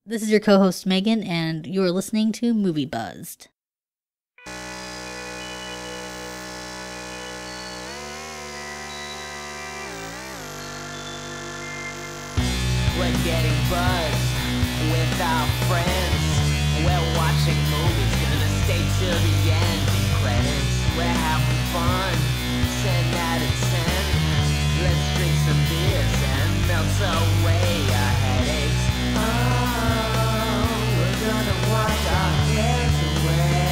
This is your co-host Megan, and you're listening to Movie Buzzed. We're getting buzzed with our friends. We're watching movies, gonna stay till the end. Credits, we're having fun. 10 out of 10. Let's drink some beers and melt away our headaches. Oh, we're gonna wash our cares away.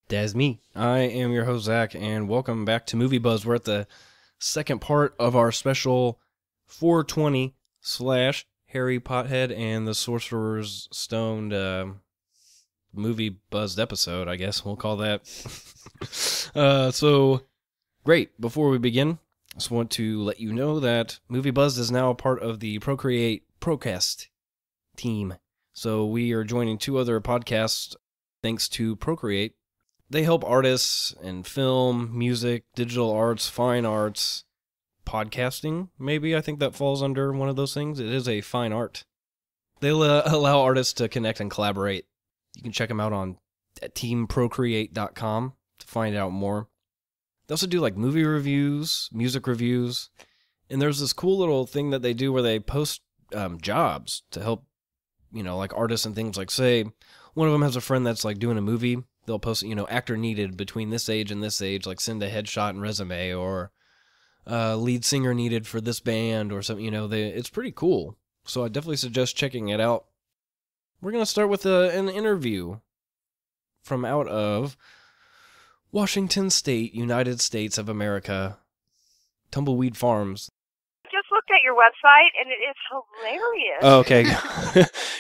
That's me. I am your host, Zach, and welcome back to Movie Buzz. We're at the second part of our special 420 / Harry Pothead and the Sorcerer's Stoned Movie Buzzed episode, I guess we'll call that. So, great. Before we begin, I just want to let you know that Movie Buzzed is now a part of the Procreate Procast team. So we are joining two other podcasts thanks to Procreate. They help artists in film, music, digital arts, fine arts, podcasting, maybe. I think that falls under one of those things. It is a fine art. They allow artists to connect and collaborate. You can check them out on teamprocreate.com to find out more. They also do like movie reviews, music reviews, and there's this cool little thing that they do where they post jobs to help, like artists and things. Like, say, one of them has a friend that's like doing a movie. They'll post, actor needed between this age and this age, like send a headshot and resume, or lead singer needed for this band or something, it's pretty cool. So I definitely suggest checking it out. We're going to start with an interview from out of Washington State, United States of America, Tumbleweed Farms. Just looked at your website, and it is hilarious. Oh, okay.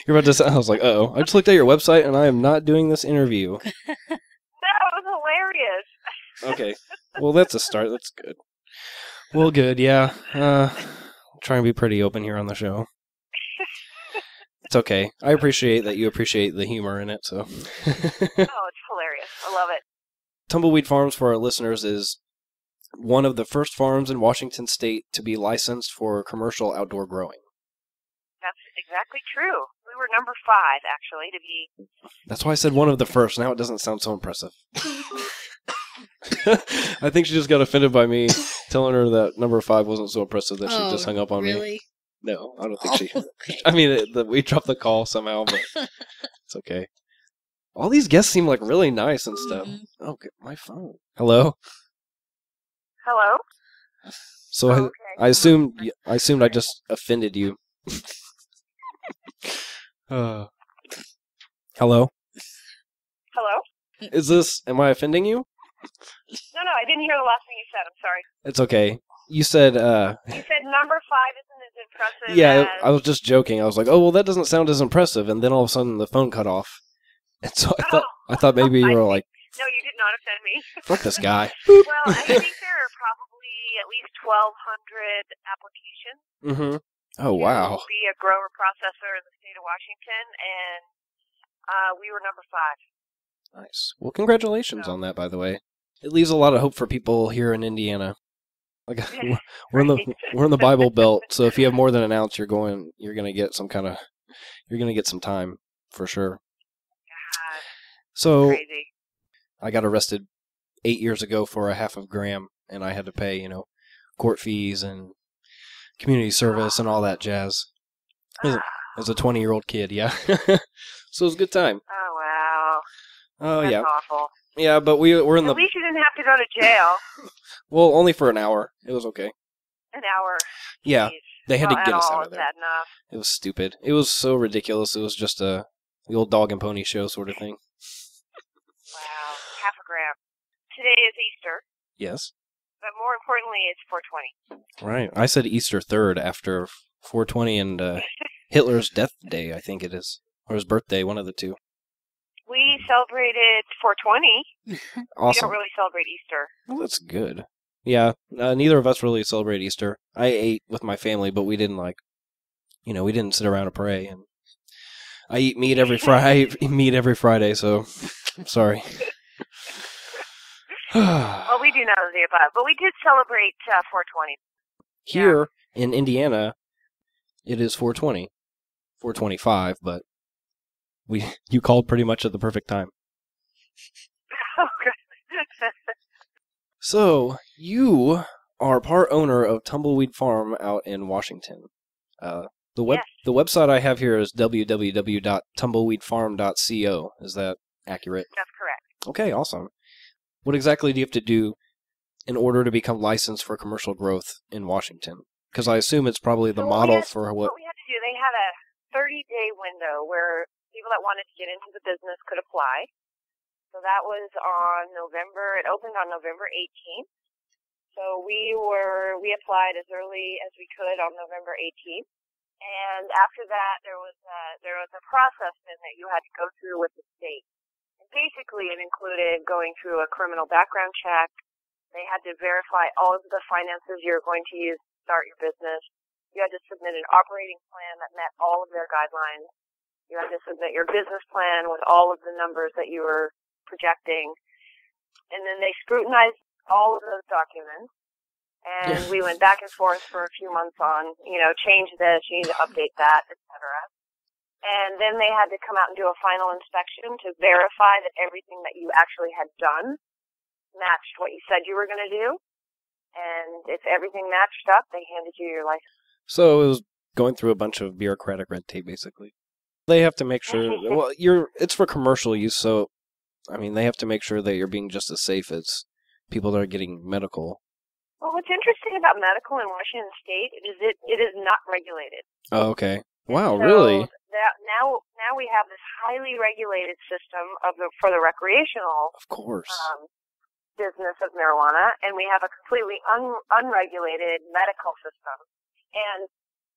You're about to say, I was like, uh-oh. I just looked at your website, and I am not doing this interview. No, it was hilarious. Okay. Well, that's a start. That's good. Well, good, yeah. Trying to be pretty open here on the show. It's okay. I appreciate that you appreciate the humor in it, so. Oh, it's hilarious. I love it. Tumbleweed Farms, for our listeners, is one of the first farms in Washington State to be licensed for commercial outdoor growing. That's exactly true. We were number 5, actually, to be... That's why I said one of the first. Now it doesn't sound so impressive. I think she just got offended by me telling her that number 5 wasn't so impressive that she just hung up on me. Really? No, I don't think she... Okay. I mean, we dropped the call somehow, but it's okay. All these guests seem like really nice and stuff. Mm-hmm. Oh, get my phone. Hello? Hello? So Oh, okay. I assumed I just offended you. Hello? Hello? Am I offending you? No, I didn't hear the last thing you said. I'm sorry. It's okay. You said, You said number 5 isn't as impressive yeah, as... I was just joking. I was like, oh, well, that doesn't sound as impressive. And then all of a sudden the phone cut off. And so I thought maybe you were like, No, you did not offend me. fuck this guy. Well, I think there are probably at least 1,200 applications. Mm-hmm. Oh, wow. To be a grower processor in the state of Washington, and we were number 5. Nice. Well, congratulations on that, by the way. It leaves a lot of hope for people here in Indiana. Like, we're in the Bible Belt, so if you have more than an ounce, you're gonna get some time for sure. God, So crazy. I got arrested 8 years ago for a half of gram, and I had to pay, court fees and community service and all that jazz. As a 20-year-old kid, yeah. So it was a good time. Oh, wow. Oh, That's yeah. awful. Yeah, but we're in At least you didn't have to go to jail. Well, only for an hour. It was okay. An hour. Yeah, Jeez. they had to Well, get us at all out of is there. bad enough. It was stupid. It was so ridiculous. It was just the old dog and pony show sort of thing. Wow. Half a gram. Today is Easter, Yes. but more importantly, it's 420. Right. I said Easter 3rd after 420 and Hitler's death day, I think it is. Or his birthday, one of the two. We celebrated 420. We Awesome. don't really celebrate Easter. Well, that's good. Yeah, neither of us really celebrate Easter. I ate with my family, but we didn't we didn't sit around and pray. And I eat meat every Friday. I eat meat every Friday, so I'm sorry. Well, we do none of the above, but we did celebrate 420. Here in Indiana, it is 420, 425, but you called pretty much at the perfect time. So you are part owner of Tumbleweed Farm out in Washington. The website I have here is www.tumbleweedfarm.co. Is that accurate? That's correct. Okay, awesome. What exactly do you have to do in order to become licensed for commercial growth in Washington? Because I assume it's probably the model for what... What we had to do, they had a 30-day window where people that wanted to get into the business could apply. So that was on it opened on November 18th. So we applied as early as we could on November 18th. And after that, there was a process then that you had to go through with the state. And basically, it included going through a criminal background check. They had to verify all of the finances you're going to use to start your business. You had to submit an operating plan that met all of their guidelines. You had to submit your business plan with all of the numbers that you were projecting. And then they scrutinized all of those documents. And we went back and forth for a few months on, change this, you need to update that, etc. And then they had to come out and do a final inspection to verify that everything that you actually had done matched what you said you were going to do. And if everything matched up, they handed you your license. So it was going through a bunch of bureaucratic red tape, basically. They have to make sure... Well, it's for commercial use, so, they have to make sure that you're being just as safe as people that are getting medical. Well, what's interesting about medical in Washington State is it is not regulated. Oh, okay. Wow, so really? Now we have this highly regulated system for the recreational of course business of marijuana, and we have a completely unregulated medical system. And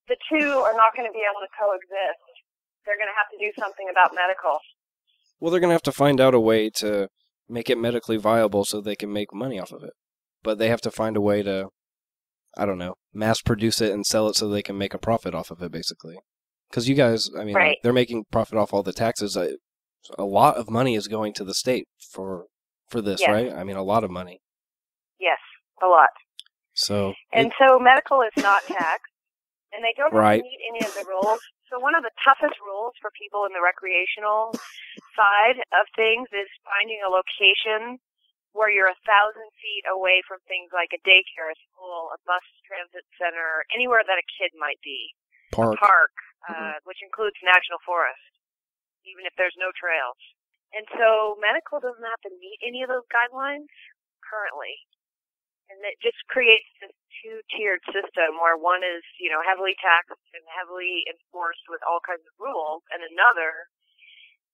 the two are not going to be able to coexist. They're going to have to do something about medical. Well, they're going to have to find out a way to make it medically viable so they can make money off of it. But they have to find a way to, mass produce it and sell it so they can make a profit off of it, basically. Because you guys, right. They're making profit off all the taxes. A lot of money is going to the state for this, yes. right? A lot of money. Yes, a lot. So medical is not taxed, and they don't have right. to meet any of the rules. So one of the toughest rules for people in the recreational side of things is finding a location where you're 1,000 feet away from things like a daycare, a school, a bus transit center, anywhere that a kid might be. Park. A park, which includes national forest, even if there's no trails. And so medical doesn't have to meet any of those guidelines currently. And it just creates this two-tiered system where one is, heavily taxed and heavily enforced with all kinds of rules, and another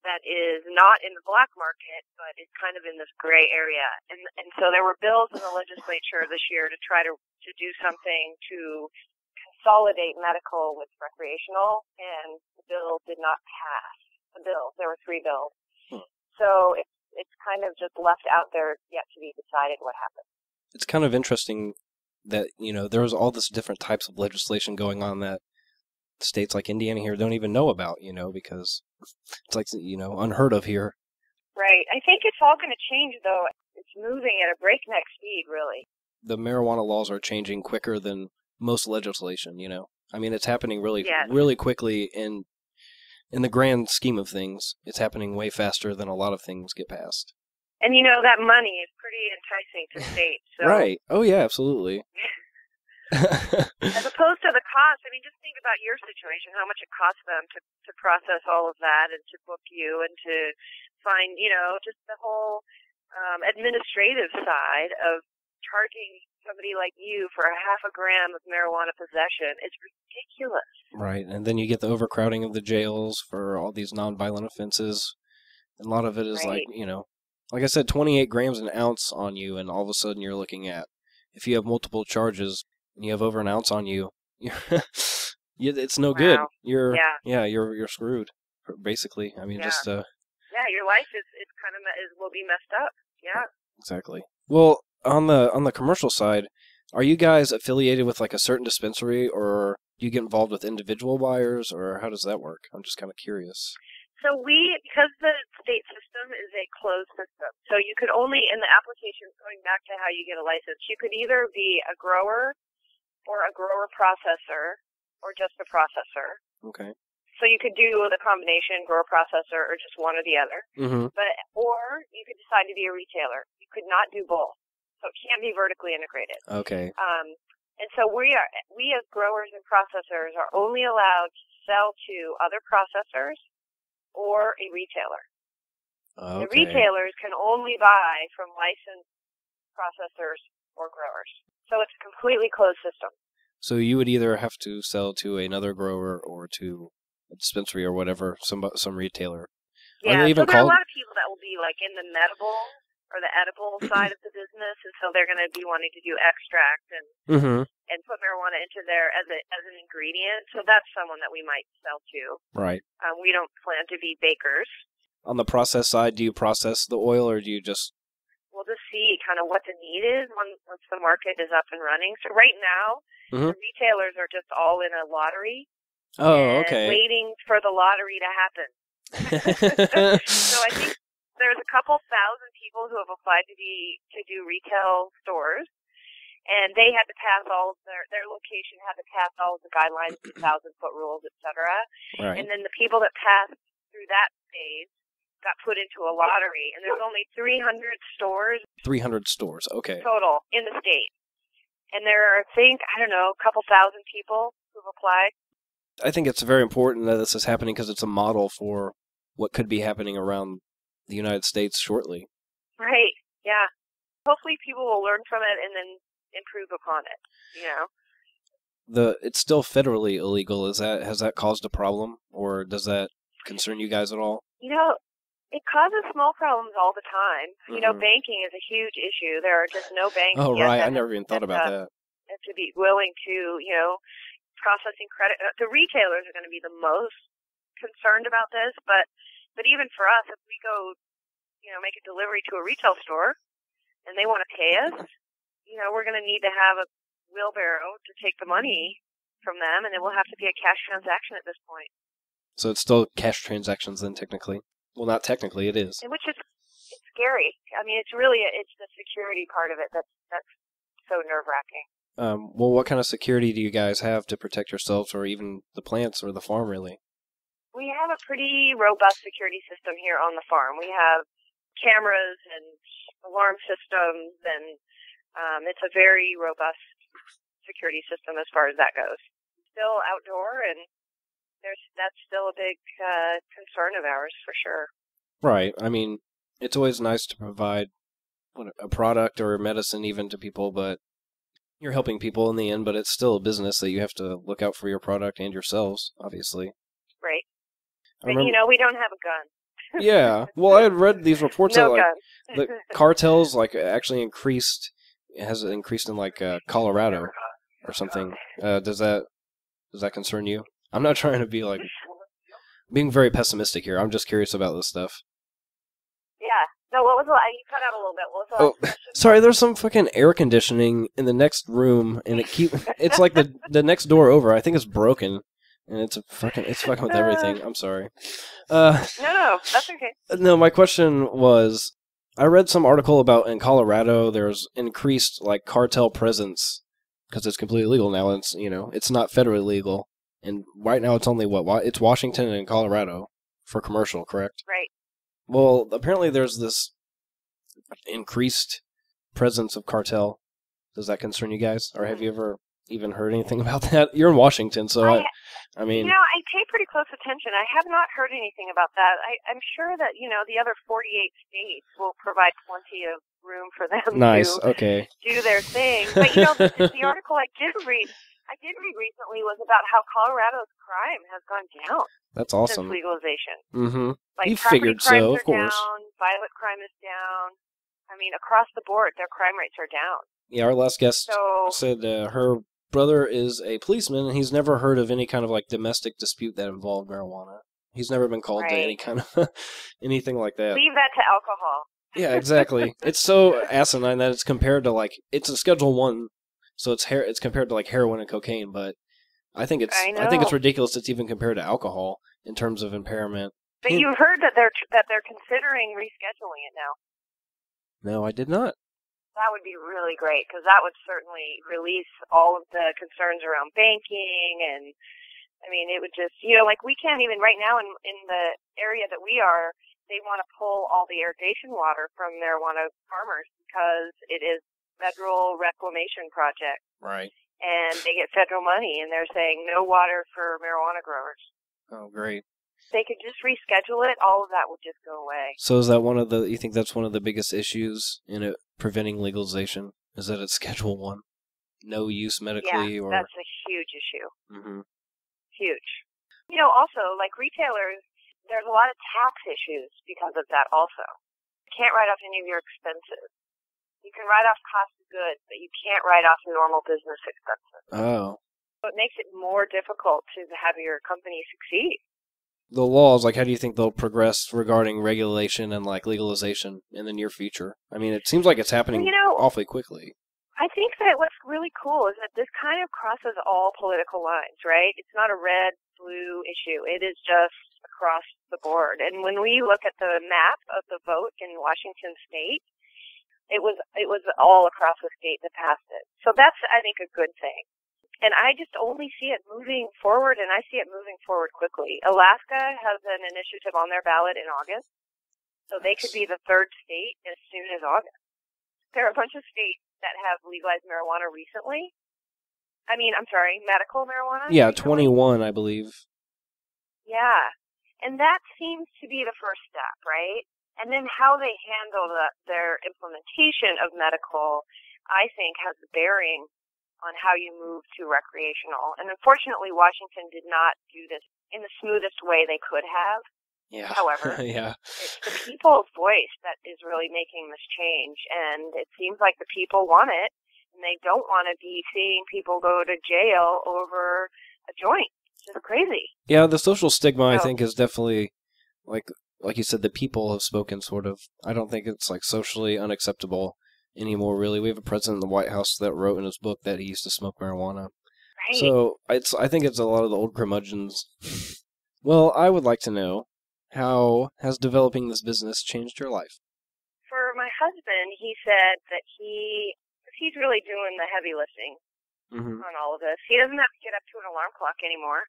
that is not in the black market, but is kind of in this gray area. And so there were bills in the legislature this year to try to do something to consolidate medical with recreational, and the bill did not pass. There were 3 bills. So it's kind of just left out there yet to be decided what happens. It's kind of interesting that, there's all this different types of legislation going on that states like Indiana here don't even know about, because it's like, unheard of here. Right. I think it's all going to change, though. It's moving at a breakneck speed, really. The marijuana laws are changing quicker than most legislation, it's happening really, really quickly in the grand scheme of things. It's happening way faster than a lot of things get passed. And that money is pretty enticing to states. So. Right. Oh, yeah, absolutely. As opposed to the cost, just think about your situation, how much it costs them to process all of that and to book you and to find, just the whole administrative side of charging somebody like you for a half a gram of marijuana possession is ridiculous. Right, and then you get the overcrowding of the jails for all these nonviolent offenses. And a lot of it is right. Like I said, 28 grams an ounce on you, and all of a sudden you're looking at, if you have multiple charges and you have over an ounce on you, it's no good. You're screwed, basically. your life will be messed up. Yeah. Exactly. Well, on the commercial side, are you guys affiliated with like a certain dispensary, or Do you get involved with individual buyers, or how does that work? I'm just kind of curious. So because the state system is a closed system, so you could only, in the application, going back to how you get a license, you could either be a grower or a grower processor or just a processor. Okay. So you could do the combination, grower processor, or just one or the other. Mm-hmm. Or you could decide to be a retailer. You could not do both. So it can't be vertically integrated. Okay. And so we as growers and processors are only allowed to sell to other processors or a retailer. Okay. The retailers can only buy from licensed processors or growers. So it's a completely closed system. So you would either have to sell to another grower or to a dispensary or whatever, some retailer. Yeah, so there are a lot of people that will be like in the medical or the edible side of the business, and so they're going to be wanting to do extract and put marijuana into there as an ingredient. So that's someone that we might sell to. Right. We don't plan to be bakers. On the process side, do you process the oil, or do you just... We'll just see kind of what the need is once the market is up and running. So right now, the retailers are just all in a lottery. Oh, okay. Waiting for the lottery to happen. So I think there's a couple thousand people who have applied to do retail stores, and they had to pass all of their location had to pass all of the guidelines, the 1,000-foot rules, etc. Right. And then the people that passed through that phase got put into a lottery, and there's only 300 stores. 300 stores, okay. Total in the state. And there are, I think, a couple thousand people who've applied. I think it's very important that this is happening because it's a model for what could be happening around the United States shortly. Right, yeah. Hopefully people will learn from it and then improve upon it, It's still federally illegal. Has that caused a problem, or does that concern you guys at all? It causes small problems all the time. Banking is a huge issue. There are just no banks. Oh, right. I never even thought about that. To be willing to, processing credit. The retailers are going to be the most concerned about this, but even for us, if we go, make a delivery to a retail store and they want to pay us, we're going to need to have a wheelbarrow to take the money from them, and it will have to be a cash transaction at this point. So it's still cash transactions then, technically? Well, not technically, it is. Which is it's scary. I mean, it's the security part of it that's so nerve-wracking. Well, what kind of security do you guys have to protect yourselves, or even the plants or the farm, really? We have a pretty robust security system here on the farm. We have cameras and alarm systems, and it's a very robust security system as far as that goes. Still outdoor, and that's still a big concern of ours, for sure. Right. I mean, it's always nice to provide a product or medicine even to people, but you're helping people in the end, but it's still a business that you have to look out for your product and yourselves, obviously. Right. But, we don't have a gun. Yeah. Well, I had read these reports that the cartels actually has increased in Colorado or something. Does that concern you? I'm not trying to be being very pessimistic here. I'm just curious about this stuff. Yeah. No, what was the you cut out a little bit. What was the sorry, there's some fucking air conditioning in the next room, and it's like the next door over. I think it's broken, and it's fucking with everything. I'm sorry. No, that's okay. No, my question was, I read some article about in Colorado there's increased cartel presence because it's completely legal now. And it's not federally legal. And right now it's only it's Washington and Colorado for commercial, correct? Right. Well, apparently there's this increased presence of cartel. Does that concern you guys? Or have you ever even heard anything about that? You're in Washington, so I mean... I pay pretty close attention. I have not heard anything about that. I'm sure that, the other 48 states will provide plenty of room for them to do their thing. But, the article I did read recently was about how Colorado's crime has gone down. That's awesome. Since legalization. Mm-hmm. You figured so, of course. Down, violent crime is down. I mean, across the board, their crime rates are down. Yeah, our last guest said her brother is a policeman, and he's never heard of any kind of domestic dispute that involved marijuana. He's never been called to any kind of anything like that. Leave that to alcohol. Yeah, exactly. It's so asinine that it's compared to it's a Schedule 1. So it's compared to heroin and cocaine, but I think it's I it's know. ridiculous it's even compared to alcohol in terms of impairment. But you heard that they're considering rescheduling it now. No, I did not. That would be really great, because that would certainly release all of the concerns around banking, and I mean, it would just, like we can't even right now in the area that we are, they want to pull all the irrigation water from marijuana farmers because it is federal reclamation project. Right. And they get federal money, and they're saying no water for marijuana growers. Oh, great. They could just reschedule it, all of that would just go away. So is that you think that's one of the biggest issues in it preventing legalization? Is that it's Schedule 1? No use medically? Yeah, or that's a huge issue. Mm-hmm. Huge. Also, like retailers, there's a lot of tax issues because of that also. You can't write off any of your expenses. You can write off cost of goods, but you can't write off normal business expenses. Oh. So it makes it more difficult to have your company succeed. The laws, how do you think they'll progress regarding regulation and, legalization in the near future? I mean, it seems like it's happening awfully quickly. I think that what's really cool is that this kind of crosses all political lines, right? It's not a red, blue issue. It is just across the board. And when we look at the map of the vote in Washington State, it was all across the state that passed it. So that's, I think, a good thing. And I just only see it moving forward, and I see it moving forward quickly. Alaska has an initiative on their ballot in August, so they could be the third state as soon as August. There are a bunch of states that have legalized marijuana recently. Medical marijuana? Yeah, recently. 21, I believe. Yeah, and that seems to be the first step, right? And then how they handle their implementation of medical, I think, has a bearing on how you move to recreational. And unfortunately, Washington did not do this in the smoothest way they could have. Yeah. However, yeah. It's the people's voice that is really making this change, and it seems like the people want it, and they don't want to be seeing people go to jail over a joint. It's just crazy. Yeah, the social stigma, I think, is definitely, like you said, the people have spoken, sort of. I don't think it's, socially unacceptable anymore, really. We have a president in the White House that wrote in his book that he used to smoke marijuana. Right. So I think it's a lot of the old curmudgeons. Well, I would like to know, how has developing this business changed your life? For my husband, he said that he's really doing the heavy lifting on all of this. He doesn't have to get up to an alarm clock anymore.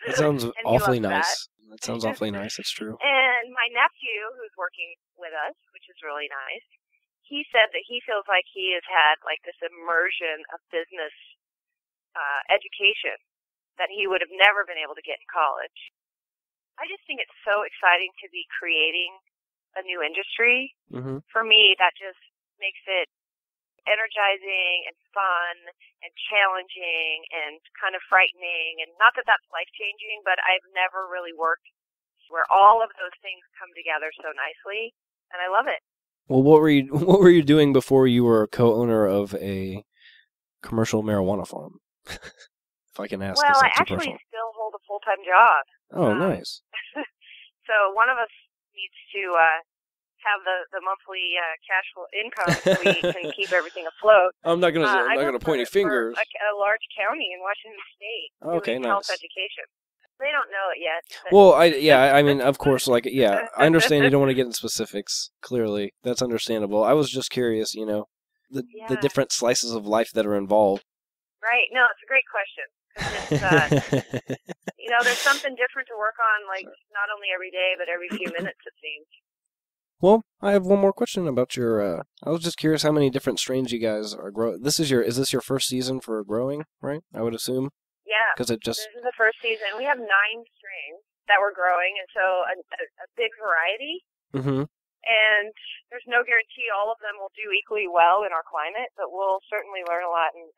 That sounds awfully nice. That sounds awfully nice. It's true. And my nephew, who's working with us, which is really nice, he said that he feels like he has had this immersion of business education that he would have never been able to get in college. I just think it's so exciting to be creating a new industry. Mm-hmm. For me, that just makes it energizing and fun and challenging and kind of frightening. And not that that's life-changing, but I've never really worked where all of those things come together so nicely, and I love it. Well, what were you doing before you were a co-owner of a commercial marijuana farm? If I can ask. Well, I actually still hold a full-time job. Oh, nice. So one of us needs to have the monthly cash flow income so we can keep everything afloat. I'm not gonna point any fingers. A large county in Washington State. Okay, doing nice. Health education. They don't know it yet. Well, I mean, of course, I understand you don't want to get into specifics. Clearly, that's understandable. I was just curious, the different slices of life that are involved. Right. No, it's a great question. 'Cause it's, there's something different to work on, not only every day, but every few minutes, it seems. Well, I have one more question about your. I was just curious how many different strains you guys are growing. Is this your first season for growing, right? I would assume. Yeah. Because this is the first season. We have 9 strains that we're growing, and so a big variety. Mm-hmm. And there's no guarantee all of them will do equally well in our climate, but we'll certainly learn a lot and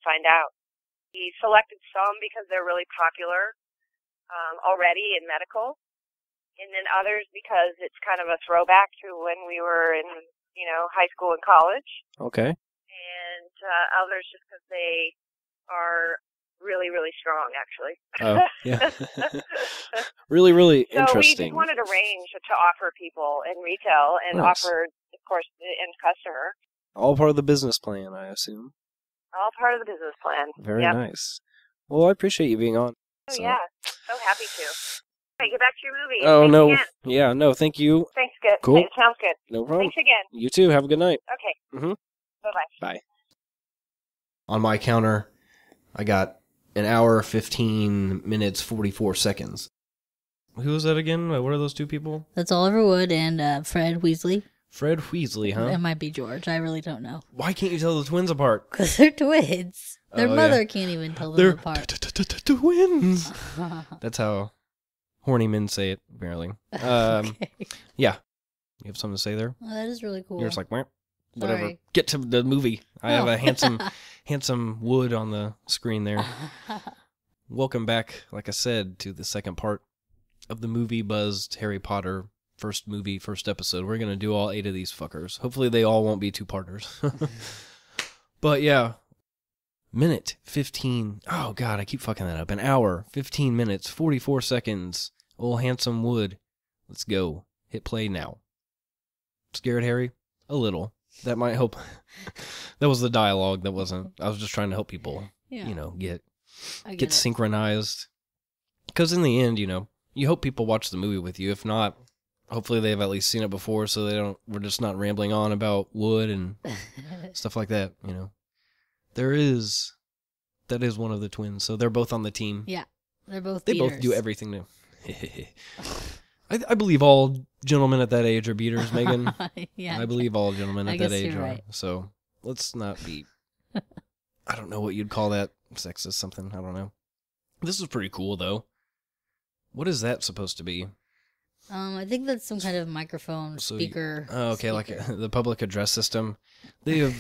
find out. We selected some because they're really popular already in medical, and then others because it's kind of a throwback to when we were in, high school and college. Okay. And others just because they are really, really strong, actually. Oh, yeah. Really, really so interesting. So we just wanted a range to offer people in retail and Nice. offer, of course, the end customer. All part of the business plan, I assume. All part of the business plan. Very Yep. nice. Well, I appreciate you being on. Oh, So- yeah. So happy to. Okay, get back to your movie. Oh, Thanks no. Again. Yeah, no, thank you. Thanks, good. Cool. Okay, sounds good. No problem. Thanks again. You too. Have a good night. Okay. Mhm. Bye-bye. Bye. On my counter, I got an hour, 15 minutes, 44 seconds. Who was that again? What are those two people? That's Oliver Wood and Fred Weasley. Fred Weasley, huh? It might be George. I really don't know. Why can't you tell the twins apart? Because they're twins. Their Oh, mother yeah. can't even tell them They're apart. twins. That's how horny men say it, apparently. Okay. Yeah. You have something to say there? Oh, that is really cool. You're just like, "Meh, whatever. Sorry. Get to the movie. I have Oh. a handsome Wood on the screen there. Welcome back, like I said, to the second part of the movie buzzed Harry Potter first movie, first episode. We're going to do all 8 of these fuckers. Hopefully they all won't be two-parters. But yeah, minute 15. Oh God, I keep fucking that up. An hour, 15 minutes, 44 seconds. Old handsome Wood. Let's go. Hit play now. Scared, Harry? A little. That might help. That was the dialogue. That wasn't. I was just trying to help people, Yeah. get I get it. synchronized. Because in the end, you hope people watch the movie with you. If not, hopefully they've at least seen it before, so we're just not rambling on about Wood and stuff like that. That is one of the twins, so they're both on the team. Yeah. They're both They beaters. both do everything new. I believe all gentlemen at that age are beaters, Megan. Yeah. I believe all gentlemen I at that guess age you're are. right. So let's not be. I don't know what you'd call that. Sexist something. I don't know. This is pretty cool though. What is that supposed to be? I think that's some kind of microphone So speaker. Okay, like speaker. the public address system. They're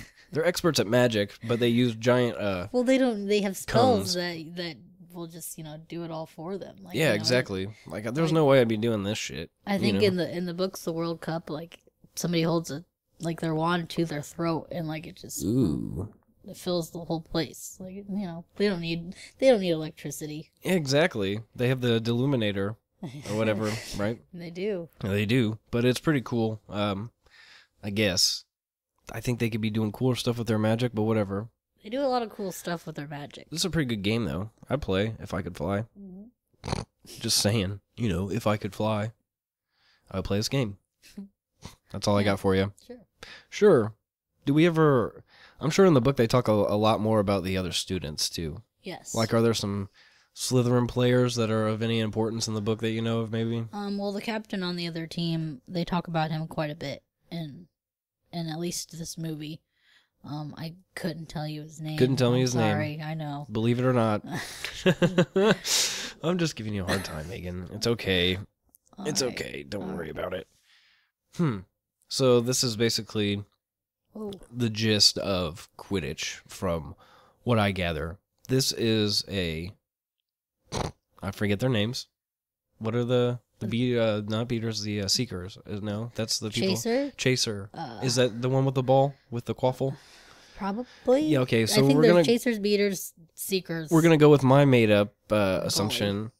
experts at magic, but they use giant. Well, they don't. They have cones. spells that will just do it all for them. Like, Yeah, exactly. Like there's no way I'd be doing this shit. I think you know? in the books, the World Cup, somebody holds their wand to their throat, and it just Ooh. it fills the whole place. They don't need electricity. Yeah, exactly. They have the deluminator or whatever, right? They do. Yeah, they do, but it's pretty cool. I guess. I think they could be doing cooler stuff with their magic, but whatever. They do a lot of cool stuff with their magic. This is a pretty good game, though. I'd play if I could fly. Just saying, if I could fly, I would play this game. That's all I got for you. Sure. Sure. Do we ever... I'm sure in the book they talk a lot more about the other students, too. Yes. Are there some Slytherin players that are of any importance in the book that you know of, maybe? Well, the captain on the other team, they talk about him quite a bit in at least this movie. I couldn't tell you his name. Couldn't tell me his name. Sorry, I know. Believe it or not. I'm just giving you a hard time, Megan. It's okay. It's Alright. okay. Don't worry about it. So this is basically Oh. the gist of Quidditch from what I gather. This is I forget their names. What are not beaters, the seekers? No, that's the people. Chaser. Is that the one with the ball, with the quaffle? Probably. Yeah, okay, so I think we're there's gonna- chasers, beaters, seekers. We're going to go with my made-up assumption.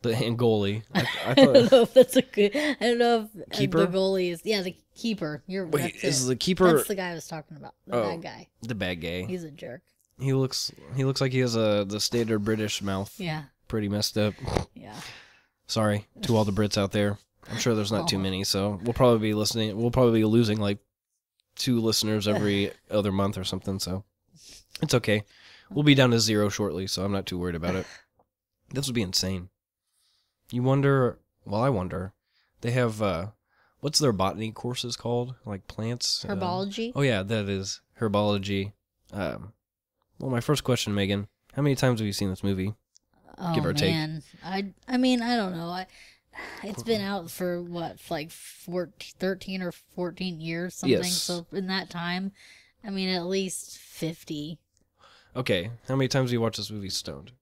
And goalie. I I thought... don't know if that's a good. I don't know if Keeper? the goalie is. Yeah, the keeper. Wait, That's is it. the keeper... That's the guy I was talking about. The bad guy. The bad guy. He's a jerk. He looks like he has the standard British mouth. Yeah. Pretty messed up. Yeah. Sorry to all the Brits out there. I'm sure there's not too Oh. many, so we'll probably be listening. We'll probably be losing 2 listeners every other month or something, so it's okay. We'll be down to 0 shortly, so I'm not too worried about it. This would be insane. You wonder, well, I wonder, they have, what's their botany courses called? Plants? Herbology. Oh yeah, that is herbology. Well, my first question, Megan, how many times have you seen this movie? Give or take. Man. I mean, I don't know. It's been out for what, 13 or 14 years, something. Yes. So in that time, I mean, at least 50. Okay, how many times have you watched this movie stoned?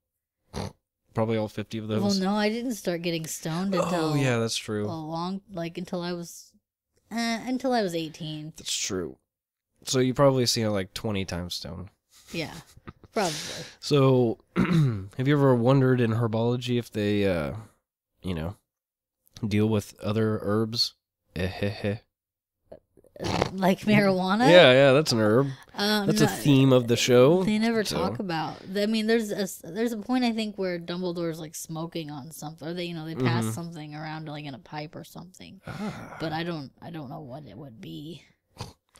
Probably all 50 of those. Well, no, I didn't start getting stoned until Oh yeah, that's true. until I was 18. That's true. So you probably seen it 20 times stoned. Yeah, probably. So, have you ever wondered in herbology if they, deal with other herbs? like marijuana. Yeah, that's an herb. That's a theme of the show. They never talk about. I mean, there's a point I think where Dumbledore's like smoking on something, or they pass something around like in a pipe or something. But I don't know what it would be.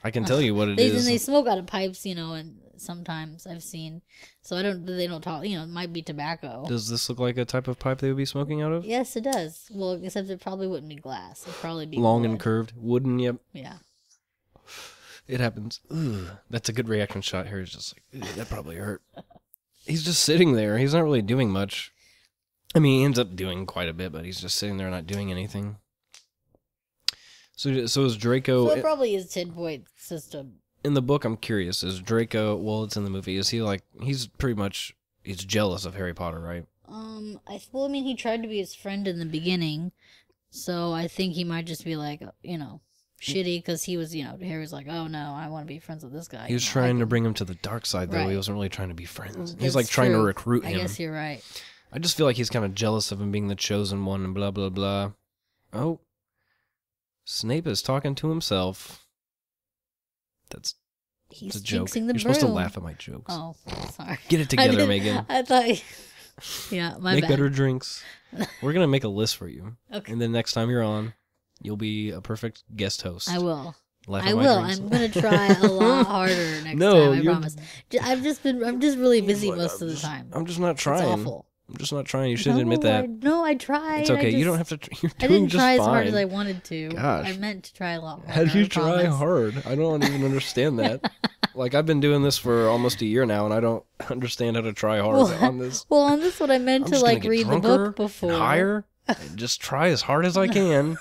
I can tell you what it is. And they smoke out of pipes, and sometimes I've seen. So they don't talk. It might be tobacco. Does this look like a type of pipe they would be smoking out of? Yes, it does. Well, except it probably wouldn't be glass. It'd probably be long wood. and curved, wooden. Yep. Yeah. It happens. Ugh, that's a good reaction shot. Harry's just like, that probably hurt. He's just sitting there. He's not really doing much. I mean, he ends up doing quite a bit, but he's just sitting there not doing anything. So is Draco... So it probably is 10-point system. In the book, I'm curious. Is Draco... Well, it's in the movie. Is he like... He's pretty much... He's jealous of Harry Potter, right? I mean, he tried to be his friend in the beginning. So I think he might just be like, shitty because he was, Harry's like, oh no, I want to be friends with this guy. He was trying to bring him to the dark side, though. Right. He wasn't really trying to be friends. He's like trying to recruit him. I guess you're right. I just feel like he's kind of jealous of him being the chosen one and blah, blah, blah. Oh. Snape is talking to himself. That's a joke. You're supposed to laugh at my jokes. Oh, sorry. Get it together, Megan. I thought... Yeah, my Make bad. better drinks. We're going to make a list for you. Okay. And then next time you're on, you'll be a perfect guest host. I will. I will. I'm going to try a lot harder next time, I promise. I'm just really busy most of the time. I'm just not trying. It's awful. I'm just not trying. You shouldn't admit that. I tried. It's okay. You don't have to. You're doing I didn't just try as fine. hard as I wanted to. Gosh. I meant to try a lot more. How do you try hard? I don't even understand that. Like, I've been doing this for almost a year now, and I don't understand how to try hard on this. Well, on this one, I meant to read the book before. Higher, and just try as hard as I can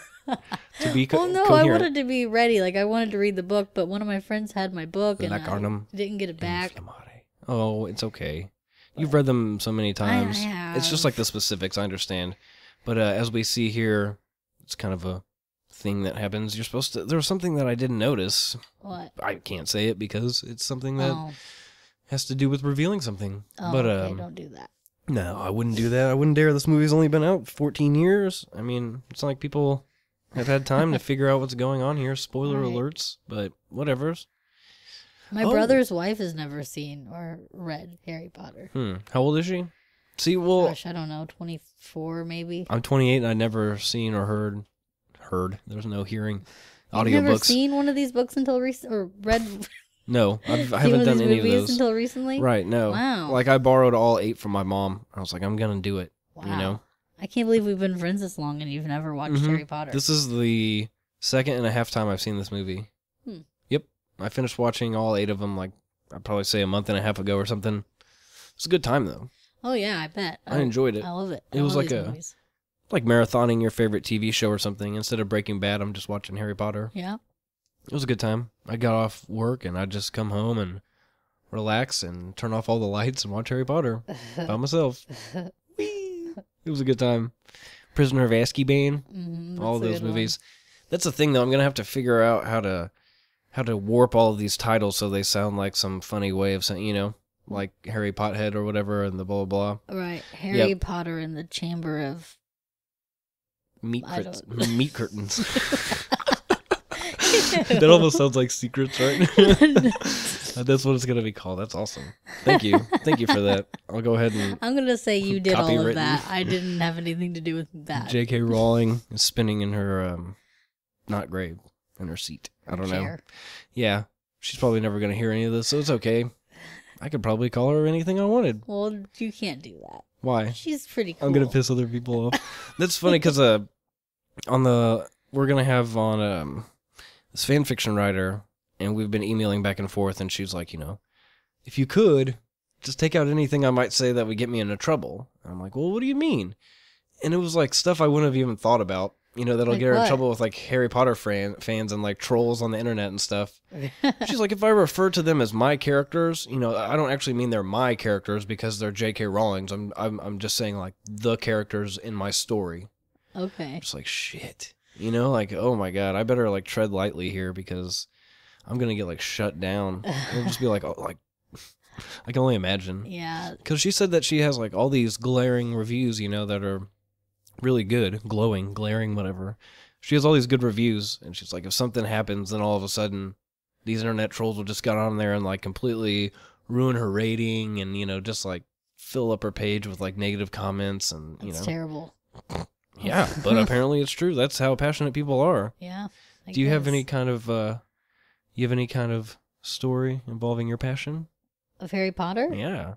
to be coherent. I wanted to be ready. Like, I wanted to read the book, but one of my friends had my book, and I didn't get it back. Oh, it's okay. You've read them so many times. I have. It's just like the specifics, I understand. But as we see here, it's kind of a thing that happens. You're supposed to... There was something that I didn't notice. What? I can't say it because it's something that has to do with revealing something. Oh, but, okay, don't do that. No, I wouldn't do that. I wouldn't dare. This movie's only been out 14 years. I mean, it's not like people have had time to figure out what's going on here. Spoiler alerts, but whatever. My brother's wife has never seen or read Harry Potter. How old is she? See, well... Gosh, I don't know, 24 maybe? I'm 28 and I've never seen or heard. There's no hearing. Audiobooks. You've never seen one of these books until recent, or read... No, I haven't done any of those. Until recently? Right, no. Wow. Like, I borrowed all 8 from my mom. I was like, I'm going to do it. Wow. I can't believe we've been friends this long and you've never watched Harry Potter. This is the second and a half time I've seen this movie. Yep. I finished watching all 8 of them, like, I'd probably say a month and a half ago or something. It's a good time, though. Oh, yeah, I bet. I enjoyed it. I love it. It was like like marathoning your favorite TV show or something. Instead of Breaking Bad, I'm just watching Harry Potter. Yeah. It was a good time. I got off work and I'd just come home and relax and turn off all the lights and watch Harry Potter by myself. Whee! It was a good time. Prisoner of Azkaban, all of those movies. That's the thing, though. I'm gonna have to figure out how to warp all of these titles so they sound like some funny way of saying, like Harry Pothead or whatever, and the blah blah blah. Right, Harry Potter in the Chamber of Meat curtains. That almost sounds like secrets, right? That's what it's going to be called. That's awesome. Thank you for that. I'll go ahead and... I'm going to say you did all of that. I didn't have anything to do with that. J.K. Rowling is spinning in her, not grave, in her seat. I don't know. Yeah. She's probably never going to hear any of this, so it's okay. I could probably call her anything I wanted. Well, you can't do that. Why? She's pretty cool. I'm going to piss other people off. That's funny because we're going to have on this fan fiction writer, and we've been emailing back and forth, and she's like, if you could, just take out anything I might say that would get me into trouble. And I'm like, well, what do you mean? And it was like stuff I wouldn't have even thought about, that'll like get her what? in trouble with like Harry Potter fans and like trolls on the internet and stuff. She's like, if I refer to them as my characters, I don't actually mean they're my characters because they're J.K. Rowling's. I'm just saying like the characters in my story. Okay. Just like, shit. Like, oh my God, I better like tread lightly here because I'm going to get like shut down. It'll just be like, oh, like, I can only imagine. Yeah. Because she said that she has like all these glaring reviews, that are really good. Glowing, glaring, whatever. she has all these good reviews, and she's like, if something happens, then all of a sudden, these internet trolls will just get on there and like completely ruin her rating, and just like fill up her page with like negative comments, and That's terrible. Yeah, but apparently it's true. That's how passionate people are. Yeah. Do you have any kind of story involving your passion? Of Harry Potter? Yeah.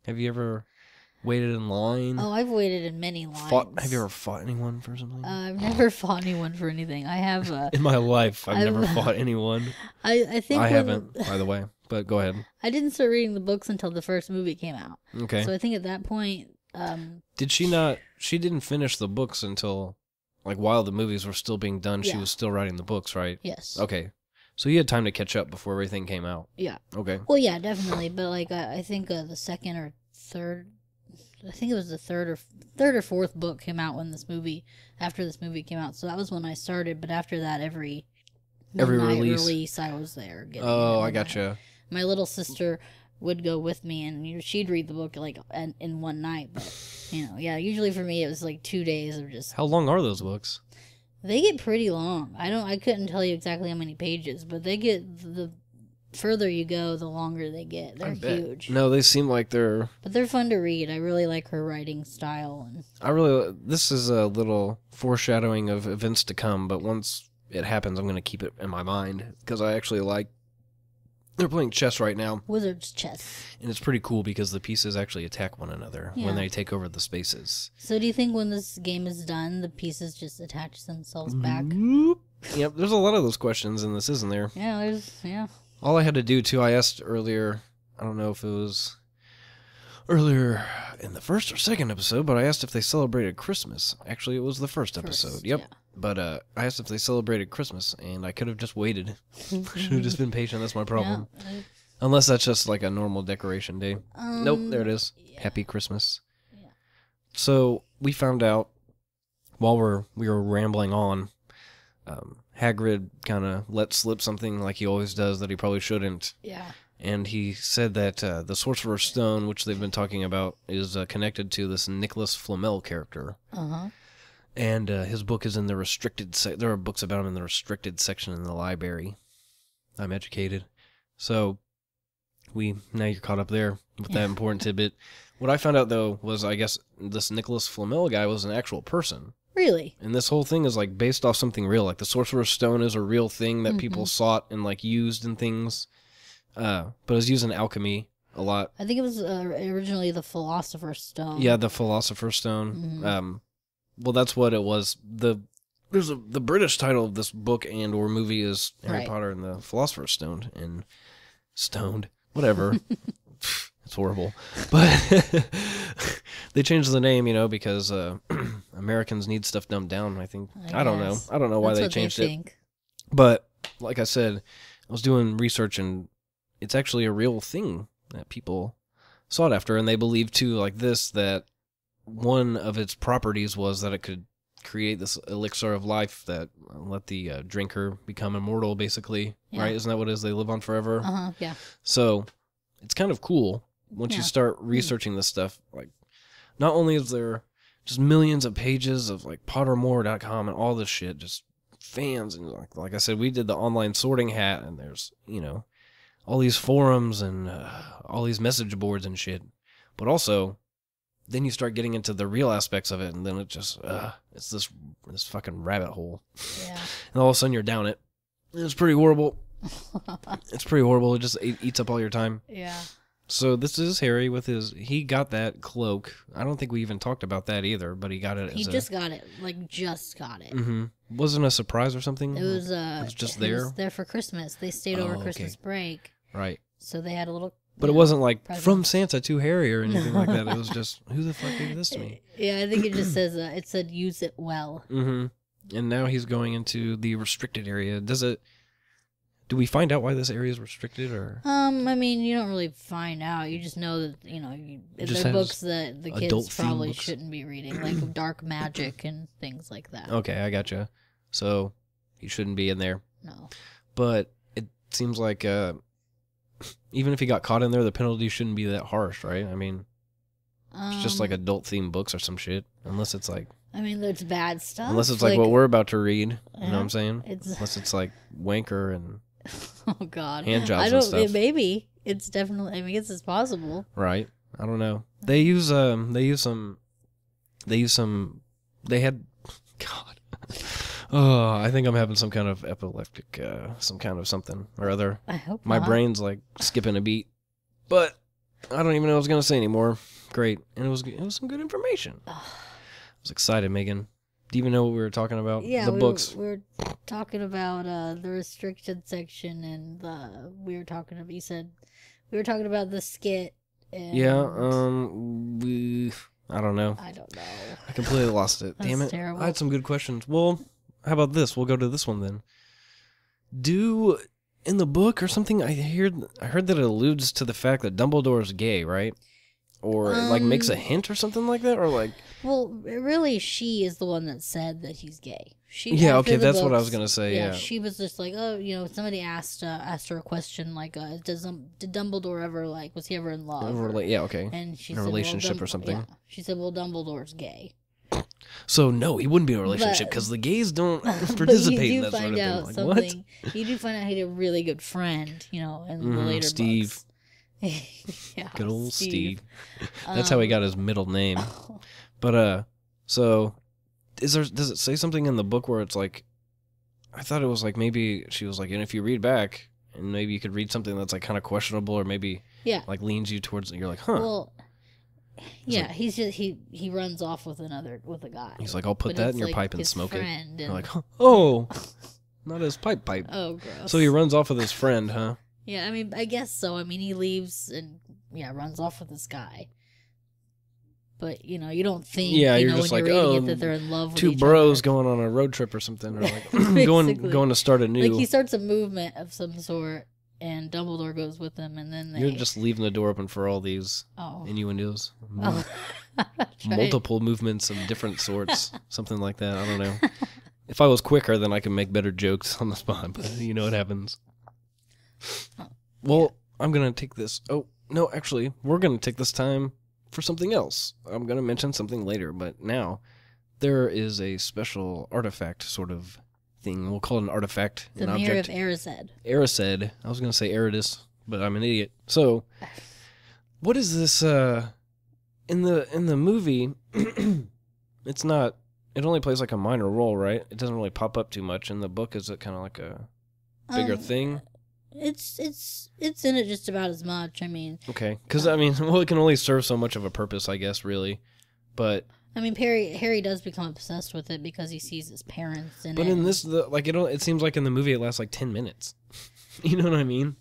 Have you ever waited in line? Oh, I've waited in many lines. Have you ever fought anyone for something? I've never fought anyone for anything. I have. In my life, I've never fought anyone. I think I haven't, by the way. But go ahead. I didn't start reading the books until the first movie came out. Okay. So I think at that point. Did she not? She didn't finish the books until, like, while the movies were still being done. Yeah. She was still writing the books, right? Yes. Okay. So you had time to catch up before everything came out. Yeah. Okay. Well, yeah, definitely. But like, I think the second or third. I think it was the third or fourth book came out after this movie came out. So that was when I started. But after that, every release I was there. I gotcha. My little sister would go with me, and she'd read the book like in one night. But yeah, usually for me it was like 2 days of just. How long are those books? They get pretty long. I couldn't tell you exactly how many pages, but they get the further you go, the longer they get. They're huge. No, they seem like they're. But they're fun to read. I really like her writing style, and this is a little foreshadowing of events to come. But once it happens, I'm going to keep it in my mind because I actually like. They're playing chess right now. Wizard's chess. And it's pretty cool because the pieces actually attack one another when they take over the spaces. So do you think when this game is done, the pieces just attach themselves back? Yep, there's a lot of those questions in this, isn't there? Yeah, All I had to do, too, I asked earlier, I don't know if it was earlier in the first or second episode, but I asked if they celebrated Christmas. Actually, it was the first episode. Yep. Yeah. But I asked if they celebrated Christmas, and I could have just waited. Should have just been patient. That's my problem. Yeah, unless that's just like a normal decoration day. Nope, there it is. Yeah. Happy Christmas. Yeah. So we found out while we were rambling on, Hagrid kind of let slip something like he always does that he probably shouldn't. Yeah. And he said that the Sorcerer's Stone, which they've been talking about, is connected to this Nicholas Flamel character. Uh-huh. And his book is in the restricted there are books about him in the restricted section in the library. I'm educated. So, now you're caught up there with that important tidbit. What I found out, though, was I guess this Nicholas Flamel guy was an actual person. Really? And this whole thing is, like, based off something real. Like, the Sorcerer's Stone is a real thing that people sought and, like, used in things. But it was used in alchemy a lot. I think it was originally the Philosopher's Stone. Yeah, the Philosopher's Stone. Mm-hmm. Well, that's what it was. The British title of this book and or movie is Harry Potter and the Philosopher's Stone and Stoned. Whatever. It's horrible. But they changed the name, because Americans need stuff dumbed down, I think. I don't know. I don't know why they changed it. But like I said, I was doing research and it's actually a real thing that people sought after, and they believe too, like this, that one of its properties was that it could create this elixir of life that let the drinker become immortal, basically. Yeah. Right? Isn't that what it is? They live on forever? Uh-huh, yeah. So it's kind of cool once you start researching this stuff. Like, not only is there just millions of pages of, like, Pottermore.com and all this shit, just fans, and like I said, we did the online sorting hat, and there's, all these forums and all these message boards and shit. But also, then you start getting into the real aspects of it, and then it just, it's this fucking rabbit hole. Yeah. And all of a sudden you're down it. It's pretty horrible. It's pretty horrible. It just eats up all your time. Yeah. So this is Harry with he got that cloak. I don't think we even talked about that either, but he got it. Just got it. Mm-hmm. Wasn't a surprise or something? It was just there? It was there for Christmas. They stayed over Christmas break. Right. So they had a little... But it wasn't like, presents. From Santa to Harry or anything like that. It was just, who the fuck gave this to me? Yeah, I think it just says, it said use it well. Mm-hmm. And now he's going into the restricted area. Do we find out why this area is restricted, or? I mean, you don't really find out. You just know that, they're books that the kids probably shouldn't be reading, like dark magic and things like that. Okay, I gotcha. So, he shouldn't be in there. No. But it seems like, even if he got caught in there, the penalty shouldn't be that harsh, right? I mean, it's just like adult-themed books or some shit, unless it's like... I mean, there's bad stuff. Unless it's like what we're about to read. You know what I'm saying? It's Unless it's like wanker and oh god, hand jobs I and don't. stuff. Maybe it's definitely. I mean, it's possible. right. I don't know. They use some. They had. God. Oh, I think I'm having some kind of epileptic, some kind of something or other. I hope My not. brain's like skipping a beat, but I don't even know what I was gonna say anymore. Great, and it was some good information. I was excited, Megan. Do you even know what we were talking about? Yeah, the books. We were talking about the restricted section, and we were talking about. You said we were talking about the skit. And Yeah. I don't know. I don't know. I completely lost it. Damn That's it. terrible. I had some good questions. Well, how about this? We'll go to this one then. In the book or something, I heard that it alludes to the fact that Dumbledore's gay, right? Or it, like makes a hint or something like that, or like. Well, really, she is the one that said that he's gay. Yeah, after okay, the that's what I books, was gonna say. Yeah. She was just like, oh, somebody asked her a question like, did Dumbledore ever was he ever in love? Yeah, okay. And she In a said, relationship or something. Yeah. She said, well, Dumbledore's gay. So no, he wouldn't be in a relationship because the gays don't participate in that sort of thing. Like, what? You do find out he had a really good friend, in the later Steve. books. Yeah, Good old Steve. That's how he got his middle name. But so does it say something in the book where it's like, I thought it was like maybe she was like, and if you read back and maybe you could read something that's like kind of questionable or maybe like leans you towards, you're like, huh. Well, yeah, he's just he runs off with a guy. He's like, I'll put that in your pipe and smoke it. And you're like, oh, not his pipe. Oh, gross. So he runs off with his friend, huh? Yeah, I mean, I guess so. I mean, he leaves and runs off with this guy. But you don't think you're when just you're like, reading it that they're in love with two each bros other. going on a road trip or something, or like Basically. going to start a new. Like he starts a movement of some sort, and Dumbledore goes with him, and then You're just leaving the door open for all these innuendos. Oh. Multiple movements of different sorts, something like that. I don't know. If I was quicker, then I could make better jokes on the spot, but you know what happens. Well, I'm going to take this. Oh, no, actually, we're going to take this time for something else. I'm going to mention something later, but now there is a special artifact sort of thing. We'll call it an artifact. The an Mirror object. of Erised. Erised. I was going to say Eridus, but I'm an idiot. So, what is this? In the movie, it's not. It only plays like a minor role, right? It doesn't really pop up too much. In the book, is it kind of like a bigger thing? It's in it just about as much. I mean, Okay, because I mean, well, it can only serve so much of a purpose, I guess, really. But I mean, Harry does become obsessed with it because he sees his parents in it. but in this, it seems like in the movie it lasts like 10 minutes. You know what I mean?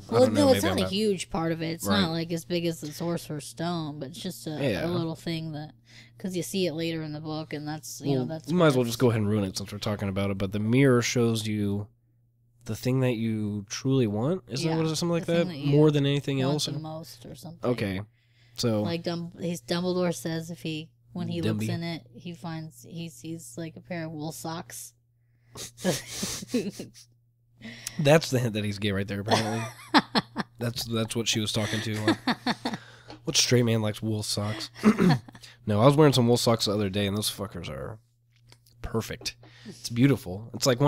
Well, no, it's not a huge part of it. It's Right. not like as big as the Sorcerer's Stone, but it's just a little thing that because you see it later in the book, and that's that's. You might as well just go ahead and ruin it since we're talking about it. But the mirror shows you the thing that you truly want. Isn't that what it is? Something like the that? thing that you More than anything want else? the most or something. Okay. So Like Dumbledore says, when he looks Dumby. in it, he sees like a pair of wool socks. that's the hint that he's gay right there, apparently. That's what she was talking to. Like, what straight man likes wool socks? No, I was wearing some wool socks the other day, and those fuckers are perfect. It's beautiful. It's like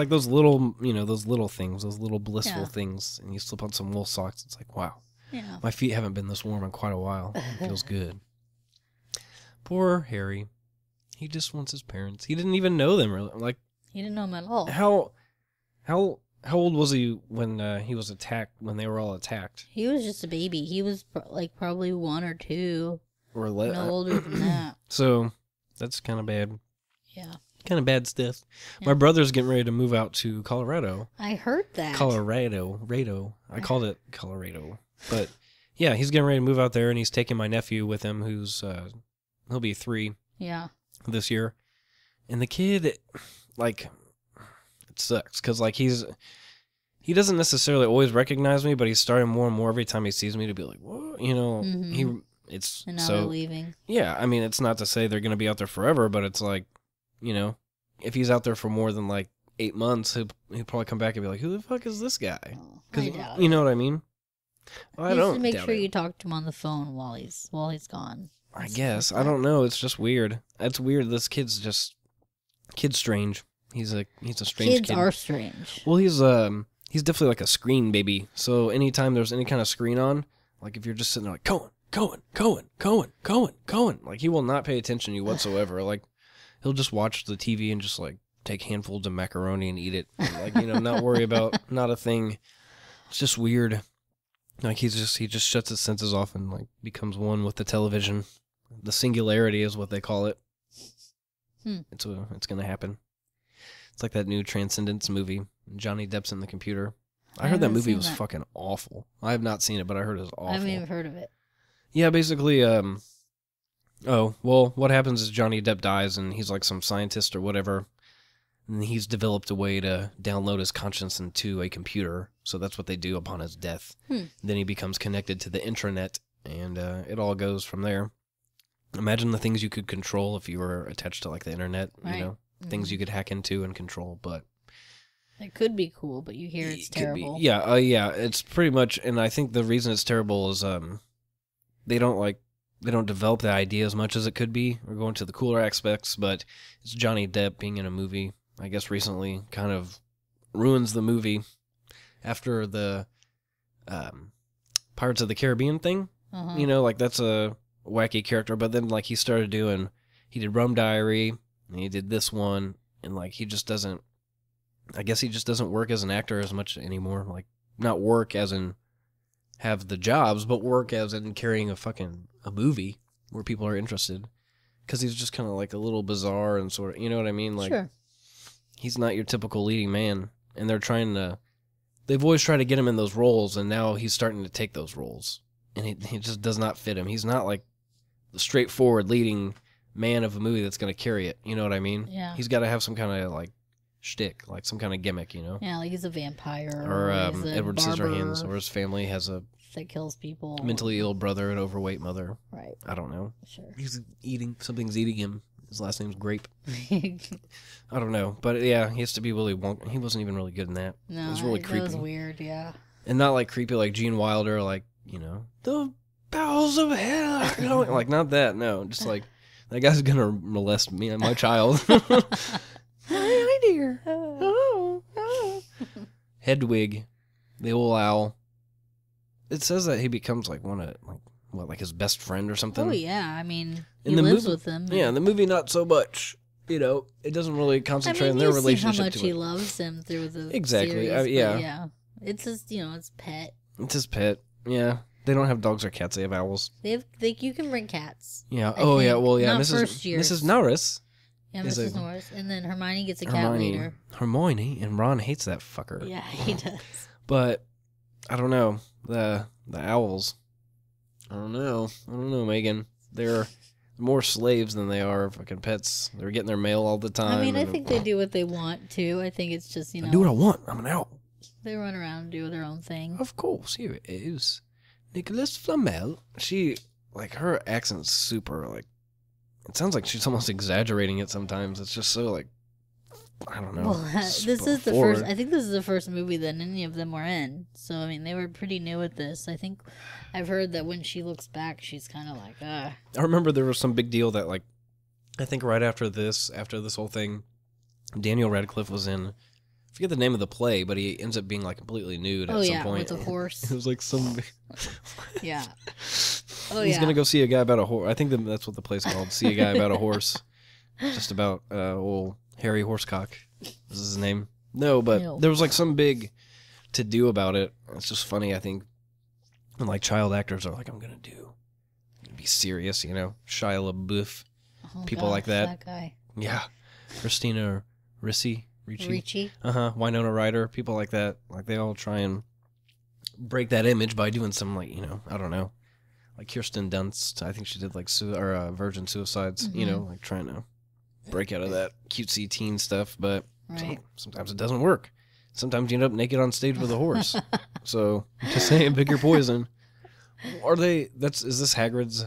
those little, those little things, those little blissful things, and you slip on some wool socks. It's like, wow. Yeah. My feet haven't been this warm in quite a while. It feels good. Poor Harry. He just wants his parents. He didn't even know them. Really. Like, He didn't know him at all. how old was he when he was attacked? When they were all attacked? He was just a baby. He was probably 1 or 2. Or No older than that. So that's kind of bad. Yeah. Kind of bad stuff. Yeah. My brother's getting ready to move out to Colorado. I heard that. Colorado. I called it Colorado. But yeah, he's getting ready to move out there, and he's taking my nephew with him, who's he'll be 3 this year. And the kid, like, it sucks because like he doesn't necessarily always recognize me, but he's starting more and more every time he sees me to be like, whoa, And now they're leaving. Yeah, I mean, it's not to say they're going to be out there forever, but it's like, if he's out there for more than like 8 months, he'll probably come back and be like, who the fuck is this guy? I doubt you know what I mean? Well, I you don't should make doubt sure it. you talk to him on the phone while he's gone. I guess. I don't know. It's just weird. It's weird. This kid's strange. He's a strange kid. Kids are strange. Well, he's definitely like a screen baby. So anytime there's any kind of screen on, like if you're just sitting there like Cohen, like he will not pay attention to you whatsoever. Like he'll just watch the TV and just like take handfuls of macaroni and eat it. And, like, not worry about not a thing. It's just weird. Like he just shuts his senses off and like becomes one with the television. The singularity is what they call it. It's gonna happen. It's like that new Transcendence movie. Johnny Depp's in the computer. I heard that movie was fucking awful. I have not seen it, but I heard it was awful. I haven't even heard of it. Yeah, basically, what happens is Johnny Depp dies and he's like some scientist or whatever. And he's developed a way to download his conscience into a computer. So that's what they do upon his death. Then he becomes connected to the intranet, and it all goes from there. Imagine the things you could control if you were attached to like the internet, right. Things you could hack into and control. But it could be cool, but you hear it's terrible. Yeah, it's pretty much. And I think the reason it's terrible is they don't develop the idea as much as it could be, or go into the cooler aspects. But it's Johnny Depp being in a movie. I guess recently kind of ruins the movie after the Pirates of the Caribbean thing. Like that's a wacky character, but then like he did Rum Diary and he did this one, and like he just doesn't work as an actor as much anymore. Like not work as in have the jobs, but work as in carrying a movie where people are interested, because he's just kind of like a little bizarre and sort of, you know what I mean? Like, sure. He's not your typical leading man, and they've always tried to get him in those roles, and now he's starting to take those roles, and he just does not fit him. He's not like the straightforward leading man of a movie that's going to carry it, you know what I mean? Yeah. He's got to have some kind of like shtick, like some kind of gimmick, Yeah, like he's a vampire. Or he's a Edward barber Scissorhands, or his family has a that kills people. Mentally ill brother, an overweight mother. Right. I don't know. Sure. Something's eating him. His last name's Grape. I don't know. But yeah, he has to be Willy Wonka. He wasn't even really good in that. No, it was really creepy. That was weird, yeah. And not like creepy like Gene Wilder, like, the bowels of hell. Like, not that, no. Just like, that guy's gonna molest me and my child. Hi, dear. Oh. Hedwig, the old owl. It says that he becomes like like his best friend or something. Oh yeah, I mean, he lives with them. Yeah, in the movie not so much. It doesn't really concentrate on their relationship. See how much he loves him through the exactly. series, Yeah, it's his, it's pet. It's his pet. Yeah, they don't have dogs or cats. They have owls. You can bring cats. Yeah. Not Mrs. Norris. Yeah, Mrs. Norris, and then Hermione gets a cat later. Hermione, and Ron hates that fucker. Yeah, he does. But I don't know. The owls. I don't know, Megan. They're more slaves than they are fucking pets. They're getting their mail all the time. I mean, I think they do what they want too. I think it's just, I do what I want. I'm an owl. They run around and do their own thing. Of course, here it is. Nicholas Flamel. She, like, her accent's super, like, it sounds like she's almost exaggerating it sometimes. It's just so, like, I don't know. Well, I think this is the first movie that any of them were in. So, I mean, they were pretty new at this. I think I've heard that when she looks back, she's kind of like, I remember there was some big deal that, like, I think right after this whole thing, Daniel Radcliffe was in, I forget the name of the play, but he ends up being, like, completely nude at some point. With a horse. It was like some... Yeah. He's going to go see a guy about a horse. I think that's what the play's called, See a Guy About a Horse. Just about old Harry Horsecock. This is his name. No, but there was like some big to do about it. It's just funny, I think, when like child actors are like, I'm gonna be serious, Shia LaBeouf, people like that. Guy. Yeah, Christina Ricci. Winona Ryder, people like that. Like they all try and break that image by doing some like I don't know, like Kirsten Dunst. I think she did like Virgin Suicides. Mm-hmm. Like trying to break out of that cutesy teen stuff, but right. Sometimes it doesn't work. Sometimes you end up naked on stage with a horse. So just saying, pick your poison. Is this Hagrid's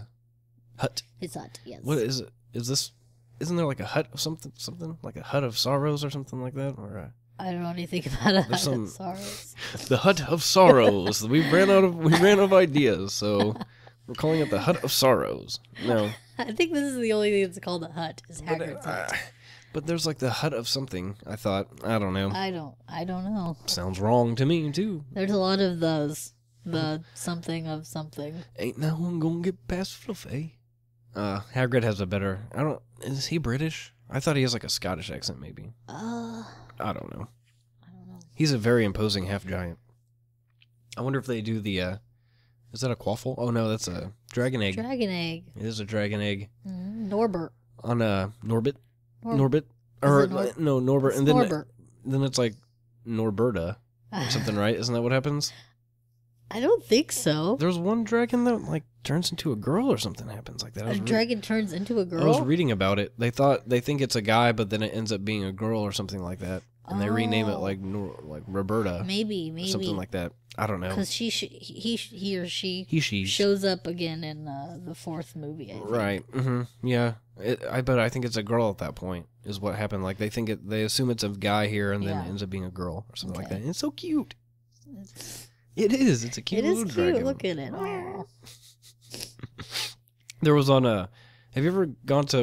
hut? His hut, yes. What is it? Isn't there like a hut of something like a hut of sorrows or something like that? Or I don't know anything about a hut of sorrows. The hut of sorrows. We ran out of ideas, so We're calling it the Hut of Sorrows. No. I think this is the only thing that's called a hut, is Hagrid's hut. But there's like the hut of something, I thought. I don't know. I don't know. Sounds wrong to me, too. There's a lot of those. The something of something. Ain't no one gonna get past Fluffy. Hagrid has a better... Is he British? I thought he has like a Scottish accent, maybe. I don't know. He's a very imposing half-giant. I wonder if they do the... Is that a quaffle? Oh, no, that's a dragon egg. Dragon egg. It is a dragon egg. Norbert. On Norbit? Norbit. Or, no, Norbert. It's and then Norbert. Then it's like Norberta or something, right? Isn't that what happens? I don't think so. There's one dragon that like turns into a girl or something happens like that. A dragon turns into a girl? I was reading about it. They think it's a guy, but then it ends up being a girl or something like that. And they rename it like Roberta. Maybe. Something like that. I don't know. Because he or she she shows up again in the fourth movie, I think. Right. Mm-hmm. Yeah. I think it's a girl at that point is what happened. Like they assume it's a guy here and then it ends up being a girl or something like that. And it's so cute. It is. It's a cute little dragon. Look at it. Aww. There was on have you ever gone to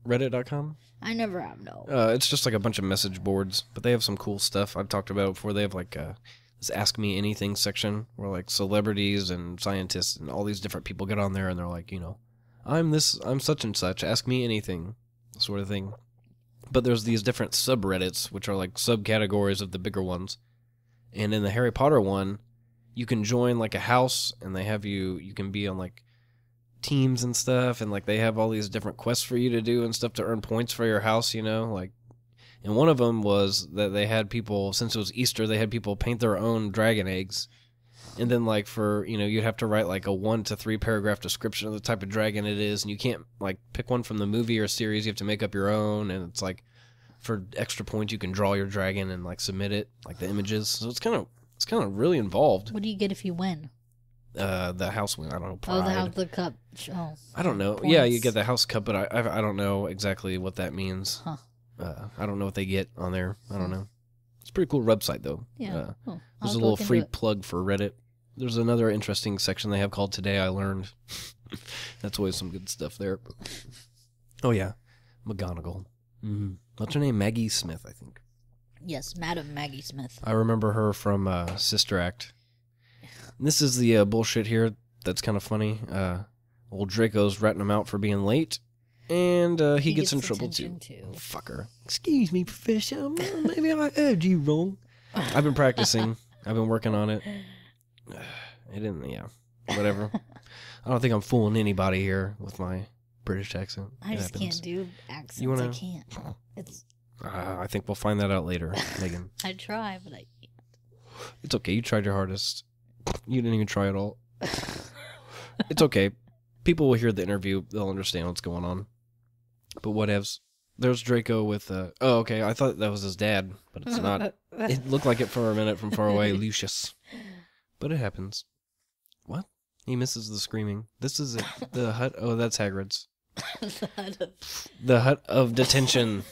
reddit.com? I never have, no. It's just like a bunch of message boards, but they have some cool stuff I've talked about before. They have like this Ask Me Anything section where like celebrities and scientists and all these different people get on there and they're like, I'm such and such, ask me anything, sort of thing. But there's these different subreddits, which are like subcategories of the bigger ones. And in the Harry Potter one, you can join like a house and they have you can be on like teams and stuff, and like they have all these different quests for you to do and stuff to earn points for your house, like. And one of them was that they had people, since it was Easter, they had people paint their own dragon eggs. And then like for, you'd have to write like a 1 to 3 paragraph description of the type of dragon it is, and you can't like pick one from the movie or series, you have to make up your own, and it's like for extra points you can draw your dragon and like submit it, like the images. So it's kind of really involved. What do you get if you win? The house win. I don't know. Pride. The cup. Oh, I don't know. Points. Yeah, you get the house cup, but I don't know exactly what that means. Huh. I don't know what they get on there. I don't know. It's a pretty cool website though. Yeah. There's a little free plug for Reddit. There's another interesting section they have called Today I Learned. That's always some good stuff there. Oh yeah, McGonagall. Mm-hmm. What's her name? Maggie Smith, I think. Yes, Madam Maggie Smith. I remember her from Sister Act. And this is the bullshit here that's kind of funny. Old Draco's ratting him out for being late, and he gets in trouble too. Oh, fucker. Excuse me, Professor. Maybe I heard you wrong. I've been practicing. I've been working on it. Whatever. I don't think I'm fooling anybody here with my British accent. I just can't do accents. I can't. It's. I think we'll find that out later, Megan. I try, but I can't. It's okay. You tried your hardest. You didn't even try at all. It's okay. People will hear the interview. They'll understand what's going on. But whatevs. There's Draco with... oh, okay. I thought that was his dad, but it's not. It looked like it for a minute from far away. Lucius. But it happens. What? He misses the screaming. This is it. The hut... Oh, that's Hagrid's. The hut of detention.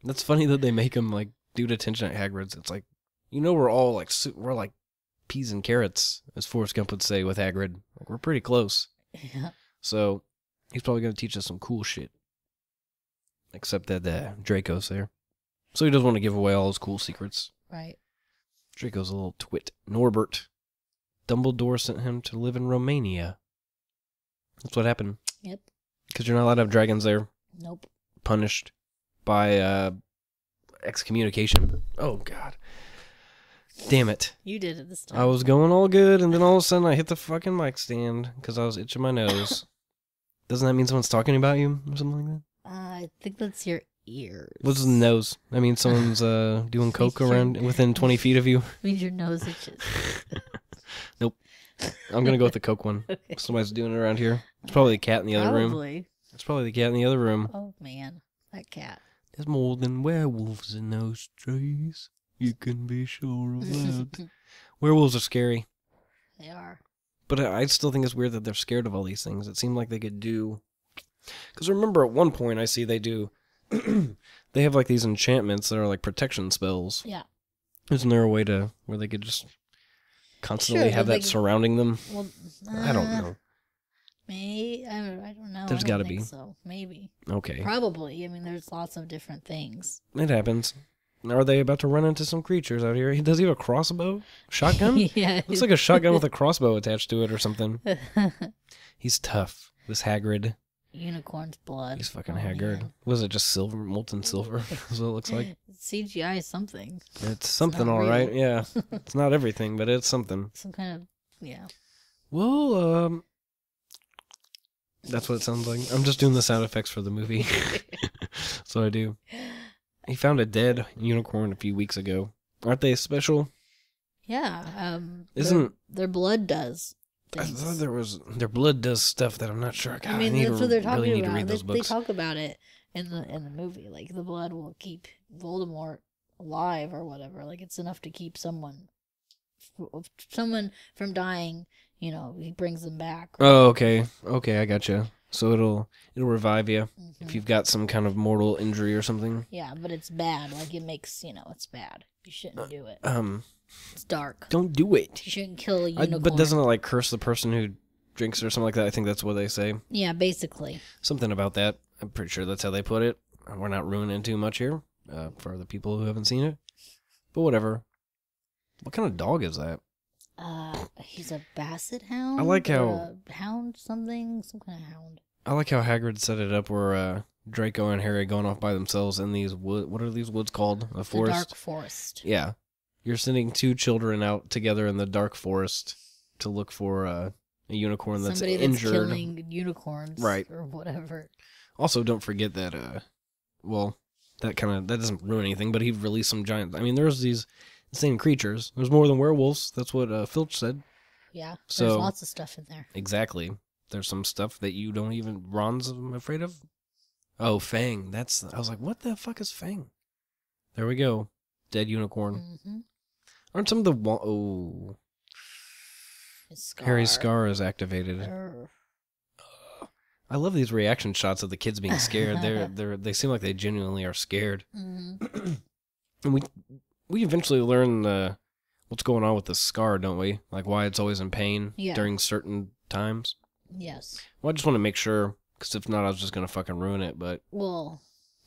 That's funny that they make him, like, do detention at Hagrid's. It's like, we're all, like, we're like peas and carrots, as Forrest Gump would say with Hagrid. Like, we're pretty close. Yeah. So, he's probably going to teach us some cool shit. Except that Draco's there. So he doesn't want to give away all his cool secrets. Right. Draco's a little twit. Norbert. Dumbledore sent him to live in Romania. That's what happened. Yep. Because you're not allowed to have dragons there. Nope. Punished by excommunication. Oh, God. Damn it. You did it this time. I was going all good, and then all of a sudden I hit the fucking mic stand because I was itching my nose. Doesn't that mean someone's talking about you or something like that? I think that's your ears. What's the nose? I mean, someone's doing coke around within 20 feet of you. Means your nose itches. Nope. I'm going to go with the coke one. Okay. Somebody's doing it around here. It's probably a cat in the other room. It's probably the cat in the other room. Oh, man. That cat. There's more than werewolves in those trees. You can be sure of that. Werewolves are scary. They are. But I still think it's weird that they're scared of all these things. It seemed like they could do... Because remember, at one point, I see they do... they have, like, these enchantments that are, like, protection spells. Yeah. Isn't there a way to... where they could just constantly have that surrounding them? Well, I don't know. Maybe I don't know. There's got to be. So maybe. Okay. Probably. I mean, there's lots of different things. It happens. Are they about to run into some creatures out here? Does he have a crossbow? Shotgun? Yeah. Looks like a shotgun with a crossbow attached to it or something. He's tough. This Hagrid. Unicorn's blood. He's fucking Hagrid. Man. Was it just silver, molten silver? That's what it looks like. CGI is something. It's something, not all real. right. Yeah. It's not everything, but it's something. Some kind of, yeah. Well, that's what it sounds like. I'm just doing the sound effects for the movie. So I do. He found a dead unicorn a few weeks ago. Aren't they special? Yeah. Isn't their blood does I things. thought there was their blood does stuff that I'm not sure. God, I mean, need that's to what they're talking really need to about. read those They books. talk about it in the movie. Like the blood will keep Voldemort alive or whatever. Like it's enough to keep someone from dying. You know, he brings them back. Oh, okay, I gotcha. So it'll revive you Mm-hmm. if you've got some kind of mortal injury or something. Yeah, but it's bad. Like it makes it's bad. You shouldn't do it. It's dark. Don't do it. You shouldn't kill a unicorn. But doesn't it like curse the person who drinks or something like that? I think that's what they say. Yeah, basically. Something about that. I'm pretty sure that's how they put it. We're not ruining too much here for the people who haven't seen it. But whatever. What kind of dog is that? He's a basset hound. I like how- or a hound something, some kind of hound. I like how Hagrid set it up where Draco and Harry going off by themselves in these what are these woods called? A forest? The dark forest. Yeah. You're sending two children out together in the dark forest to look for a unicorn that's Somebody that's injured. killing unicorns, Right. or whatever. Also, don't forget that, that doesn't ruin anything, but he released some giant. I mean, there's these insane creatures. There's more than werewolves. That's what Filch said. Yeah, So- there's lots of stuff in there. Exactly. There's some stuff that you don't even. Ron's afraid of. Oh, Fang. I was like, what the fuck is Fang? There we go. Dead unicorn. Mm-hmm. Aren't some of the Harry's scar is activated. Urgh. I love these reaction shots of the kids being scared. They seem like they genuinely are scared. Mm-hmm. And we eventually learn what's going on with the scar, don't we? Like why it's always in pain Yeah. during certain times. Yes. Well, I just want to make sure, because if not, I was just gonna fucking ruin it. But Well,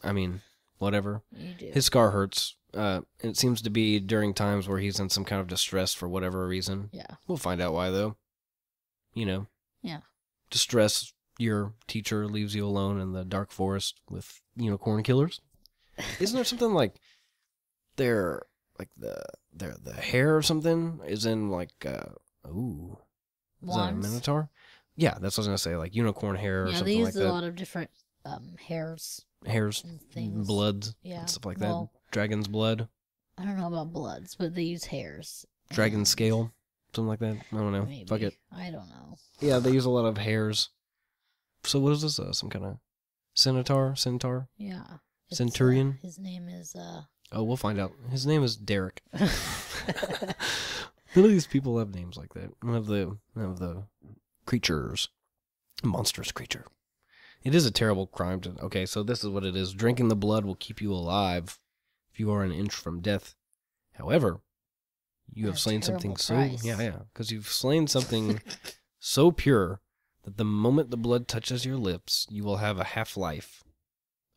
I mean, whatever. you do. His scar hurts. It seems to be during times where he's in some kind of distress for whatever reason. Yeah. We'll find out why, though. Yeah. Distress. Your teacher leaves you alone in the dark forest with unicorn killers. Isn't there something like the hair or something is in like is that a Wands. minotaur? Yeah, that's what I was gonna say, like unicorn hair or Yeah, they something use like a that. lot of different hairs Hairs, and things. bloods, Yeah. and stuff like Well, that. Dragon's blood, I don't know about bloods, but they use hairs. dragon And scale, something like that. I don't know. Maybe. Fuck it. I don't know. Yeah, they use a lot of hairs. So what is this? Some kind of centaur? Yeah. It's, Centurion? his name is Oh, we'll find out. His name is Derek. None of these people have names like that. None of the creatures. Monstrous creature. It is a terrible crime to... Okay, so this is what it is. Drinking the blood will keep you alive if you are an inch from death. However, you At have a slain something terrible so... price. Yeah. Because you've slain something so pure that the moment the blood touches your lips, you will have a half-life.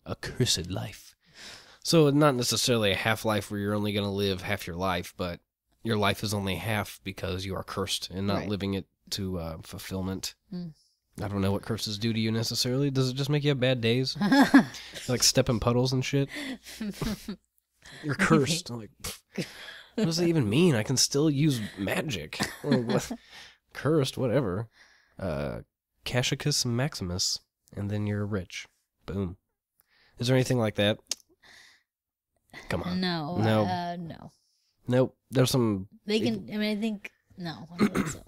A cursed life. So not necessarily a half-life where you're only going to live half your life, but your life is only half because you are cursed and not Right. living it to fulfillment. Mm. I don't know what curses do to you necessarily. Does it just make you have bad days? Like step in puddles and shit? You're cursed. I'm like, pfft, what does that even mean? I can still use magic. Like, what? Cursed, whatever. Cassicus Maximus, and then you're rich. Boom. Is there anything like that? Come on. No. No. No. Nope. There's some... They can. I mean, I think no. I don't think so.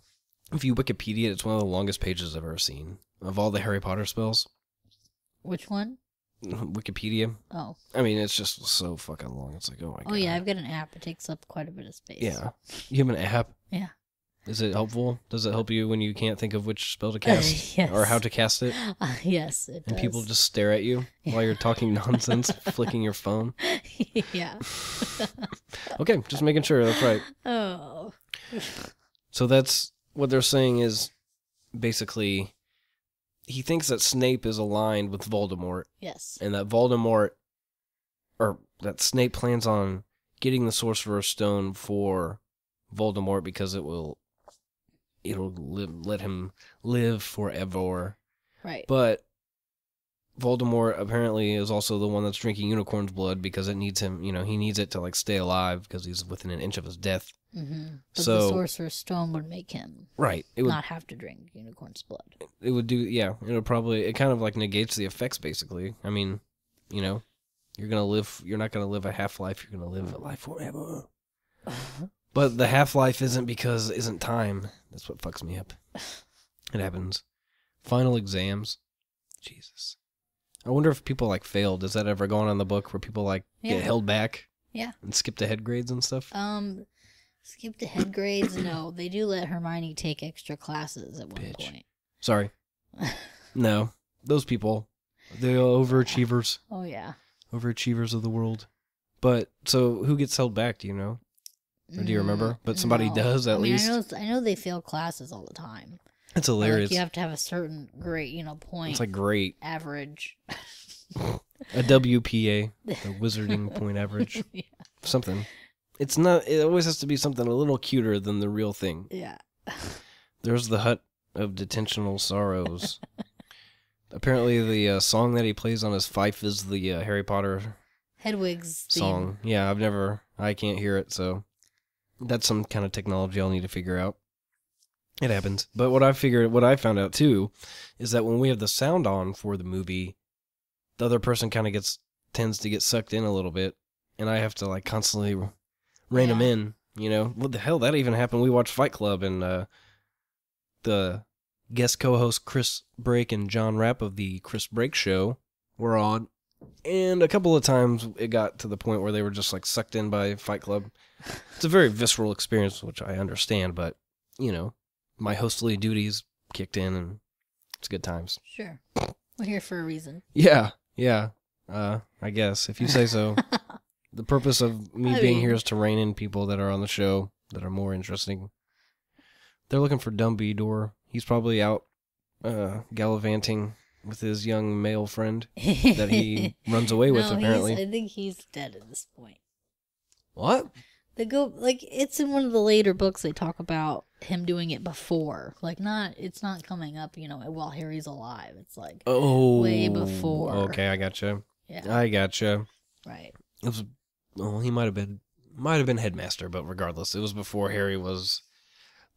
If you Wikipedia, it's one of the longest pages I've ever seen. Of all the Harry Potter spells. Which one? Wikipedia. Oh. I mean, it's just so fucking long. It's like, oh my god. Oh yeah, I've got an app. It takes up quite a bit of space. Yeah. You have an app? Yeah. Is it helpful? Does it help you when you can't think of which spell to cast? Yes. Or how to cast it? Yes, it And does. people just stare at you while you're talking nonsense, flicking your phone? yeah. Okay, just making sure. That's right. Oh. So that's what they're saying is basically he thinks that Snape is aligned with Voldemort. Yes. And that that Snape plans on getting the Sorcerer's Stone for Voldemort because it'll let him live forever. Right. But Voldemort apparently is also the one that's drinking unicorn's blood because it needs him, he needs it to like stay alive because he's within an inch of his death. Mm-hmm. But So the Sorcerer's Stone would make him not have to drink unicorn's blood. It would do, yeah. It kind of like negates the effects basically. I mean, you're not gonna live a half-life, you're gonna live a life forever. But the half-life isn't time. That's what fucks me up. It happens. Final exams. Jesus. I wonder if people like fail. Does that ever go on in the book where people like get held back? Yeah. And skip to head grades and stuff? Skip to head grades? No. They do let Hermione take extra classes at one point. Sorry. No. Those people. They're overachievers. Oh, yeah. Overachievers of the world. But, so who gets held back, do you know? Or do you remember? But somebody does at least. I know they fail classes all the time. It's hilarious. Like you have to have a certain grade, point. It's like great. Average. A WPA, the wizarding point average. Yeah. Something. It's not, it always has to be something a little cuter than the real thing. Yeah. There's the Hut of Detentional Sorrows. Apparently the song that he plays on his fife is the Harry Potter Hedwig's song. theme. Yeah, I can't hear it, so that's some kind of technology I'll need to figure out. It happens. But what I found out too, is that when we have the sound on for the movie, the other person kind of tends to get sucked in a little bit, and I have to like constantly rein them in, What the hell, that even happened. We watched Fight Club, and the guest co-host Chris Brake and John Rapp of the Chris Brake Show were on, and a couple of times it got to the point where they were just like sucked in by Fight Club. It's a very visceral experience, which I understand, but, my hostly duties kicked in, and it's good times. Sure. We're here for a reason. Yeah. I guess, if you say so. The purpose of me being here is to rein in people that are on the show that are more interesting. They're looking for Dumbledore. He's probably out gallivanting with his young male friend that he runs away with, apparently. I think he's dead at this point. What? It's in one of the later books they talk about him doing it before. It's not coming up, while Harry's alive. It's like way before. Okay, I gotcha. Yeah. I gotcha. Right. It was, he might have been headmaster, but regardless, it was before Harry was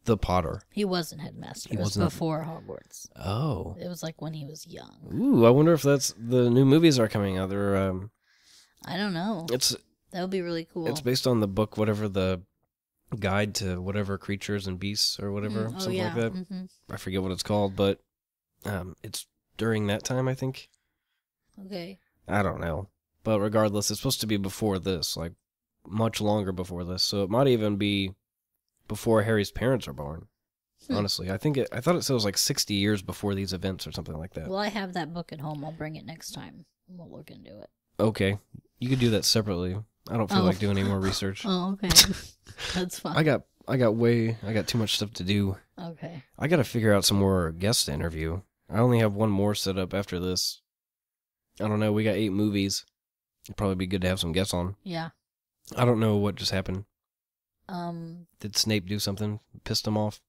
the Potter. He wasn't headmaster. It was before Hogwarts. Oh. It was like when he was young. Ooh, I wonder if that's the new movies are coming out. They're I don't know. That would be really cool. It's based on the book, whatever, the guide to whatever creatures and beasts or whatever, something like that. Mm-hmm. I forget what it's called, but it's during that time, I think. Okay. I don't know. But regardless, it's supposed to be before this, like much longer before this. So it might even be before Harry's parents are born. Honestly, I thought it said it was like 60 years before these events or something like that. Well, I have that book at home. I'll bring it next time. We'll look into it. Okay. You could do that separately. I don't feel like doing any more research. Oh, okay. That's fine. I got too much stuff to do. Okay. I got to figure out some more guests to interview. I only have one more set up after this. I don't know. We got 8 movies. It'd probably be good to have some guests on. Yeah. I don't know what just happened. Did Snape do something? Pissed him off?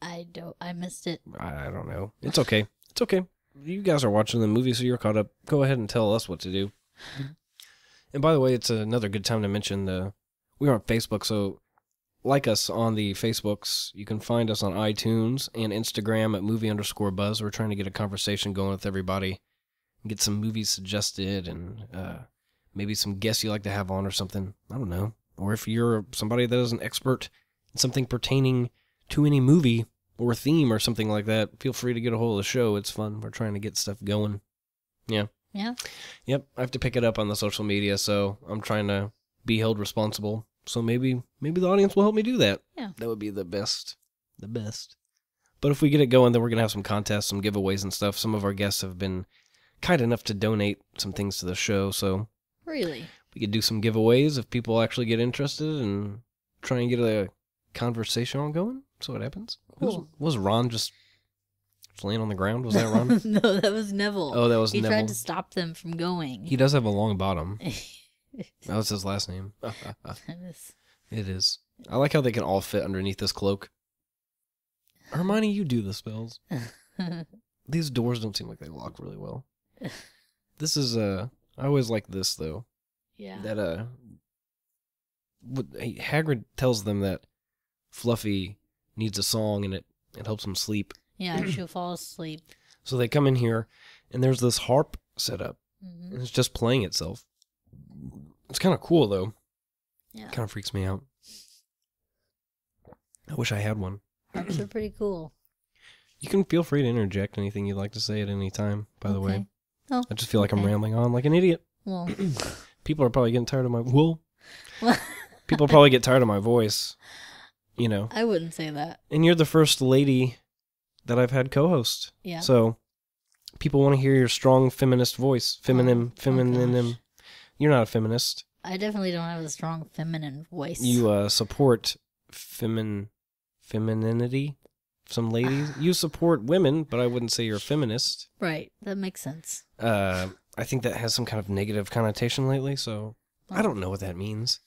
I missed it. I don't know. It's okay. It's okay. You guys are watching the movie, so you're caught up. Go ahead and tell us what to do. And by the way, it's another good time to mention we're on Facebook, so like us on the Facebooks. You can find us on iTunes and Instagram at movie_buzz. We're trying to get a conversation going with everybody. Get some movies suggested and maybe some guests you like to have on or something. I don't know. Or if you're somebody that is an expert in something pertaining to any movie or theme or something like that, feel free to get a hold of the show. It's fun. We're trying to get stuff going. Yeah. Yeah. Yep. I have to pick it up on the social media, so I'm trying to be held responsible. So maybe the audience will help me do that. Yeah. That would be the best. The best. But if we get it going, then we're going to have some contests, some giveaways and stuff. Some of our guests have been kind enough to donate some things to the show, so really, we could do some giveaways if people actually get interested and try and get a conversation ongoing. So what happens? Cool. Was Ron just laying on the ground? Was that Ron? No, that was Neville. Oh, that was he Neville. tried to stop them from going. He does have a long bottom. That was his last name. That is- It is. I like how they can all fit underneath this cloak. Hermione, you do the spells. These doors don't seem like they lock really well. This is I always like this though. yeah. That Hagrid tells them that Fluffy needs a song and it helps him sleep. Yeah, she'll fall asleep. So they come in here and there's this harp set up. Hmm. And it's just playing itself. It's kind of cool though. Yeah. Kind of freaks me out. I wish I had one. Harps are pretty cool. You can feel free to interject anything you'd like to say at any time, by the way. Okay. Oh, I just feel like I'm okay. rambling on like an idiot. well, People are probably getting tired of my... Whoa. People probably get tired of my voice, you know. I wouldn't say that. And you're the first lady that I've had co-host. Yeah. So people want to hear your strong feminist voice. Feminine. gosh. You're not a feminist. I definitely don't have a strong feminine voice. You support femininity. Some ladies. You support women, but I wouldn't say you're a feminist. Right. That makes sense. I think that has some kind of negative connotation lately, so I don't know what that means.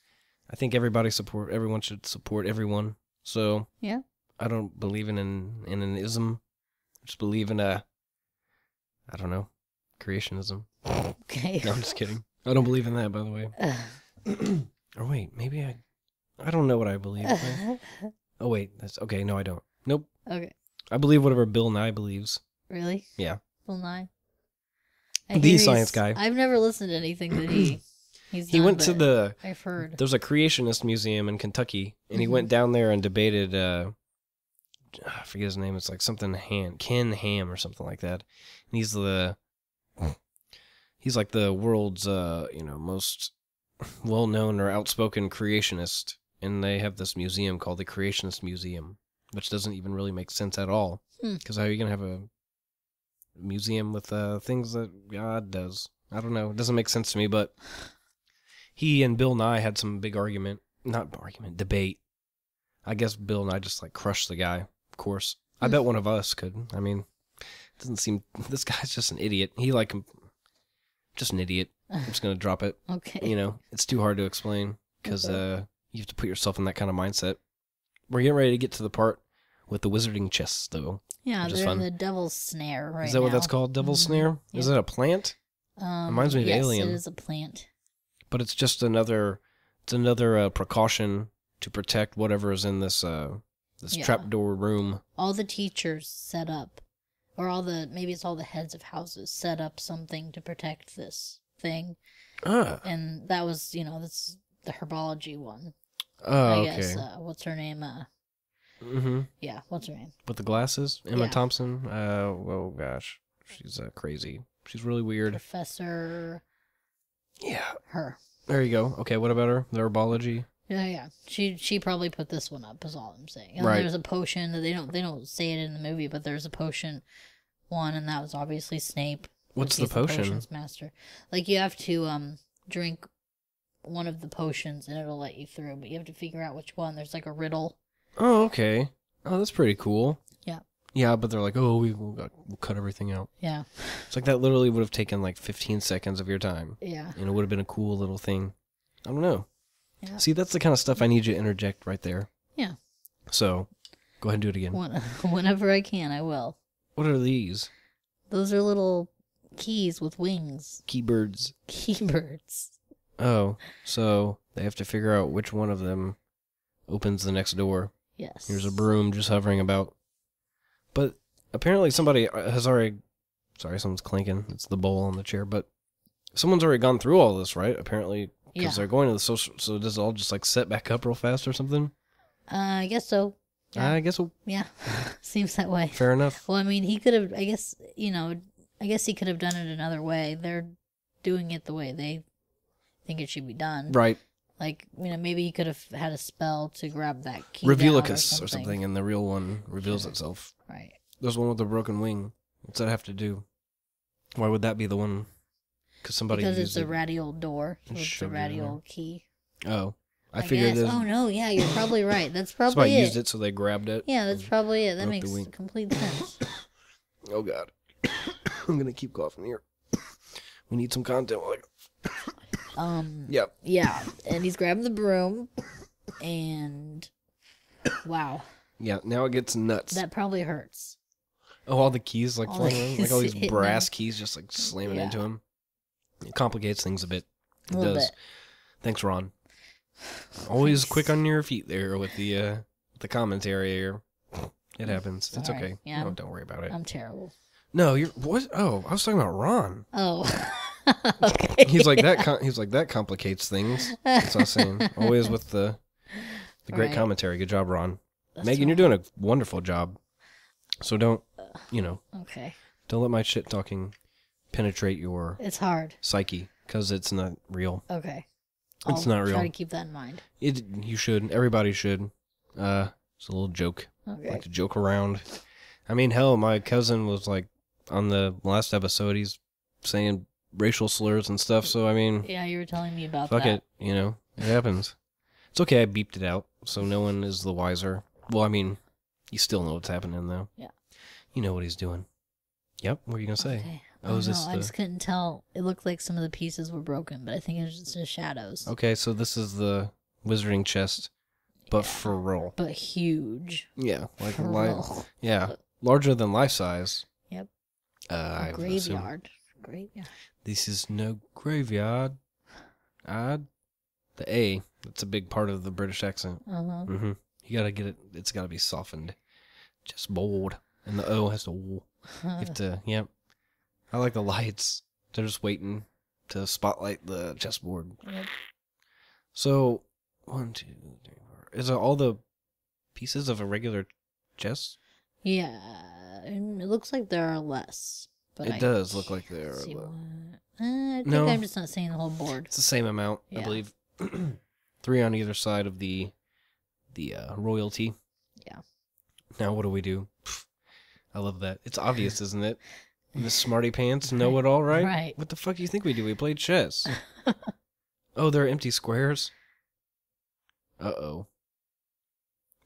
I think everyone should support everyone. So Yeah. I don't believe in an ism. I just believe in I don't know, creationism. Okay. No, I'm just kidding. I don't believe in that, by the way. Or wait, maybe I don't know what I believe. Oh wait, that's okay. No, I don't. Nope. Okay. I believe whatever Bill Nye believes. Really? Yeah. Bill Nye? The science guy. I've never listened to anything that he's He done, went to but I've heard. There's a creationist museum in Kentucky, and he Mhm. went down there and debated, I forget his name, it's like something Ken Ham or something like that. And he's like the world's, most well-known or outspoken creationist, and they have this museum called the Creationist Museum, which doesn't even really make sense at all, because how are you going to have a museum with things that God does? I don't know, it doesn't make sense to me, but he and Bill Nye had some big debate. I guess Bill Nye just like crushed the guy, of course. I bet one of us could. I mean, this guy's just an idiot. Just an idiot. I'm just going to drop it. Okay. It's too hard to explain because Okay. you have to put yourself in that kind of mindset. We're getting ready to get to the part with the wizarding chests, though. Yeah, which is they're in fun. the Devil's Snare right now. Is that what that's called? Devil's Mhm. Snare? Is Yeah. it a plant? Reminds me of yes, Alien. it is a plant. But it's just another precaution to protect whatever is in this Yeah. trapdoor room. All the teachers set up, or maybe it's all the heads of houses set up something to protect this thing. And that was, that's the herbology one. Oh, I okay. guess, what's her name? Mm-hmm. Yeah, what's her name? With the glasses? Emma Yeah. Thompson? Oh, gosh. She's crazy. She's really weird. Professor. Yeah. Her. There you go. Okay, what about her? The herbology? Yeah. She probably put this one up, is all I'm saying. And Right. there's a potion that they don't say it in the movie, but there's a potion one, and that was obviously Snape. What's the He's potion? potions master. Like, you have to drink one of the potions and it'll let you through, but you have to figure out which one. There's like a riddle. Oh, okay. Oh, that's pretty cool. Yeah. Yeah, but they're like, oh, we'll cut everything out. Yeah. It's like that literally would have taken like 15 seconds of your time. Yeah. And it would have been a cool little thing. I don't know. Yeah. See, that's the kind of stuff I need you to interject right there. Yeah. So, go ahead and do it again. Whenever I can, I will. What are these? Those are little keys with wings. Keybirds. Keybirds. Oh, so they have to figure out which one of them opens the next door. Yes. Here's a broom just hovering about. But apparently somebody has already... Sorry, someone's clinking. It's the bowl on the chair. But someone's already gone through all this, right? Apparently, because they're going to the social... So does it all just like set back up real fast or something? I guess so. Yeah. I guess we'll... Yeah. Seems that way. Fair enough. Well, I mean, he could have... I guess he could have done it another way. They're doing it the way they think it should be done. Right. Like, maybe he could have had a spell to grab that key Revealicus down or something, and the real one reveals itself. Right. There's one with the broken wing. What's that have to do? Why would that be the one? Because somebody Because used it's a it. ratty old door. and With the shoved it in ratty there. old key. Oh. I figured guess. Oh no, yeah, you're probably right. That's probably somebody it. used it, so they grabbed it. Yeah, that's probably it. That Out the makes wing. complete sense. Oh god, I'm gonna keep coughing here. We need some content. Yep. Yeah, and he's grabbing the broom, and wow, Yeah. Now it gets nuts. that probably hurts. Oh, all the keys like All flying the around, like all these hitting brass him. keys just like slamming Yeah. into him. It complicates things a bit. It A little does. bit. Thanks, Ron. Always quick on your feet there with the commentary here. It happens. It's Sorry. okay. Yeah, No, don't worry about it. I'm terrible. No, you're what? Oh, I was talking about Ron. Oh, okay. He's like that. He's like that complicates things. That's what I was saying. Always with the great Right. commentary. Good job, Ron. That's Megan, you're right. doing a wonderful job. So don't, Okay, don't let my shit talking penetrate your it's hard. psyche because it's not real. Okay, It's I'll not real. Try to keep that in mind. You should. Everybody should. It's a little joke. Okay. Like to joke around. I mean, hell, my cousin was like on the last episode. He's saying racial slurs and stuff. So I mean, Yeah, you were telling me about fuck that. it. It happens. It's okay. I beeped it out, so no one is the wiser. Well, I mean, you still know what's happening though. Yeah. You know what he's doing. Yep. What are you gonna say? Okay. Oh, is no, this I the- just couldn't tell. It looked like some of the pieces were broken, but I think it was just the shadows. Okay, so this is the wizarding chest, but Yeah. for real. But huge. Yeah, like For life. real. Yeah, larger than life size. Yep. I A assume. graveyard. Graveyard. This is no graveyard. The A. That's a big part of the British accent. Uh-huh. Mm-hmm. You gotta get it. It's gotta be softened. Just bold, and the O has to. You have to. Yep. I like the lights. They're just waiting to spotlight the chessboard. Yep. So, 1, 2, 3, 4. Is it all the pieces of a regular chess? Yeah, and it looks like there are less. But It I does look like there can't are. see But what- I think No. I'm just not seeing the whole board. it's the same amount, I Yeah. believe. 3 on either side of the royalty. Yeah. Now what do we do? Pfft, I love that. It's obvious, isn't it? The smarty pants know it all, right? Right. What the fuck do you think we do? We play chess. Oh, they're empty squares. Uh-oh.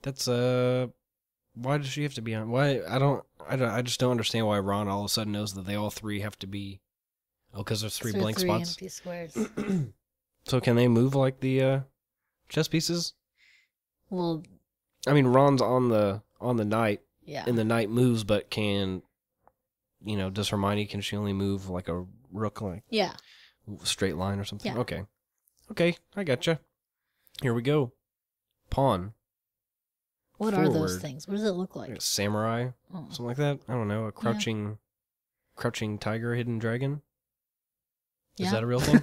That's why does she have to be on? Why I just don't understand why Ron all of a sudden knows that they all 3 have to be. Oh, because there's 3 So blank 3 spots. empty squares. So can they move like the chess pieces? Well, I mean, Ron's on the knight, yeah. and the knight moves, but can, does Hermione, can she only move like a rook, like Yeah. straight line or something? Yeah. Okay, I gotcha. Here we go. Pawn. What are those Forward. things? What does it look Like like? a samurai, Oh. something like that. I don't know. A crouching tiger, hidden dragon. Is Yeah. that a real thing?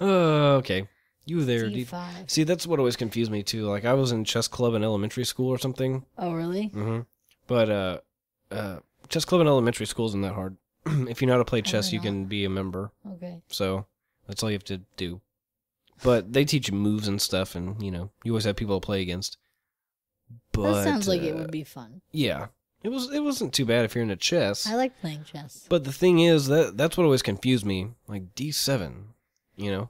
Okay. You there, D. D5. See, that's what always confused me too. Like I was in chess club in elementary school or something. Oh, really? Mm-hmm. But chess club in elementary school isn't that hard. If you know how to play chess, you not. can be a member. Okay. So that's all you have to do. But they teach you moves and stuff, and you always have people to play against. But That sounds like it would be fun. Yeah, it wasn't too bad if you're into chess. I like playing chess. But the thing is that's what always confused me. Like D7, the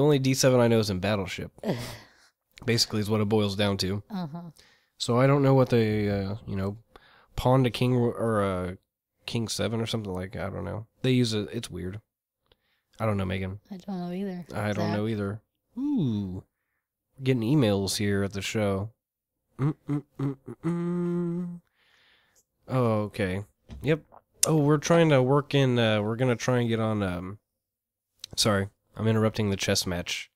only D7 I know is in Battleship. Basically, is what it boils down to. Uh-huh. So I don't know what they, pawn to king or king 7 or something like. I don't know. They use it. It's weird. I don't know, Megan. I don't know either. I don't Zach? know either. Ooh, we're getting emails here at the show. Oh, okay. Yep. Oh, we're trying to work in. We're gonna try and get on. Sorry, I'm interrupting the chess match.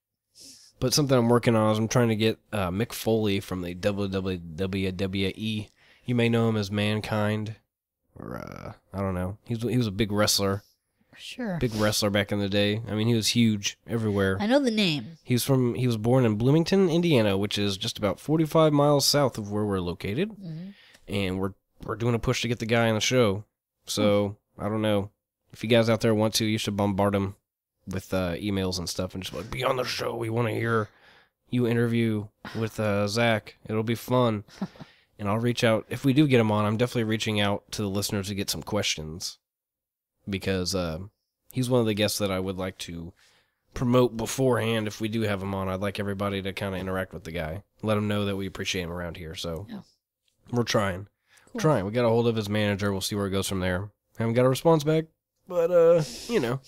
But something I'm working on is I'm trying to get Mick Foley from the WWE. You may know him as Mankind, or I don't know. He was a big wrestler. Sure. Big wrestler back in the day. I mean, he was huge everywhere. I know the name. He was born in Bloomington, Indiana, which is just about 45 miles south of where we're located. Mhm. And we're doing a push to get the guy on the show. So, I don't know. If you guys out there want to, you should bombard him with emails and stuff and just like, be on the show. We want to hear you interview with Zach. It'll be fun. And I'll reach out. If we do get him on, I'm definitely reaching out to the listeners to get some questions. Because he's one of the guests that I would like to promote beforehand if we do have him on. I'd like everybody to kind of interact with the guy. Let him know that we appreciate him around here. So we're trying. Cool. Trying. We got a hold of his manager. We'll see where it goes from there. Haven't got a response back, but you know,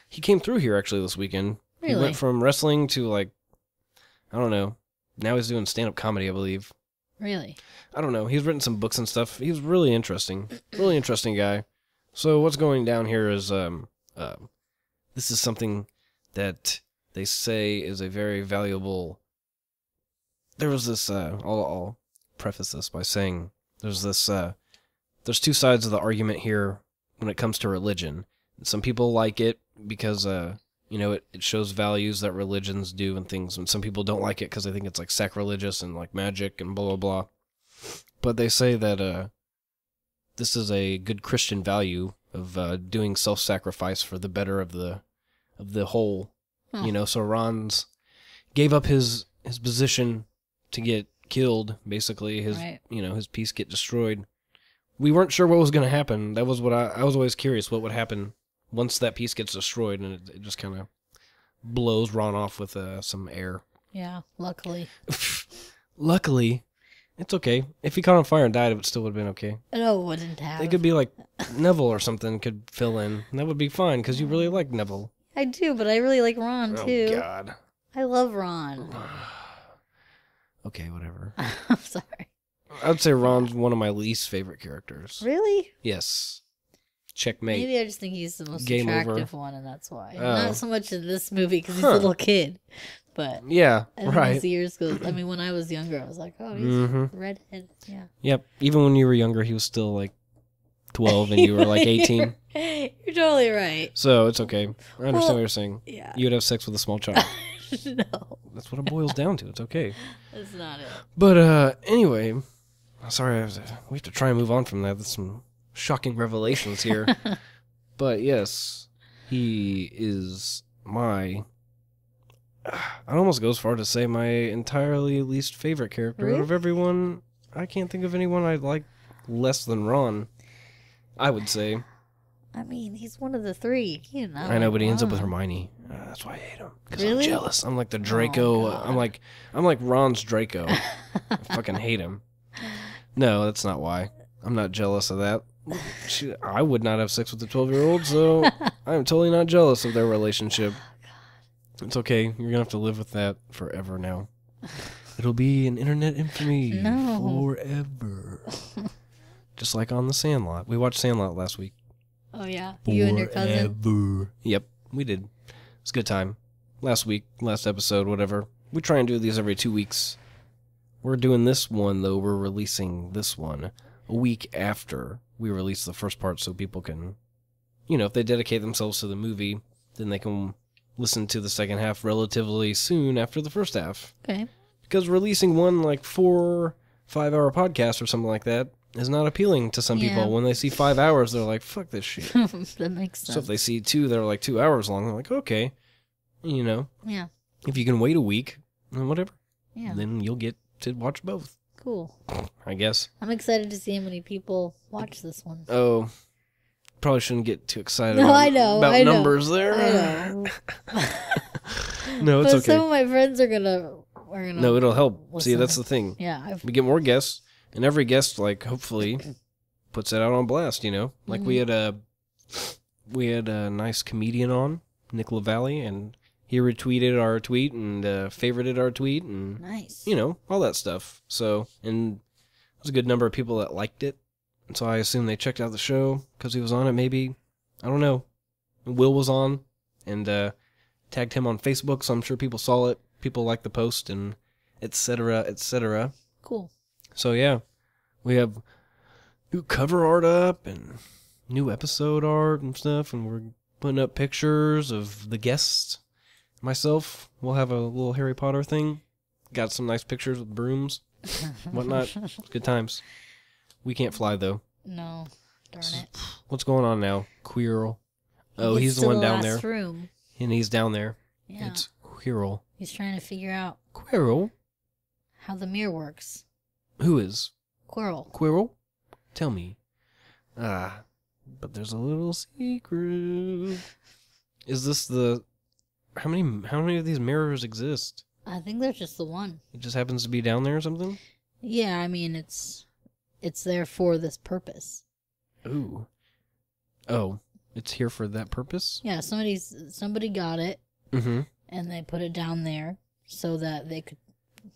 he came through here actually this weekend. Really? He went from wrestling to like, I don't know. Now he's doing stand-up comedy, I believe. Really? I don't know. He's written some books and stuff. He's really interesting. Really interesting guy. So what's going down here is this is something that they say is a very valuable. There was this. I'll preface this by saying there's this. There's two sides of the argument here when it comes to religion. Some people like it because you know it shows values that religions do and things, and some people don't like it because they think it's like sacrilegious and like magic and blah blah blah. But they say that this is a good Christian value of doing self-sacrifice for the better of the whole. Huh. You know, so Ron's gave up his position to get killed, basically. His Right. you know, his piece get destroyed. We weren't sure what was going to happen. That was what I was always curious what would happen once that piece gets destroyed, and it just kind of blows Ron off with some air. Yeah, luckily. Luckily, it's okay. If he caught on fire and died, it still would have been okay. No, it wouldn't have. It could be like Neville or something could fill in. And that would be fine, because you really like Neville. I do, but I really like Ron, too. Oh, God. I love Ron. Okay, whatever. I'm sorry. I'd say Ron's one of my least favorite characters. Really? Yes. Checkmate. Maybe I just think he's the most Game attractive over. one, and that's why. Oh. Not so much in this movie, because he's Huh. a little kid. But Yeah, I think right. as the years go, I mean, when I was younger, I was like, oh, he's Mhm. redhead. Yeah. Yep. Even when you were younger, he was still like 12 and you were like 18. You're totally right. So it's okay. I understand Well, what you're saying. Yeah. You would have sex with a small child. No, That's what it boils down to. It's okay. that's not it. But anyway, sorry, we have to try and move on from that. There's some shocking revelations here. But yes, he is my. I'd almost go as far to say my entirely least favorite character out of Really? everyone. I can't think of anyone I like less than Ron. I would say. I mean, he's one of the three. You know. I know, but he ends up with Ron. Hermione. That's why I hate him. Because Really? I'm jealous. I'm like the Draco. God. I'm like Ron's Draco. I fucking hate him. No, that's not why. I'm not jealous of that. I would not have sex with a 12-year-old, so I'm totally not jealous of their relationship. It's okay. You're gonna have to live with that forever now. It'll be an internet infamy No. forever. Just like on The Sandlot. We watched Sandlot last week. Oh yeah, you and your cousin. Forever. Yep, we did. It's a good time. Last week, last episode, whatever. We try and do these every 2 weeks. We're doing this one, though. We're releasing this one a week after we release the first part so people can, you know, if they dedicate themselves to the movie, then they can listen to the second half relatively soon after the first half. Okay. Because releasing one, like, 4-5 hour podcast or something like that is not appealing to some Yeah. people. When they see 5 hours, they're like, fuck this shit. That makes sense. So if they see 2 that are like 2 hours long, they're like, okay, you know, Yeah. if you can wait a week, then whatever, Yeah. then you'll get to watch both, Cool. I guess. I'm excited to see how many people watch this one. Oh, probably shouldn't get too excited No, I know, about I know. numbers there. I know. No, it's But some okay. of my friends are gonna. No, it'll help. See, listen. that's the thing. Yeah. We get more guests, and every guest, like, hopefully puts it out on blast, you know? Like, we had a nice comedian on, Nick LaValle, and he retweeted our tweet and favorited our tweet and, Nice. you know, all that stuff. So, and there's a good number of people that liked it. And so I assume they checked out the show because he was on it, maybe. I don't know. Will was on and tagged him on Facebook, so I'm sure people saw it. People liked the post and et cetera, et cetera. Cool. So, yeah, we have new cover art up and new episode art and stuff, and we're putting up pictures of the guests. Myself, we'll have a little Harry Potter thing. Got some nice pictures with brooms, whatnot. Good times. We can't fly, though. No. Darn it. What's going on now? Quirrell. Oh, He he's gets the to one down there. last room. And he's down there. Yeah. It's Quirrell. He's trying to figure out Quirrell? how the mirror works. Who is? Quirrell. Quirrell? Tell me. But there's a little secret. Is this the How many of these mirrors exist? I think there's just the one. It just happens to be down there or something? Yeah, I mean, it's there for this purpose. Ooh. Oh, it's here for that purpose? Yeah, somebody got it, Mm-hmm. and they put it down there so that they could,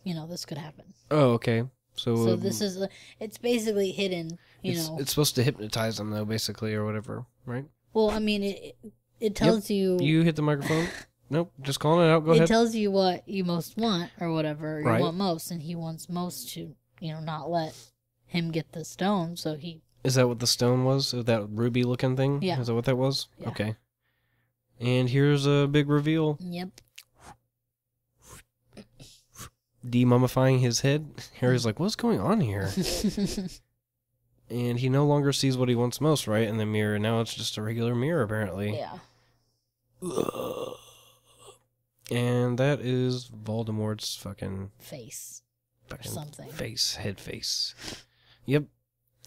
this could happen. Oh, okay. So this is, it's basically hidden, It's supposed to hypnotize them, though, basically, or whatever, right? Well, I mean, it tells you... You hit the microphone? Nope, just calling it out. Go ahead. It tells you what you most want, or whatever you Right. want most, and he wants most to, not let him get the stone, so he... Is that what the stone was? That ruby-looking thing? Yeah. Is that what that was? Yeah. Okay. And here's a big reveal. Yep. Demummifying his head. Harry's like, what's going on here? And he no longer sees what he wants most, right, in the mirror. Now it's just a regular mirror, apparently. Yeah. Ugh. And that is Voldemort's fucking Face. fucking something. head face. Yep.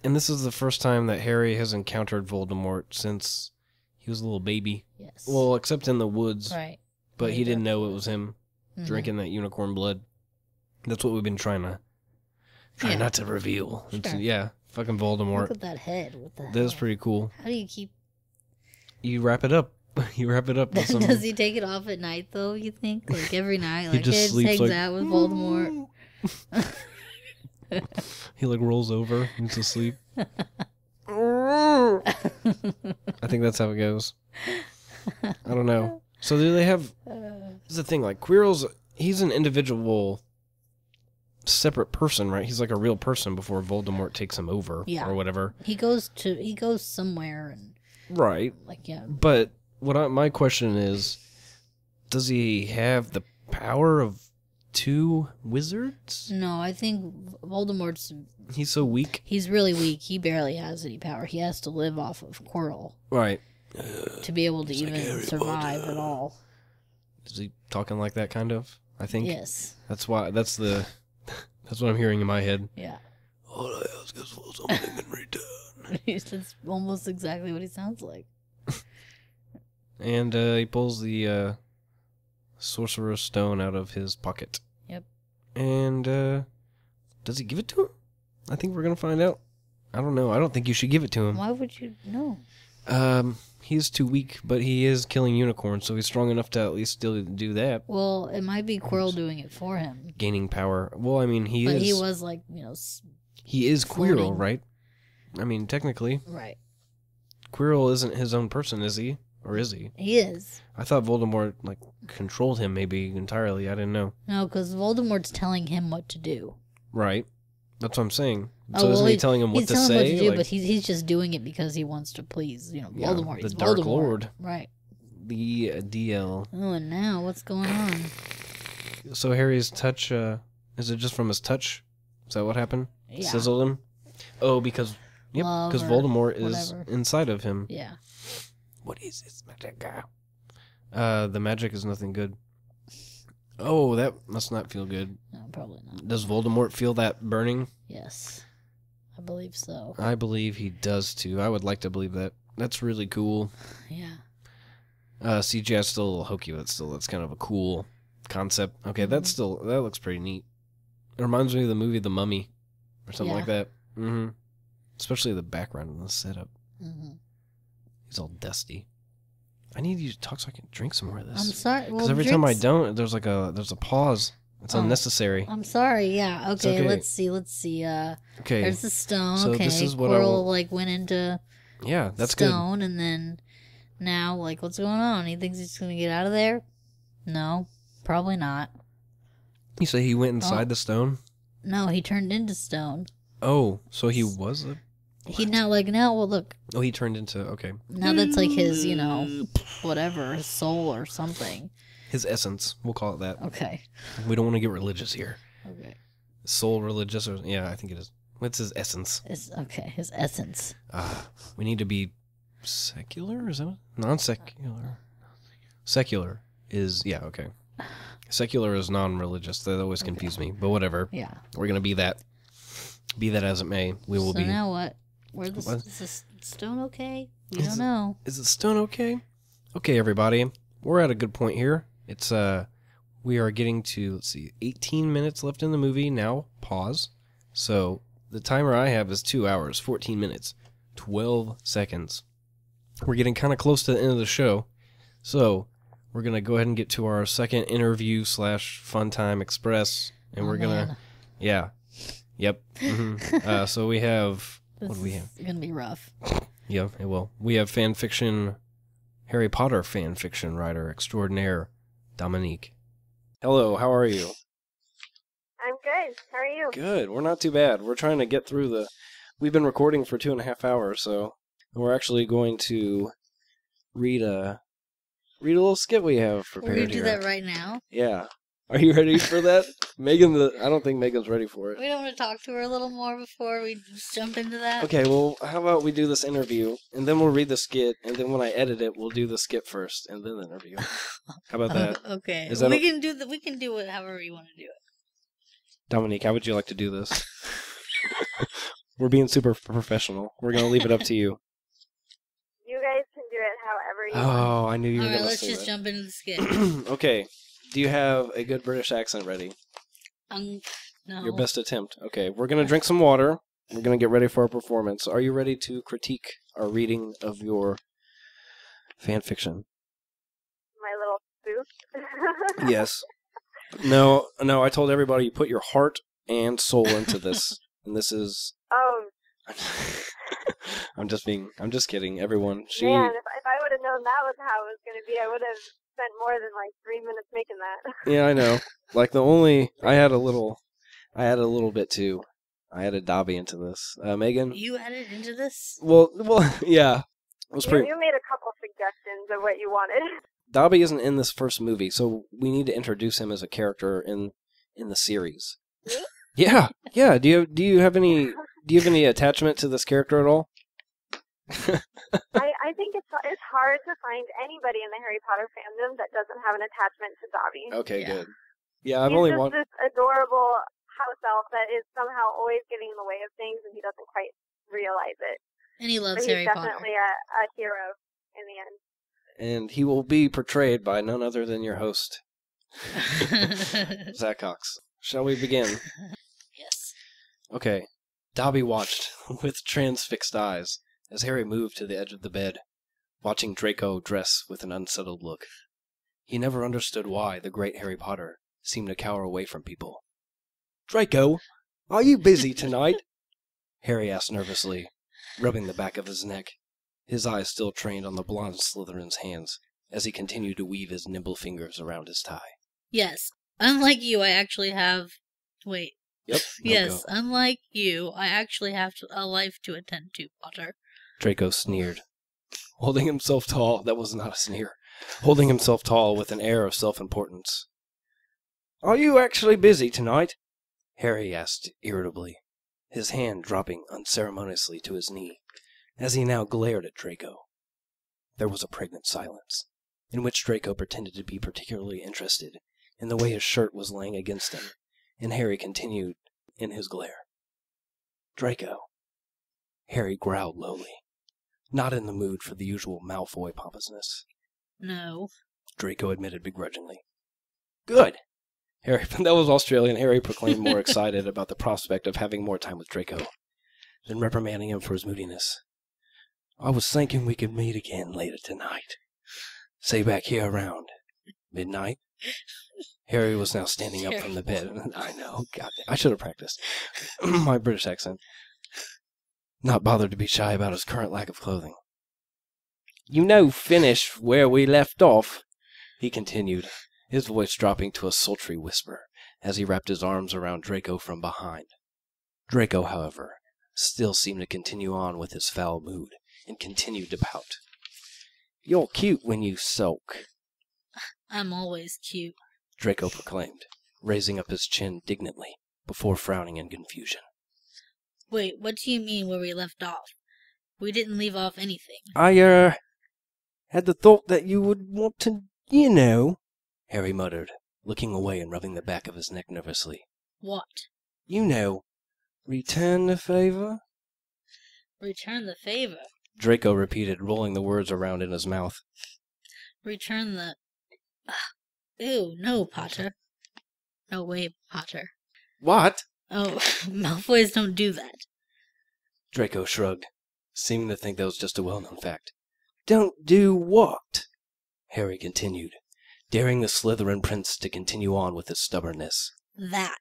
And this is the first time that Harry has encountered Voldemort since he was a little baby. Yes. Well, except in the woods. Right. But he didn't know it Definitely. was him Mhm. drinking that unicorn blood. That's what we've been trying not to reveal. It's, Sure. yeah, fucking Voldemort. Look at that head. What the That is hell? pretty cool. How do you keep... You wrap it up. You wrap it up with some... Does he take it off at night, though, you think? Like, every night? Like, just he sleeps hangs like- out with Voldemort. He like rolls over into sleep. I think that's how it goes. I don't know. So do they have... This is the thing, like, Quirrell's... He's an individual, separate person, right? He's like a real person before Voldemort takes him over, Yeah. or whatever. He goes somewhere and, Right. like, yeah. But my question is, does he have the power of 2 wizards? No, I think Voldemort's... He's so weak. He's really weak. He barely has any power. He has to live off of Quirrell Right. to be able to It's like even Harry survive Potter. at all. Is he talking like that, kind of? I think. Yes. That's why, that's what I'm hearing in my head. Yeah. All I ask is for something in return. That's almost exactly what he sounds like. And he pulls the Sorcerer's Stone out of his pocket. Yep. And does he give it to him? I think we're going to find out. I don't know. I don't think you should give it to him. Why would you... No. He's too weak, but he is killing unicorns, so he's strong enough to at least still do that. Well, it might be Quirrell doing it for him. Gaining power. Well, I mean, But is... he was like, He is Quirrell, floating. right? I mean, technically, right. Quirrell isn't his own person, is he? Or is he? He is. I thought Voldemort, like, controlled him maybe entirely. I didn't know. No, because Voldemort's telling him what to do. Right. That's what I'm saying. Oh, So well, isn't he telling him what he's to telling him say? what to do, Like, but he's just doing it because he wants to please, Voldemort. the He's Dark Voldemort. Lord. Right. the DL. Oh, and now what's going on? So Harry's touch, is it just from his touch? Is that what happened? Yeah. Sizzled him? Oh, because... Yep, Love because or Voldemort is whatever. inside of him. Yeah. What is this magic? The magic is nothing good. Oh, that must not feel good. No, probably not. Does Voldemort feel that burning? Yes. I believe so. I believe he does too. I would like to believe that. That's really cool. Yeah. CGI is still a little hokey, but still, that's kind of a cool concept. Okay, that looks pretty neat. It reminds me of the movie The Mummy, or something like that. Mm-hmm. Especially the background and the setup. Mm-hmm. He's all dusty. I need you to talk so I can drink some more of I'm this. sorry. Because Well, every time I drinks- don't, there's a pause. It's Oh. unnecessary. I'm sorry. Yeah. Okay. okay. Let's see. Okay. There's the stone. So okay. this is what I Quirrell want- went into Yeah, that's good. stone, and then now what's going on? He thinks he's gonna get out of there? No, probably not. You say he went inside Oh. the stone? No, he turned into stone. Oh, so he was a... He now well look, Oh, he turned into... Okay. now that's like his whatever, his soul or something. His essence. We'll call it that. Okay. We don't want to get religious here. Okay. Soul religious or... Yeah, I think it is. What's his essence? It's okay, his essence. We need to be secular? Is that what? Non-secular. Secular is... Yeah, okay. Secular is non-religious. That always confuse me. But whatever. Yeah. We're going to be that. Be that as it may. We will So be... now what? Is What? this stone okay? We Is don't it- know. Is the stone okay? Okay, everybody. We're at a good point here. It's we are getting to, let's see, 18 minutes left in the movie. Now, pause. So, the timer I have is 2 hours, 14 minutes, 12 seconds. We're getting kind of close to the end of the show. So, we're going to go ahead and get to our second interview / fun time express. And we're going to, yeah. Yep. Mm-hmm. So we have, what do we have? It's going to be rough. Yeah, it will. We have fan fiction, Harry Potter fan fiction writer extraordinaire, Dominique. Hello, how are you? I'm good. How are you? Good. We're not too bad. We're trying to get through we've been recording for 2.5 hours, so we're actually going to read a little skit we have prepared. We're going to do here. that right now? Yeah. Are you ready for that? I don't think Megan's ready for it. We don't want to talk to her a little more before we just jump into that? Okay, well, how about we do this interview, and then we'll read the skit, and then when I edit it, we'll do the skit first, and then the interview. How about that? Okay. Is that we can do it however you want to do it. Dominique, how would you like to do this? We're being super professional. We're going to leave it up to you. You guys can do it however you want. Oh, I knew you were going to Alright, say let's just that. jump into the skit. Okay. Do you have a good British accent ready? No. Your best attempt. Okay, we're going to drink some water. We're going to get ready for our performance. Are you ready to critique our reading of your fan fiction? My little spoof. Yes. No, I told everybody you put your heart and soul into this. And this is... Oh, I'm just kidding. Everyone, man, if I would have known that was how it was going to be, I would have spent more than like 3 minutes making that. Yeah, I know. Like I had a little bit too. I added Dobby into this. Megan? You added into this? Well, yeah. It was pretty... You made a couple suggestions of what you wanted. Dobby isn't in this first movie, so we need to introduce him as a character in the series. Me? Yeah. Do you have any attachment to this character at all? I think it's hard to find anybody in the Harry Potter fandom that doesn't have an attachment to Dobby. Okay, Yeah. good. Yeah, I've He's only just one. this adorable house elf that is somehow always getting in the way of things, and he doesn't quite realize it. And he loves But he's Harry Potter. definitely a hero in the end. And he will be portrayed by none other than your host, Zach Cox. Shall we begin? Yes. Okay. Dobby watched with transfixed eyes as Harry moved to the edge of the bed, watching Draco dress with an unsettled look. He never understood why the great Harry Potter seemed to cower away from people. "Draco, are you busy tonight?" Harry asked nervously, rubbing the back of his neck, his eyes still trained on the blonde Slytherin's hands as he continued to weave his nimble fingers around his tie. Yes. Unlike you, I actually have... Wait. Yep. no Yes, go. unlike you, I actually have a life to attend to, Potter. Draco sneered, holding himself tall. That was not a sneer. Holding himself tall with an air of self-importance. "Are you actually busy tonight?" Harry asked irritably, his hand dropping unceremoniously to his knee, as he now glared at Draco. There was a pregnant silence, in which Draco pretended to be particularly interested in the way his shirt was laying against him, and Harry continued in his glare. "Draco," Harry growled lowly, not in the mood for the usual Malfoy pompousness. No. Draco admitted begrudgingly. "Good." Harry, that was Australian. Harry proclaimed more excited about the prospect of having more time with Draco than reprimanding him for his moodiness. "I was thinking we could meet again later tonight. Say back here around midnight." Harry was now standing up from the bed. I know, God, I should have practiced my British accent. Not bothered to be shy about his current lack of clothing. "Finish where we left off," he continued, his voice dropping to a sultry whisper as he wrapped his arms around Draco from behind. Draco, however, still seemed to continue on with his foul mood and continued to pout. "You're cute when you sulk," I'm always cute. Draco proclaimed, raising up his chin dignantly before frowning in confusion. Wait, what do you mean where we left off? We didn't leave off anything. "I, had the thought that you would want to, Harry muttered, looking away and rubbing the back of his neck nervously. What? Return the favor?" Return the favor. Draco repeated, rolling the words around in his mouth. Return the... Ew, no, Potter. No way, Potter. What? Oh, Malfoys don't do that. Draco shrugged, seeming to think that was just a well-known fact. Don't do what? Harry continued, daring the Slytherin prince to continue on with his stubbornness. That.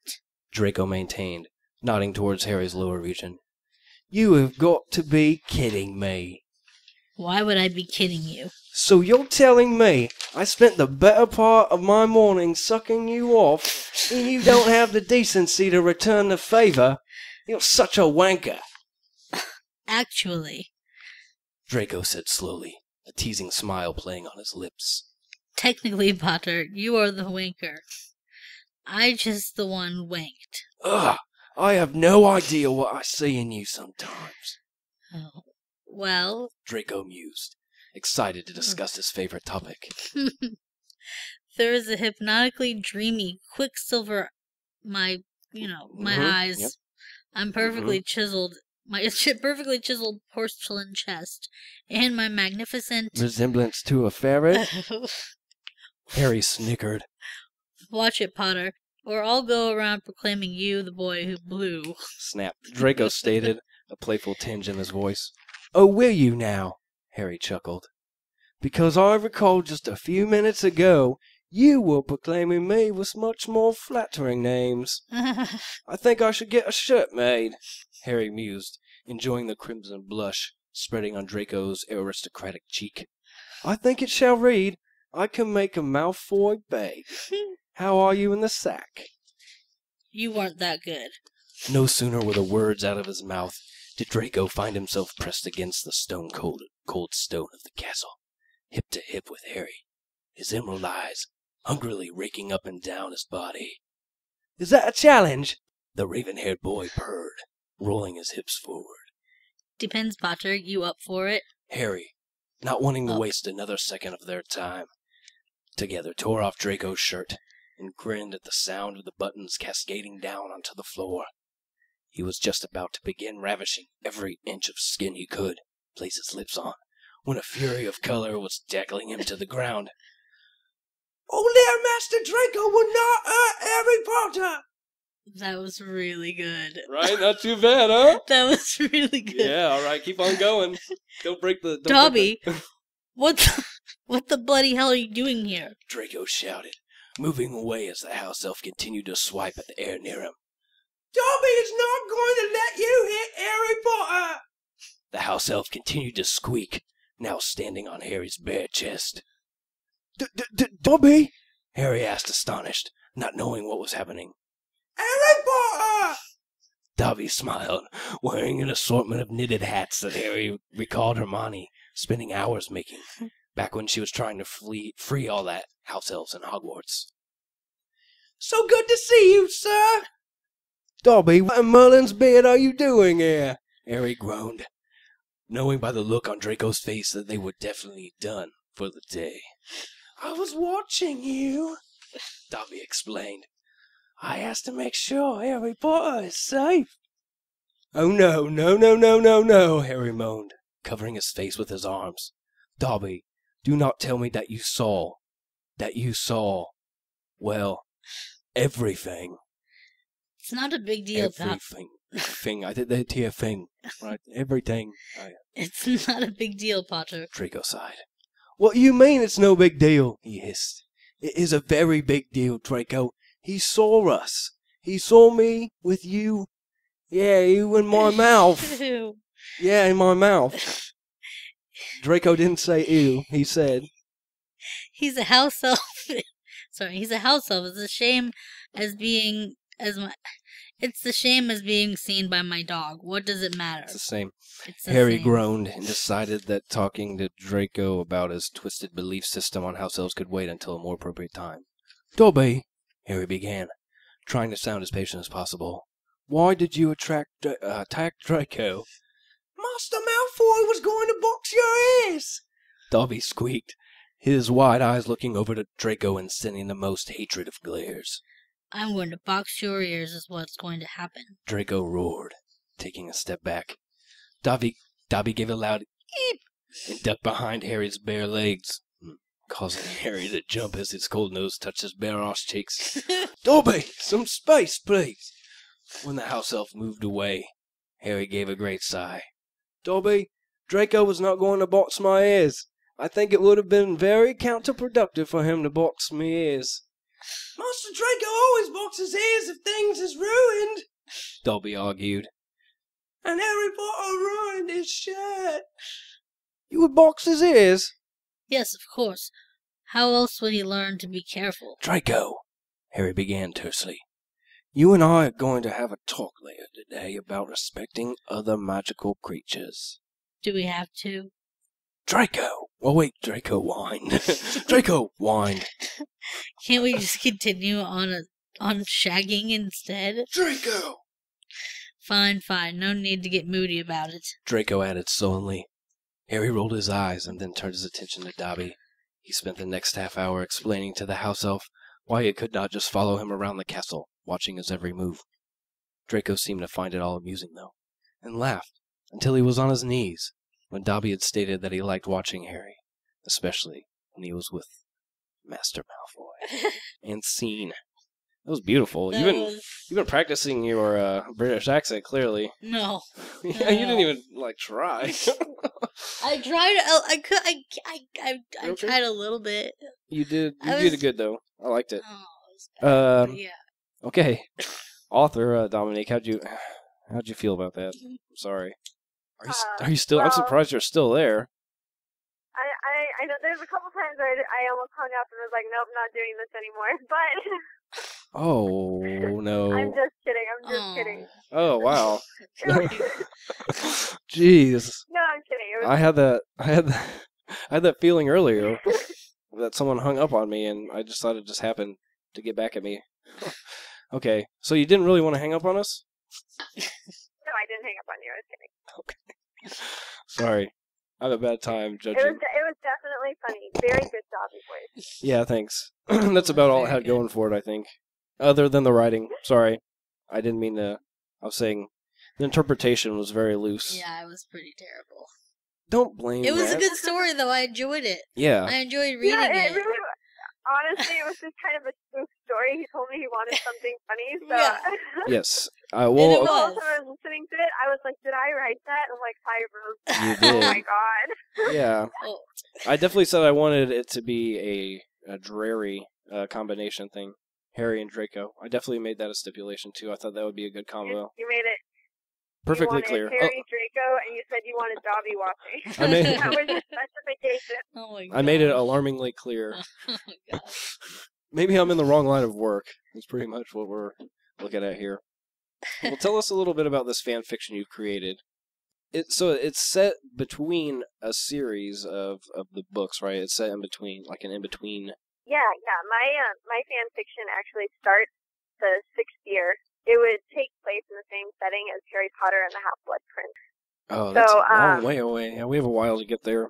Draco maintained, nodding towards Harry's lower region. You have got to be kidding me. Why would I be kidding you? So you're telling me I spent the better part of my morning sucking you off, and you don't have the decency to return the favor? You're such a wanker. Actually, Draco said slowly, a teasing smile playing on his lips. technically, Potter, you are the wanker. I just the one wanked. Ugh, I have no idea what I see in you sometimes. Oh, well. Draco mused, excited to discuss his favorite topic. There is a hypnotically dreamy quicksilver, my eyes. Yep. I'm perfectly chiseled. My perfectly chiseled porcelain chest, and my magnificent Resemblance to a ferret? Harry snickered. Watch it, Potter, or I'll go around proclaiming you the boy who blew. Snapped. Draco stated, a playful tinge in his voice. Oh, will you now? Harry chuckled. Because I recall just a few minutes ago, you were proclaiming me with much more flattering names. I think I should get a shirt made, Harry mused, enjoying the crimson blush spreading on Draco's aristocratic cheek. I think it shall read, I can make a Malfoy beg. How are you in the sack? You weren't that good. No sooner were the words out of his mouth did Draco find himself pressed against the stone-cold stone of the castle, hip to hip with Harry, his emerald eyes hungrily raking up and down his body. Is that a challenge? The raven-haired boy purred, rolling his hips forward. Depends, Potter. You up for it? Harry, not wanting to waste another second of their time, together tore off Draco's shirt and grinned at the sound of the buttons cascading down onto the floor. He was just about to begin ravishing every inch of skin he could place his lips on, when a fury of color was tackling him to the ground. Oh, there, Master Draco will not hurt Harry Potter! That was really good. Right? Not too bad, huh? That was really good. Yeah, alright, keep on going. Don't break the... Dobby, what the bloody hell are you doing here? Draco shouted, moving away as the house elf continued to swipe at the air near him. Dobby is not going to let you hit Harry Potter! The house elf continued to squeak, now standing on Harry's bare chest. Dobby? Harry asked, astonished, not knowing what was happening. Harry Potter! Dobby smiled, wearing an assortment of knitted hats that Harry recalled Hermione spending hours making, back when she was trying to free all that house elves in Hogwarts. So good to see you, sir! Dobby, what in Merlin's beard are you doing here? Harry groaned, knowing by the look on Draco's face that they were definitely done for the day. I was watching you, Dobby explained. I asked to make sure Harry Potter is safe. Oh no, Harry moaned, covering his face with his arms. Dobby, do not tell me that you saw, well, everything. It's not a big deal, Pop. Everything. I did that to your thing. Right? Everything. It's not a big deal, Potter. Draco sighed. What you mean it's no big deal? He hissed. It is a very big deal, Draco. He saw us. He saw me with you. Yeah, you in my mouth. Yeah, in my mouth. Draco didn't say ew. He said. He's a house elf. Sorry, he's a house elf. It's the same as being seen by my dog. What does it matter? It's the same. It's the Harry same. groaned and decided that talking to Draco about his twisted belief system on house elves could wait until a more appropriate time. Dobby, Harry began, trying to sound as patient as possible. Why did you attack Draco? Master Malfoy was going to box your ears! Dobby squeaked, his wide eyes looking over to Draco and sending the most hatred of glares. I'm going to box your ears is what's going to happen. Draco roared, taking a step back. Dobby gave a loud eep and ducked behind Harry's bare legs. causing Harry to jump as his cold nose touched his bare ass cheeks. Dobby, some space, please. When the house elf moved away, Harry gave a great sigh. Dobby, Draco was not going to box my ears. I think it would have been very counterproductive for him to box me ears. Master Draco always boxes ears if things is ruined, Dobby argued. And Harry Potter ruined his shirt. You would box his ears? Yes, of course. How else would he learn to be careful? Draco, Harry began tersely. You and I are going to have a talk later today about respecting other magical creatures. Do we have to? Draco! Oh wait, Draco whined. Draco whined. Can't we just continue on shagging instead? Draco! Fine, no need to get moody about it. Draco added sullenly. Harry rolled his eyes and then turned his attention to Dobby. He spent the next half hour explaining to the house elf why he could not just follow him around the castle, watching his every move. Draco seemed to find it all amusing, though, and laughed until he was on his knees when Dobby had stated that he liked watching Harry, especially when he was with Master Malfoy. And scene. That was beautiful. You've been practicing your British accent, clearly. No. Yeah, you didn't even try. I tried. I tried a little bit. You did. You did it good though. I liked it. Oh, yeah. Okay. Author Dominique, how'd you feel about that? I'm sorry. Are you still? Well, I'm surprised you're still there. I know there's a couple times where I almost hung up and was like, nope, not doing this anymore. But Oh no. I'm just kidding. I'm just kidding. Oh wow. Jeez. No, I'm kidding. It was... I had that feeling earlier that someone hung up on me, and I just thought it just happened to get back at me. Okay, so you didn't really want to hang up on us? No, I didn't hang up on you. I was kidding. Okay. Sorry. I had a bad time judging. It was definitely funny. Very good job, boys. Yeah, thanks. That's about all it had going for it, I think. Other than the writing. Sorry. I didn't mean to... I was saying the interpretation was very loose. Yeah, it was pretty terrible. Don't blame It was that. a good story, though. I enjoyed it. Yeah. I enjoyed reading it. Really, honestly, it was just kind of a spoof story. He told me he wanted something funny, so... Yeah. Yes. And Well, it the was. whole time I was listening to it, I was like, did I write that? I'm like, hi, Rose. You Oh did. my god. Yeah. Oh. I definitely said I wanted it to be a dreary combination thing. Harry and Draco. I definitely made that a stipulation, too. I thought that would be a good combo. You made it. Perfectly you clear. Harry, Draco, and you said you wanted Dobby watching. I made- That was your specification. Oh my god. I made it alarmingly clear. Oh my god. Maybe I'm in the wrong line of work. That's pretty much what we're looking at here. Well, tell us a little bit about this fan fiction you've created. So it's set between a series of the books, right? It's set in between, like an in-between. Yeah. My fan fiction actually starts the 6th year. It would take place in the same setting as Harry Potter and the Half-Blood Prince. Oh, that's a long way away. Yeah, we have a while to get there.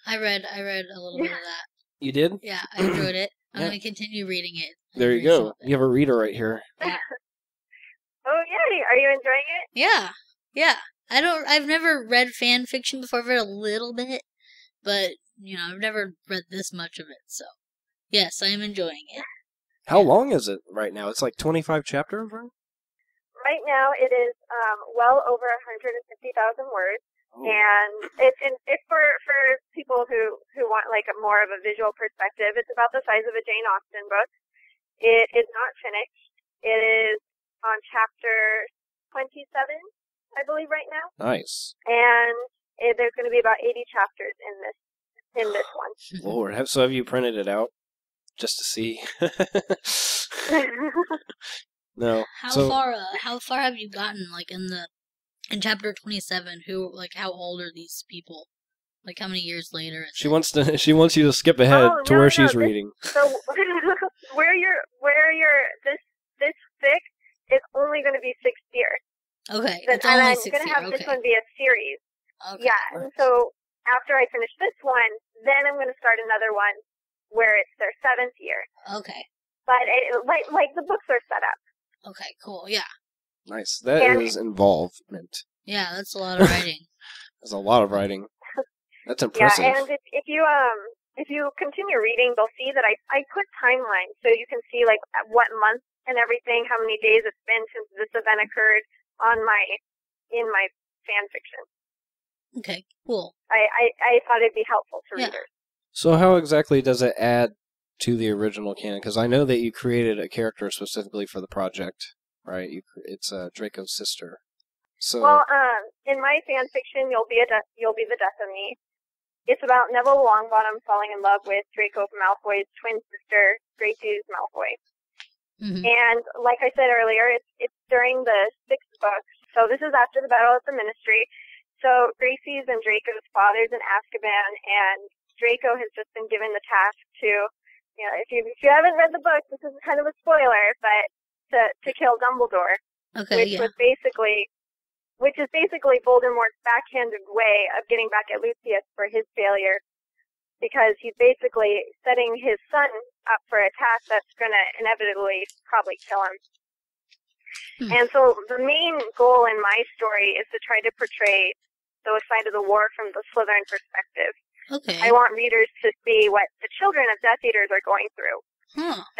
I read a little bit of that. You did? Yeah, I enjoyed it. I'm Yeah. going to continue reading it. There you go. You have a reader right here. Yeah. Oh, yeah. Are you enjoying it? Yeah. I've never read fan fiction before. I've read a little bit, but, I've never read this much of it, so. Yes, I am enjoying it. How long is it right now? It's like 25 chapters, right? Right now, it is well over 150,000 words. Oh. And it's for people who want like a more of a visual perspective. It's about the size of a Jane Austen book. It is not finished. It is on chapter 27, I believe, right now. Nice. And there's going to be about 80 chapters in this one. Lord, so have you printed it out just to see? No. How far have you gotten? Like in chapter 27, how old are these people? Like how many years later? She wants you to skip ahead to where she's reading. So where you're this fic is only going to be 6th year. Okay, And it's only I'm 6 going to years. have this one be a series. Okay. Yeah, and so after I finish this one, then I'm going to start another one where it's their 7th year. Okay. But like the books are set up. Okay, cool. Yeah. Nice. That is involvement. Yeah, that's a lot of writing. That's a lot of writing. That's impressive. Yeah, and if you if you continue reading, they'll see that I put timelines, so you can see like what month and everything, how many days it's been since this event occurred in my fan fiction. Okay, cool. I thought it'd be helpful to readers. So how exactly does it add to the original canon? Because I know that you created a character specifically for the project, right? It's Draco's sister. So well, in my fan fiction, you'll be the death of me. It's about Neville Longbottom falling in love with Draco Malfoy's twin sister, Gracie's Malfoy. Mm-hmm. And like I said earlier, it's during the 6th book. So this is after the battle at the Ministry. So Gracie's and Draco's father's in Azkaban, and Draco has just been given the task to, you know, if you haven't read the book, this is kind of a spoiler, but to kill Dumbledore. Okay, Which is basically Voldemort's backhanded way of getting back at Lucius for his failure, because he's basically setting his son up for a task that's going to inevitably probably kill him. And so the main goal in my story is to try to portray the side of the war from the Slytherin perspective. Okay. I want readers to see what the children of Death Eaters are going through.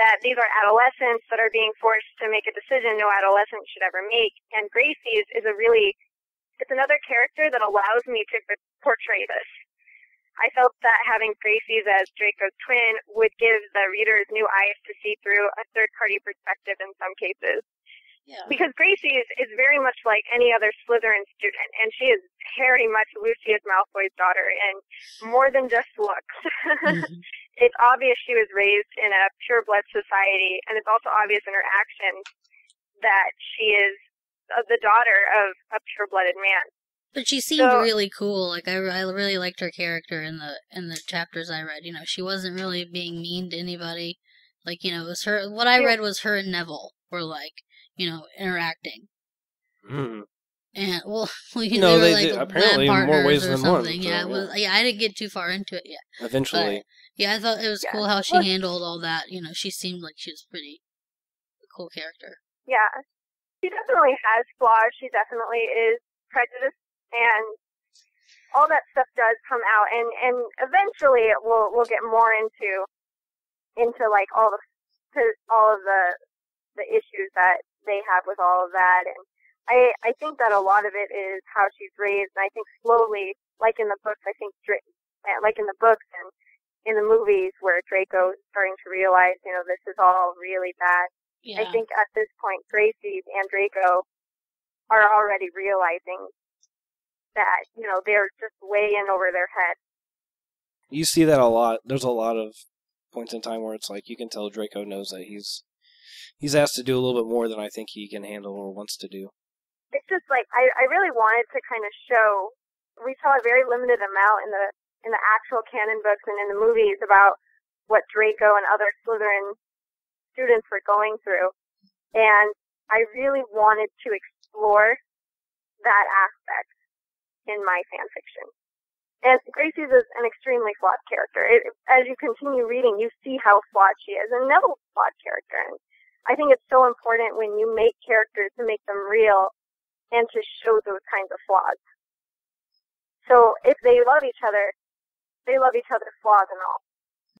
That these are adolescents that are being forced to make a decision no adolescent should ever make. And Gracie's is it's another character that allows me to portray this. I felt that having Gracie's as Draco's twin would give the readers new eyes to see through a third-party perspective in some cases. Yeah. Because Gracie's is very much like any other Slytherin student, and she is very much Lucius Malfoy's daughter, and more than just looks. Mm-hmm. It's obvious she was raised in a pure-blood society, and it's also obvious in her actions that she is the daughter of a pure-blooded man. But she seemed really cool. Like I really liked her character in the chapters I read. You know, she wasn't really being mean to anybody. Like, you know, it was her. What I read was her and Neville were like, you know, interacting. Mm. And well, you know, they were like apparently lab more ways partners or than one. something. So, yeah, I didn't get too far into it yet. Eventually. But, yeah, I thought it was cool how she handled all that. You know, she seemed like she was pretty cool character. Yeah, she definitely has flaws. She definitely is prejudiced, and all that stuff does come out. And eventually, we'll get more into like all of the issues that they have with all of that. And I think that a lot of it is how she's raised. And I think slowly, like in the books, like in the books and in the movies where Draco is starting to realize, you know, this is all really bad. Yeah. I think at this point, Gracie and Draco are already realizing that, you know, they're just way in over their head. You see that a lot. There's a lot of points in time where it's like you can tell Draco knows that he's asked to do a little bit more than I think he can handle or wants to do. It's just like I really wanted to kind of show. We saw a very limited amount in the actual canon books and in the movies about what Draco and other Slytherin students were going through, and I really wanted to explore that aspect in my fan fiction. And Gracie's is an extremely flawed character. As you continue reading, you see how flawed she is, and Neville's a flawed character. And I think it's so important when you make characters to make them real and to show those kinds of flaws. So if they love each other, they love each other's flaws and all.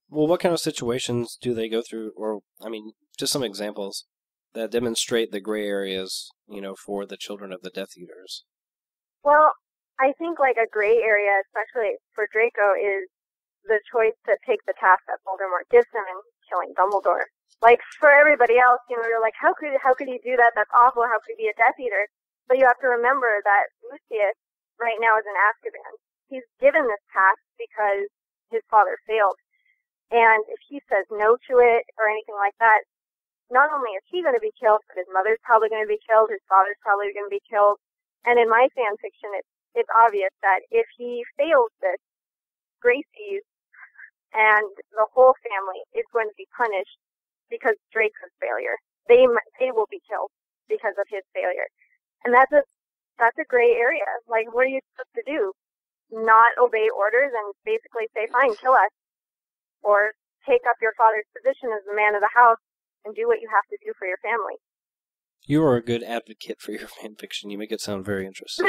Well, what kind of situations do they go through, or, I mean, just some examples that demonstrate the gray areas, you know, for the children of the Death Eaters? Well, I think like a gray area, especially for Draco, is the choice to take the task that Voldemort gives him in killing Dumbledore. Like, for everybody else, you know, you're like, how could he do that? That's awful. How could he be a Death Eater? But you have to remember that Lucius right now is in Azkaban. He's given this task because his father failed. And if he says no to it or anything like that, not only is he going to be killed, but his mother's probably going to be killed, his father's probably going to be killed. And in my fan fiction, it's obvious that if he fails this, Gracie's and the whole family is going to be punished because of Draco's failure. They will be killed because of his failure. And that's a gray area. Like, what are you supposed to do? Not obey orders and basically say, fine, kill us. Or take up your father's position as the man of the house and do what you have to do for your family. You are a good advocate for your fan fiction. You make it sound very interesting.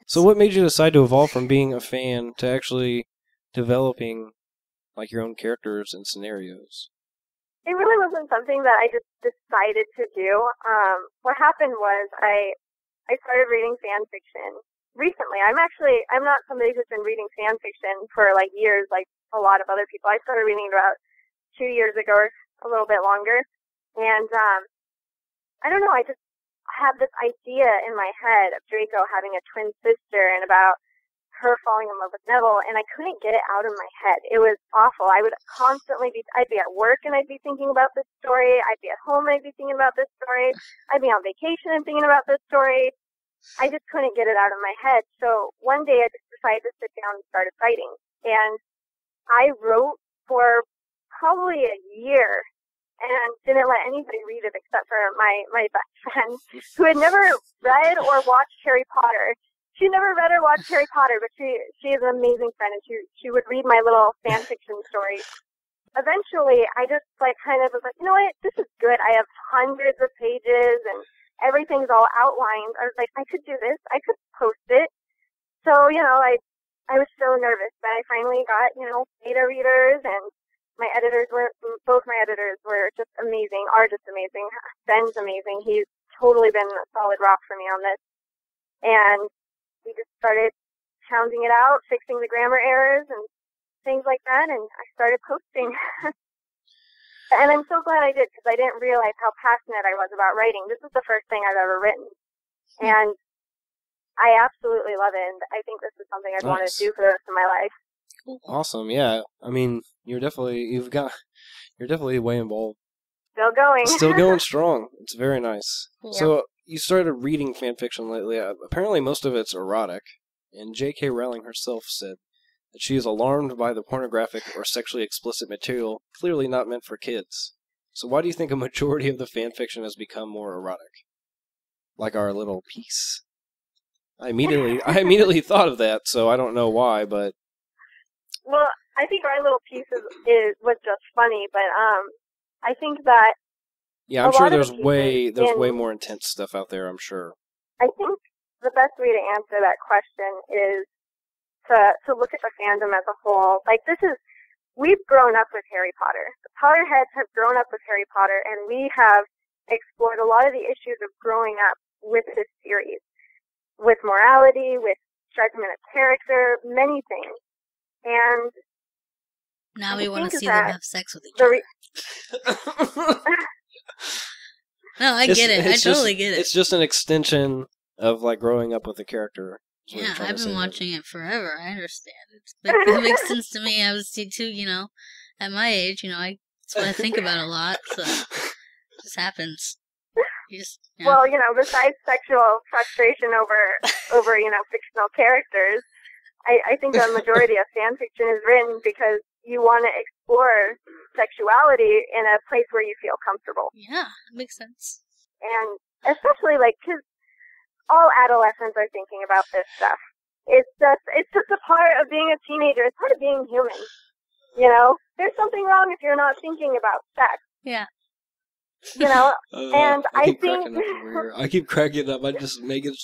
So what made you decide to evolve from being a fan to actually developing like your own characters and scenarios? It really wasn't something that I just decided to do. What happened was I started reading fan fiction recently. I'm not somebody who's been reading fan fiction for like years, like a lot of other people. I started reading it about 2 years ago, or a little bit longer. And I don't know, I just had this idea in my head of Draco having a twin sister and about her falling in love with Neville, and I couldn't get it out of my head. It was awful. I'd be at work and I'd be thinking about this story. I'd be at home and I'd be thinking about this story. I'd be on vacation and thinking about this story. I just couldn't get it out of my head. So one day I just decided to sit down and started writing. And I wrote for probably a year and didn't let anybody read it except for my best friend, who had never read or watched Harry Potter. She never read or watched Harry Potter, but she is an amazing friend, and she would read my little fan fiction stories. Eventually, I just kind of was like, you know what, this is good. I have hundreds of pages, and everything's all outlined. I was like, I could do this. I could post it. So, I was so nervous, but I finally got, beta readers, and both my editors were just amazing, are just amazing. Ben's amazing. He's totally been a solid rock for me on this. And we just started pounding it out, fixing the grammar errors and things like that, and I started posting. And I'm so glad I did, because I didn't realize how passionate I was about writing. This is the first thing I've ever written. And I absolutely love it, and I think this is something I'd want to do for the rest of my life. Awesome, yeah. I mean, you're definitely way involved. Still going. Still going strong. It's very nice. Yeah. So, you started reading fan fiction lately. Apparently most of it's erotic, and J.K. Rowling herself said that she is alarmed by the pornographic or sexually explicit material clearly not meant for kids. So why do you think a majority of the fan fiction has become more erotic? Like our little piece. I immediately thought of that, so I don't know why, but... Well, I think our little piece was just funny, but I think that yeah, I'm sure there's way more intense stuff out there, I'm sure. I think the best way to answer that question is to look at the fandom as a whole. Like, we've grown up with Harry Potter. The Potterheads have grown up with Harry Potter, and we have explored a lot of the issues of growing up with this series. With morality, with judgment of character, many things. And now we want to see them have sex with each other. No, I get it. I totally get it. It's just an extension of like growing up with a character. Yeah, I've been watching it forever. I understand. It makes sense to me. I was too, at my age, that's what I think about a lot. So it just happens. Well, besides sexual frustration over fictional characters, I think the majority of fan fiction is written because you want to explore sexuality in a place where you feel comfortable. Yeah, it makes sense. And especially, because all adolescents are thinking about this stuff. It's just a part of being a teenager. It's part of being human. There's something wrong if you're not thinking about sex. Yeah. And I think... I keep cracking up. I just make it...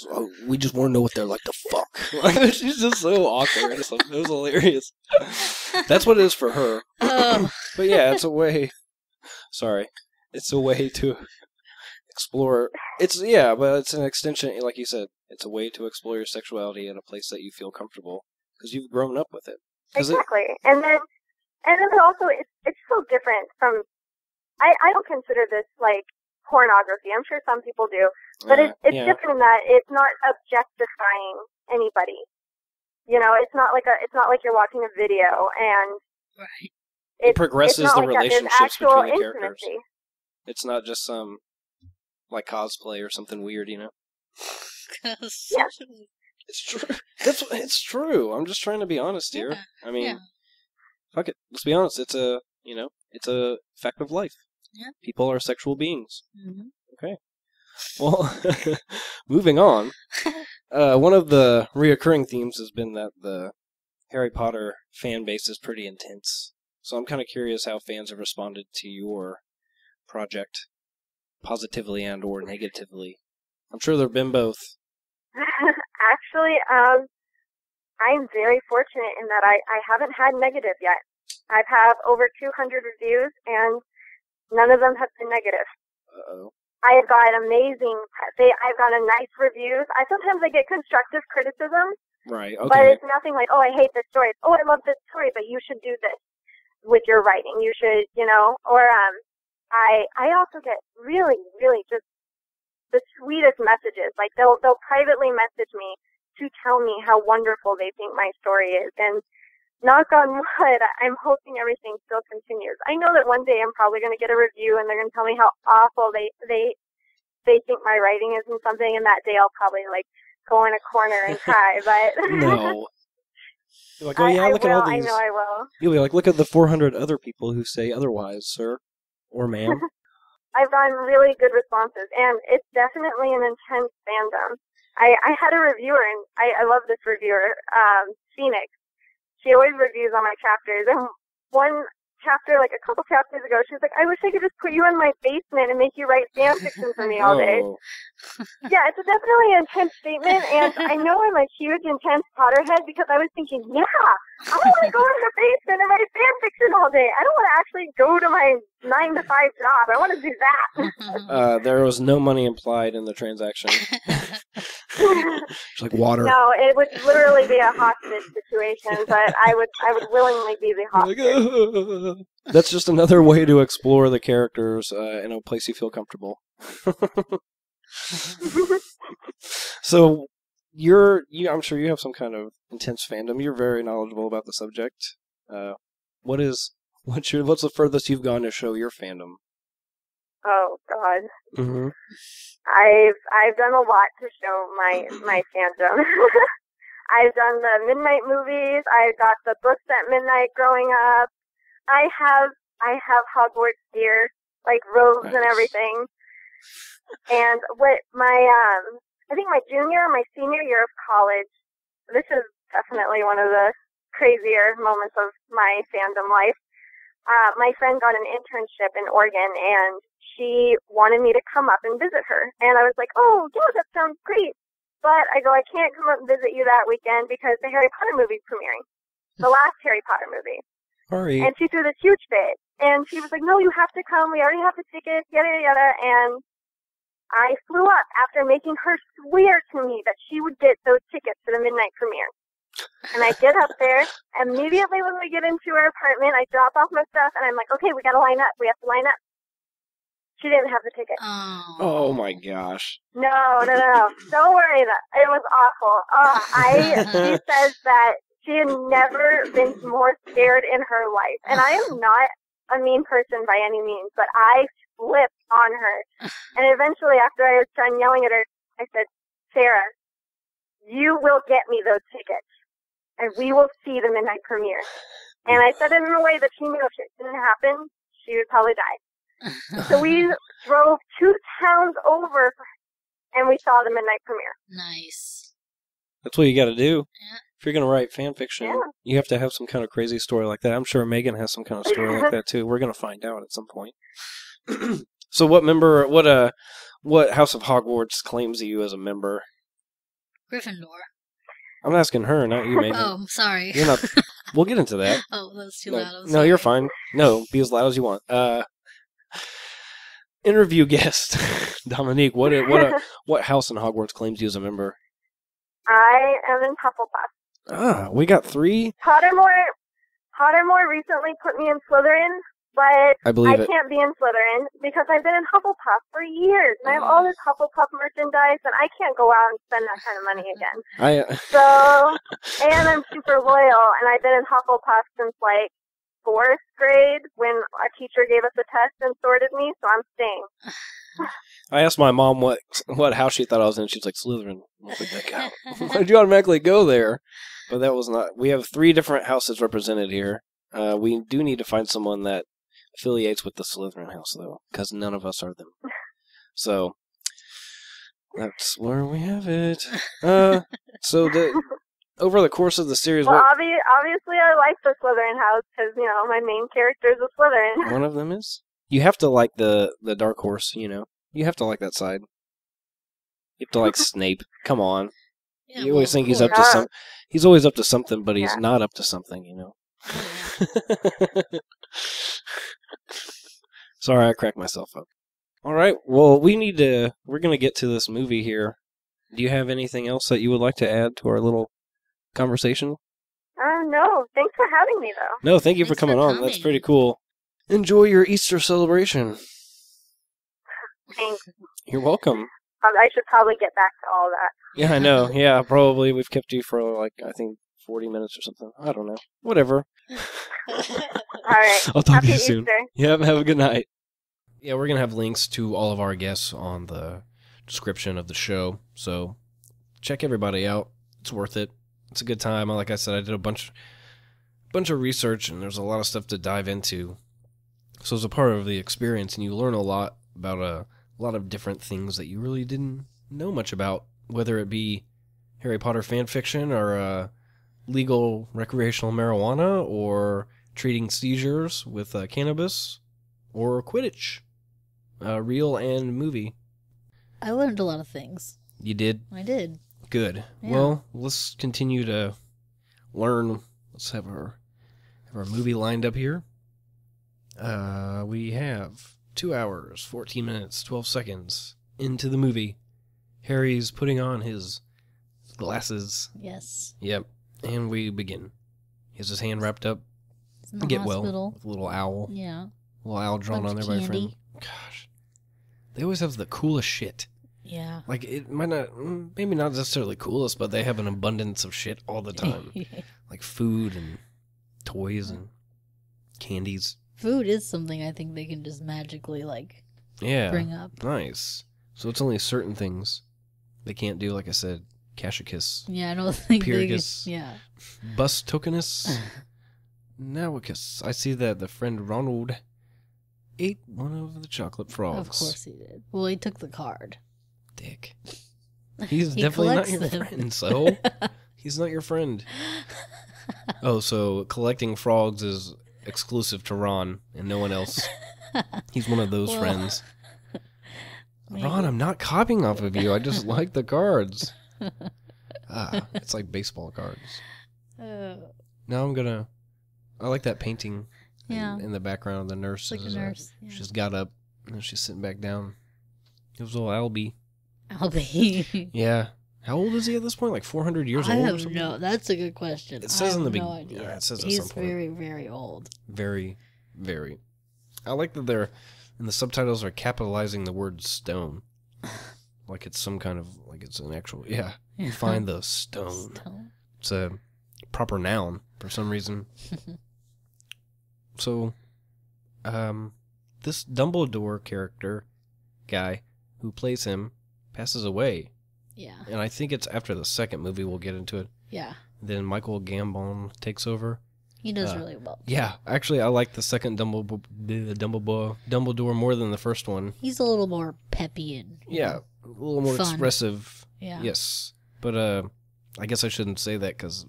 we just want to know what they're like to fuck. She's just so awkward. It was hilarious. That's what it is for her. But yeah, it's a way... Sorry. It's a way to explore... but it's an extension, like you said. It's a way to explore your sexuality in a place that you feel comfortable. Because you've grown up with it. Exactly. And then also, it's so different from... I don't consider this pornography. I'm sure some people do, but it's different in that it's not objectifying anybody. It's not like you're watching a video and right. It progresses the relationships between the characters. Intimacy. It's not just some cosplay or something weird, Yeah. It's true. It's true. I'm just trying to be honest here. Yeah. I mean, fuck it. Let's be honest. It's a fact of life. Yeah. People are sexual beings. Mm-hmm. Okay. Well, moving on. One of the reoccurring themes has been that the Harry Potter fan base is pretty intense. So I'm kind of curious how fans have responded to your project, positively and or negatively. I'm sure there have been both. Actually, I'm very fortunate in that I haven't had negative yet. I've had over 200 reviews, and none of them have been negative. Uh-oh. I've got I've got nice reviews. Sometimes I get constructive criticism, Right, but okay. it's nothing like, oh, I hate this story. Oh, I love this story, but you should do this with your writing. You should, or I also get really, really just the sweetest messages. Like they'll privately message me to tell me how wonderful they think my story is, and knock on wood, I'm hoping everything still continues. I know that one day I'm probably going to get a review and they're going to tell me how awful they think my writing is and something, and that day I'll probably go in a corner and cry. But No. You're like, oh yeah, look at all these. I know I will. You'll be like, look at the 400 other people who say otherwise, sir or ma'am. I've gotten really good responses, and it's definitely an intense fandom. I had a reviewer, and I love this reviewer, Phoenix. She always reviews on my chapters, and one chapter, a couple chapters ago, she was like, I wish I could just put you in my basement and make you write fan fiction for me all day. Oh. Yeah, it's definitely an intense statement, and I know I'm a huge, intense Potterhead because I was thinking, yeah, I don't want to go in the basement and write fan fiction all day. I don't want to actually go to my 9-to-5 job. I want to do that. There was no money implied in the transaction. It's like water. No, it would literally be a hostage situation, but I would willingly be the hostage. That's just another way to explore the characters in a place you feel comfortable. So, I'm sure you have some kind of intense fandom. You're very knowledgeable about the subject. What's the furthest you've gone to show your fandom? Oh God. Mm-hmm. I've done a lot to show my fandom. I've done the midnight movies. I got the books at midnight growing up. I have Hogwarts gear, robes and everything. And I think my junior or my senior year of college, this is definitely one of the crazier moments of my fandom life. My friend got an internship in Oregon, and she wanted me to come up and visit her. And I was like, oh, yeah, that sounds great. But I can't come up and visit you that weekend because the Harry Potter movie's premiering. The last Harry Potter movie. Hurry. And she threw this huge fit. And she was like, no, you have to come. We already have the tickets, yada, yada, yada. And I flew up after making her swear to me that she would get those tickets for the midnight premiere. And I get up there. Immediately when we get into her apartment, I drop off my stuff, and I'm like, okay, we got to line up. We have to line up. She didn't have the ticket. Oh my gosh. No. Don't worry. It was awful. She says that she had never been more scared in her life. And I am not a mean person by any means, but I flipped on her. And eventually, after I was done yelling at her, I said, Sarah, you will get me those tickets, and we will see the midnight premiere. And I said it in a way that she knew if it didn't happen, she would probably die. So we drove 2 towns over, and we saw the midnight premiere. Nice. That's what you got to do. Yeah. If you're going to write fan fiction, you have to have some kind of crazy story like that. I'm sure Megan has some kind of story like that too. We're going to find out at some point. So what House of Hogwarts claims you as a member? Gryffindor. I'm asking her, not you, Megan. Oh, sorry. You're not. We'll get into that. Oh, that was too loud. No, you're fine. No, be as loud as you want. Interview guest, Dominique. What house in Hogwarts claims you as a member? I am in Hufflepuff. Ah, we got 3. Pottermore recently put me in Slytherin, but I can't be in Slytherin because I've been in Hufflepuff for years, and I have all this Hufflepuff merchandise, and I can't go out and spend that kind of money again. And I'm super loyal, and I've been in Hufflepuff since 4th grade when a teacher gave us a test and sorted me, so I'm staying. I asked my mom what house she thought I was in. She's like, Slytherin. Why did you automatically go there? But that was not. We have 3 different houses represented here. We do need to find someone that affiliates with the Slytherin house, though, because none of us are them. So that's where we have it. Over the course of the series, well, obviously I like the Slytherin house because my main character is a Slytherin. One of them is. You have to like the dark horse. You have to like that side. You have to like Snape. Come on. Yeah, You always well, think of he's up to course. some. He's always up to something, but he's Yeah. not up to something. You know. Sorry, I cracked myself up. All right. Well, we're gonna get to this movie here. Do you have anything else that you would like to add to our little conversation? No. Thanks for having me, though. No, thank you for Thanks for coming on. That's coming. pretty cool. Enjoy your Easter celebration. Thanks. You're welcome. I should probably get back to all that. Yeah, I know. Yeah, probably we've kept you for like I think 40 minutes or something. I don't know. Whatever. All right. I'll talk Happy to you soon. Easter. Yep, have a good night. Yeah, we're going to have links to all of our guests on the description of the show. So check everybody out. It's worth it. It's a good time. Like I said, I did a bunch of research, and there's a lot of stuff to dive into. So it's a part of the experience, and you learn a lot about a lot of different things that you really didn't know much about, whether it be Harry Potter fan fiction or legal recreational marijuana or treating seizures with cannabis or Quidditch, real and movie. I learned a lot of things. You did? I did. Good. Yeah. Well, let's continue to learn. Let's have our movie lined up here. We have 2 hours, 14 minutes, 12 seconds into the movie. Harry's putting on his glasses. Yes. Yep. And we begin. He has his hand wrapped up. It's in the Get hospital. well. With a little owl. Yeah. Little owl drawn Bunch on of there by a friend. candy. Gosh. They always have the coolest shit. Yeah. Like, it might not, maybe not necessarily coolest, but they have an abundance of shit all the time. Like food and toys and candies. Food is something I think they can just magically, like, Yeah. bring up. Nice. So it's only certain things they can't do, like I said. Cashicus. Yeah, I don't think Pyrrhus. they... Yeah. Bus tokenus. Nawicus. I see that the friend Ronald ate one of the chocolate frogs. Of course he did. Well, he took the card. Dick. He's He definitely not collects your them. friend, so he's not your friend. Oh, so collecting frogs is exclusive to Ron and no one else. He's one of those Well, friends. maybe. Ron, I'm not copying off of you. I just like the cards. It's like baseball cards. Now I like that painting Yeah. in the background. The nurse It's like is, a nurse. Yeah. she's got up and she's sitting back down. It was little Albie. Albie. Yeah. How old is he at this point? Like 400 years I old or have something? no. That's a good question. It says I in the have no beginning. idea. Yeah, it says at He's some point. very, very old. Very, very. I like that they're, in the subtitles, are capitalizing the word stone. Like it's some kind of, like it's an actual, yeah. You find the stone. Stone. It's a proper noun for some reason. So, this Dumbledore character guy who plays him passes away. Yeah. And I think it's after the second movie, we'll get into it. Yeah. Then Michael Gambon takes over. He does really well. Yeah, actually, I like the second Dumbledore more than the first one. He's a little more peppy and Yeah, a little more fun. expressive. Yeah. Yes, but I guess I shouldn't say that because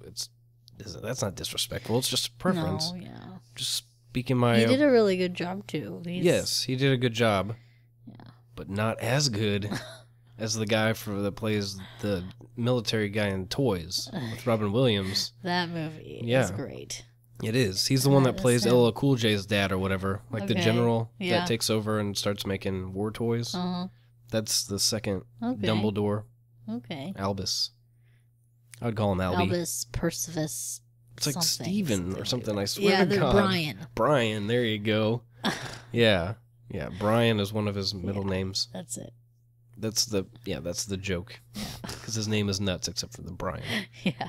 that's not disrespectful. It's just a preference. No, yeah. Just speaking my. He did a really good job too. Yes, he did a good job. Yeah. But not as good as the guy that plays the military guy in Toys with Robin Williams. That movie Yeah. is great. It is. He's the one that That is plays him. LL Cool J's dad or whatever. Like the Okay. general Yeah. that takes over and starts making war toys. Uh-huh. That's the second Okay. Dumbledore. Okay. Albus. I would call him Albie. Albus, Percival. It's like something Steven or something, I swear Yeah, to they're God. Brian. Brian, there you go. Yeah. Yeah, Brian is one of his middle names. That's it. That's the joke. Because his name is nuts except for the Brian. Yeah.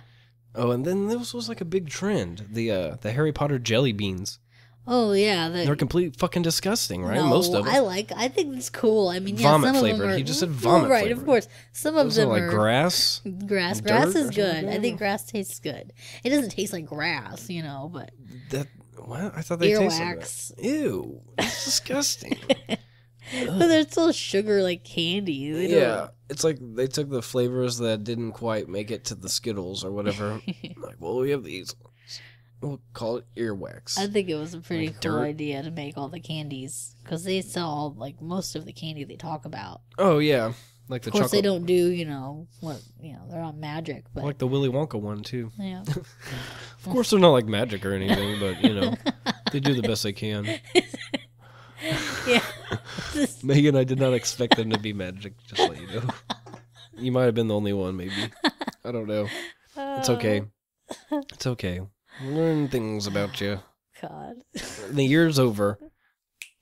Oh, and then this was like a big trend. The Harry Potter jelly beans. Oh yeah, They're completely fucking disgusting, right? No, Most of them. I think it's cool. I mean, yeah, Vomit some of flavored. them are. He just said well, vomit right, flavored. of course. Some of Those them are like are grass. Grass. and Grass dirt is or good. something? I think grass tastes good. It doesn't taste like grass, but That what? I thought they tasted earwax. that. Ew, it's disgusting. But they're still sugar like candy. They Yeah, it's like they took the flavors that didn't quite make it to the Skittles or whatever. Like, well, we have these ones. We'll call it earwax. I think it was a pretty Like cool dirt. idea to make all the candies because they sell like most of the candy they talk about. Oh yeah, Like the Of course, chocolate. they don't do, they're not magic, I but like the Willy Wonka one too. yeah. Of course, they're not like magic or anything, but they do the best they can. Yeah. Megan, I did not expect them to be magic. Just let you know. You might have been the only one, maybe. I don't know. It's okay. It's okay. Learn things about you. God. The year's over.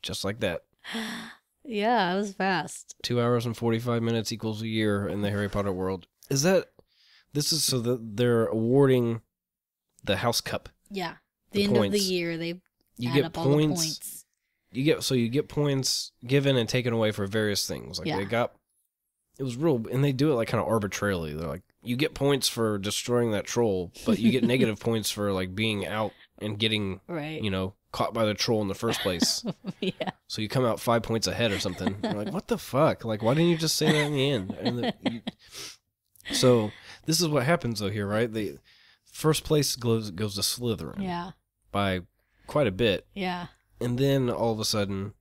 Just like that. Yeah, it was fast. 2 hours and 45 minutes equals a year in the Harry Potter world. This is so that they're awarding the House Cup. Yeah. The The end of the points. year, they You add get up all the points. points. You get points given and taken away for various things. Like Yeah. it was real, and they do it like kind of arbitrarily. They're like, you get points for destroying that troll, but you get negative points for like being out and getting, Right. caught by the troll in the first place. Yeah. So you come out 5 points ahead or something. You're like, what the fuck? Like, why didn't you just say that in the end? So this is what happens though here, right? The first place goes to Slytherin Yeah. by quite a bit. Yeah. And then all of a sudden,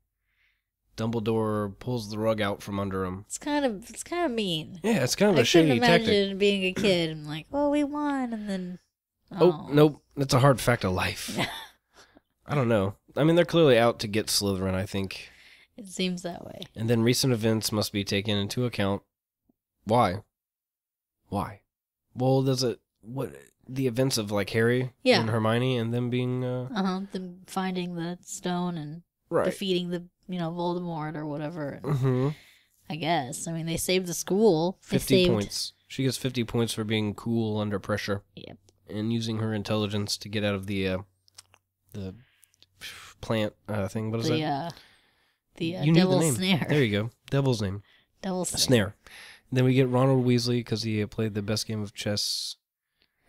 Dumbledore pulls the rug out from under him. It's kind of mean. Yeah, it's kind of I a couldn't shady imagine tactic. being a kid and like, oh, we won, and then Oh, nope. That's a hard fact of life. I don't know. I mean, they're clearly out to get Slytherin, I think. It seems that way. And then recent events must be taken into account. Why? Well, the events of like Harry Yeah. and Hermione and them being Them finding the stone and right. defeating the Voldemort or whatever. Mm-hmm. I guess. I mean, they saved the school. They 50 saved... points. She gets 50 points for being cool under pressure. Yep. And using her intelligence to get out of the plant thing. What is that? The You knew the Devil's name. Snare. There you go. Devil's name. Devil's Snare. And then we get Ronald Weasley because he played the best game of chess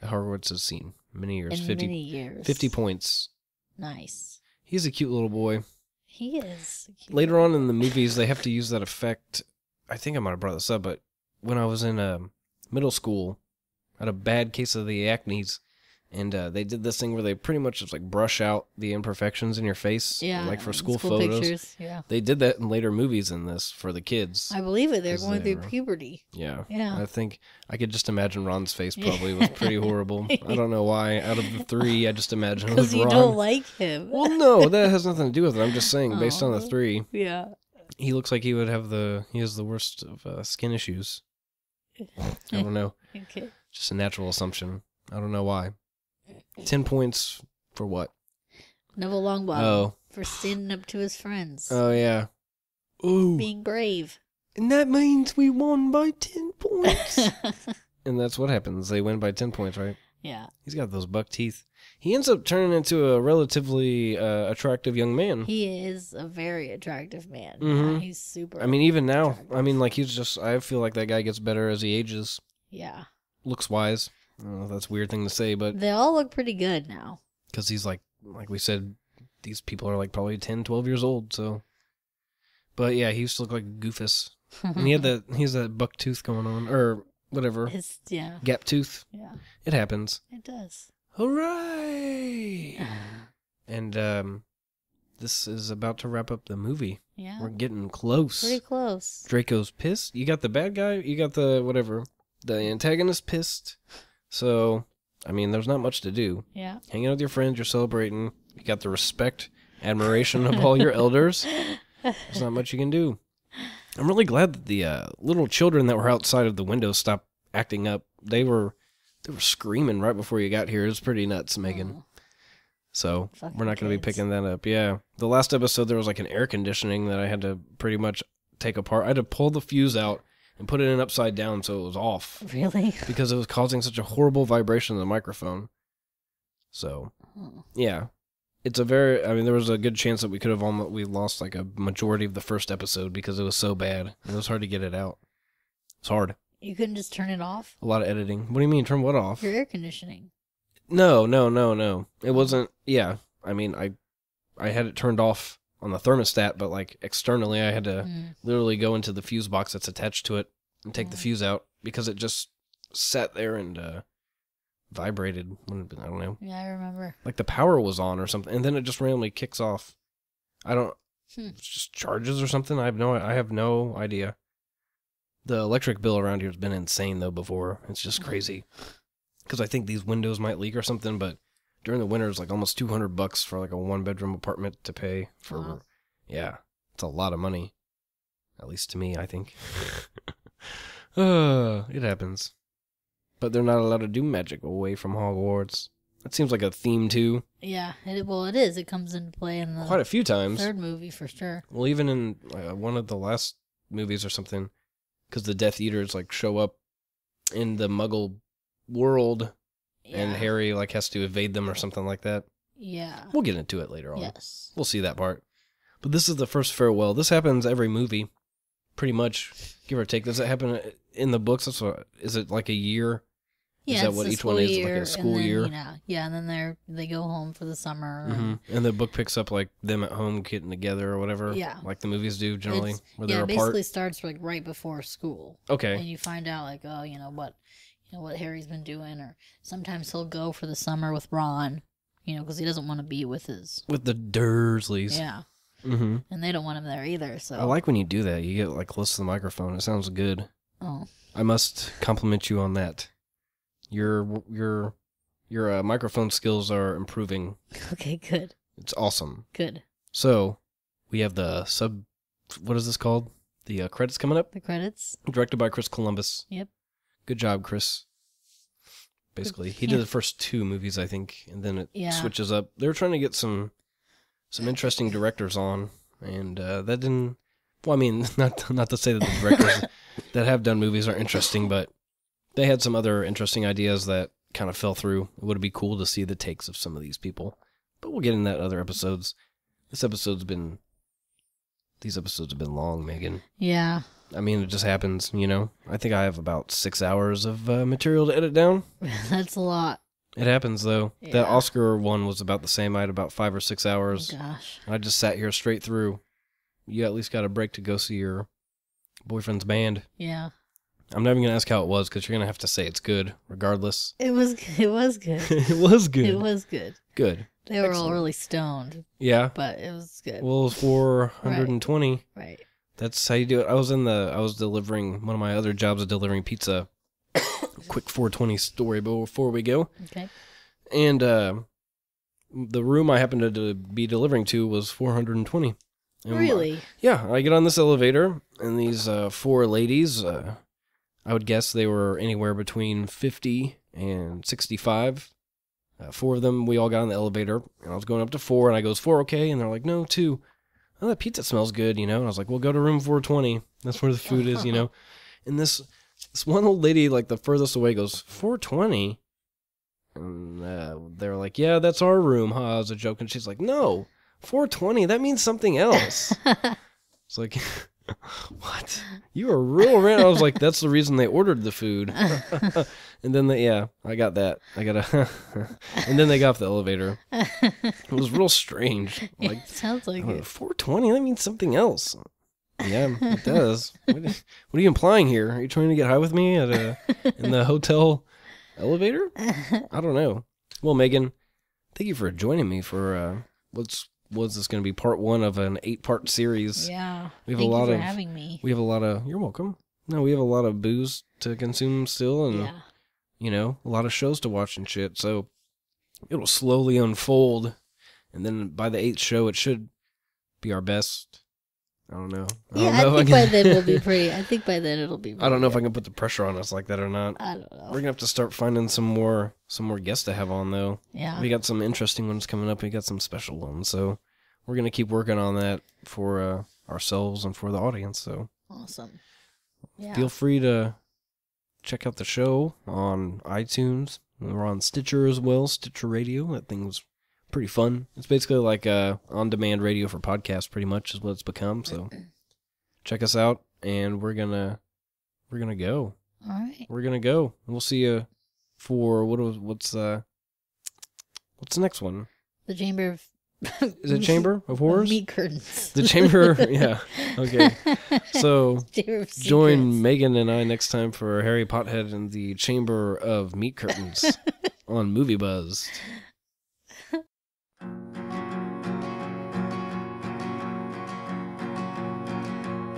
Hogwarts has seen in many years. In 50, many years. 50 points. Nice. He's a cute little boy. He is. Later on in the movies, they have to use that effect. I think I might have brought this up, but when I was in middle school, I had a bad case of the acnes, and they did this thing where they pretty much just like brush out the imperfections in your face, Yeah. like for school photos. Pictures. Yeah. They did that in later movies in this for the kids. I believe it. They're 'Cause going they through were- puberty. Yeah. Yeah. I think I could just imagine Ron's face probably was pretty horrible. I don't know why. Out of the three, I just imagine it was Because you Ron. don't like him. Well, no, that has nothing to do with it. I'm just saying, based on the Oh. three, Yeah. he looks like he would have he has the worst of skin issues. I don't know. Okay. Just a natural assumption. I don't know why. 10 points for what? Neville Longbottom. Oh. For standing up to his friends. Oh, yeah. Ooh. Being brave. And that means we won by 10 points. And that's what happens. They win by 10 points, right? Yeah. He's got those buck teeth. He ends up turning into a relatively attractive young man. He is a very attractive man. Mhm. Yeah, he's super. I mean, even now, attractive. I mean, like, I feel like that guy gets better as he ages, Yeah. looks wise. I don't know if that's a weird thing to say, but They all look pretty good now. because he's like we said, these people are like probably 10, 12 years old, so. But yeah, he used to look like a goofus. And he has that buck tooth going on, or whatever, Yeah. gap tooth. Yeah. It happens. It does. Hooray! And this is about to wrap up the movie. Yeah. We're getting close. Pretty close. Draco's pissed. You got the bad guy. You got the whatever. The antagonist pissed. So, I mean, there's not much to do. Yeah. Hanging out with your friends, you're celebrating. You got the respect, admiration of all your elders. There's not much you can do. I'm really glad that the little children that were outside of the window stopped acting up. They were screaming right before you got here. It was pretty nuts, Megan. Oh. So Fucking we're not going to be kids. picking that up. Yeah. The last episode, there was like an air conditioning that I had to pretty much take apart. I had to pull the fuse out and put it in upside down so it was off Really? because it was causing such a horrible vibration in the microphone. So, Oh. yeah. It's there was a good chance that we lost like a majority of the first episode because it was so bad. It was hard to get it out. It's hard. You couldn't just turn it off? A lot of editing. What do you mean, turn what off? Your air conditioning. No. It wasn't, yeah. I mean, I had it turned off on the thermostat, but like externally I had to literally go into the fuse box that's attached to it and take the fuse out because it just sat there and vibrated. I don't know. Yeah, I remember. Like the power was on or something, and then it just randomly kicks off. It's just charges or something. I have no idea. The electric bill around here has been insane, though, before. It's just crazy. Because I think these windows might leak or something, but during the winter, it's like almost $200 for like a one-bedroom apartment to pay for. Wow. Yeah, it's a lot of money. At least to me, I think. It happens. But they're not allowed to do magic away from Hogwarts. That seems like a theme, too. Yeah, it is. It comes into play in the Quite a few times. third movie for sure. Well, even in one of the last movies or something, because the Death Eaters like show up in the Muggle world, and Yeah. Harry like has to evade them or something like that. Yeah. We'll get into it later on. Yes. We'll see that part. But this is the first farewell. This happens every movie, pretty much, give or take. Does it happen in the books? Is it like a year? Yeah, Is that it's what the each one school is, like a year, school and then, year? You know, yeah, and then they go home for the summer. And the book picks up like them at home getting together or whatever. Yeah. Like the movies do generally, where Yeah, they're it apart. basically starts like right before school. Okay. And you find out like, oh, what Harry's been doing, or sometimes he'll go for the summer with Ron, because he doesn't want to be with With the Dursleys. Yeah. Mm-hmm. And they don't want him there either. So I like when you do that. You get like close to the microphone. It sounds good. Oh. I must compliment you on that. Your microphone skills are improving. Okay. Good. It's awesome. Good. So we have the what is this called? The credits coming up. The credits. Directed by Chris Columbus. Yep. Good job, Chris. Basically, he Yeah. did the first 2 movies, I think, and then it Yeah. switches up. They were trying to get some interesting directors on, and that didn't. Well, I mean, not to say that the directors that have done movies are interesting, but they had some other interesting ideas that kind of fell through. It would be cool to see the takes of some of these people, but we'll get into that in other episodes. These episodes have been long, Megan. Yeah. I mean, it just happens, I think I have about 6 hours of material to edit down. That's a lot. It happens, though. Yeah. That Oscar one was about the same. I had about 5 or 6 hours. Oh, gosh. I just sat here straight through. You at least got a break to go see your boyfriend's band. Yeah. I'm not even going to ask how it was, because you're going to have to say it's good, regardless. It was good. It was good. It was good. Good. They were all Excellent. really stoned, Yeah. but it was good. Well, it was 420. Right. That's how you do it. I was delivering, one of my other jobs is delivering pizza. Quick 420 story before we go. Okay. And the room I happened to be delivering to was 420. And Really? yeah, I get on this elevator, and these 4 ladies, I would guess they were anywhere between 50 and 65. 4 of them, we all got on the elevator, and I was going up to 4, and I goes, 4 okay? And they're like, no, 2. Oh, that pizza smells good, And I was like, well, go to room 420. That's where the food is, And this one old lady, like the furthest away, goes, 420? And they're like, yeah, that's our room, huh, as a joke. And she's like, no, 420, that means something else. It's like, what? You are real random. I was like, that's the reason they ordered the food. And then I got that. And then they got off the elevator. It was real strange. Like, Sounds like it. 420, that means something else. Yeah, it does. What are you implying here? Are you trying to get high with me in the hotel elevator? I don't know. Well, Megan, thank you for joining me for what's this going to be, part 1 of an 8-part series. Yeah. We have Thank a lot you for of having me. We have a lot of. You're welcome. No, we have a lot of booze to consume still, and Yeah. a lot of shows to watch and shit. So it'll slowly unfold, and then by the 8th show, it should be our best. I don't know. I think by then we'll be pretty. I think by then it'll be. I don't know if I can put the pressure on us like that or not. I don't know. We're gonna have to start finding some more guests to have on, though. Yeah. We got some interesting ones coming up. We got some special ones, so we're gonna keep working on that for ourselves and for the audience. So Awesome. Yeah. feel free to check out the show on iTunes. We're on Stitcher as well, Stitcher Radio. That thing was pretty fun. It's basically like on-demand radio for podcasts, pretty much, is what it's become. So check us out, and we're gonna go. All right. We're gonna go. We'll see you for what's the next one? The Chamber of. Is it Chamber of Horrors? Meat curtains. The Chamber, yeah. Okay. So Chamber of join Secrets. Megan and I next time for Harry Pothead and the Chamber of Meat Curtains on Movie Buzz.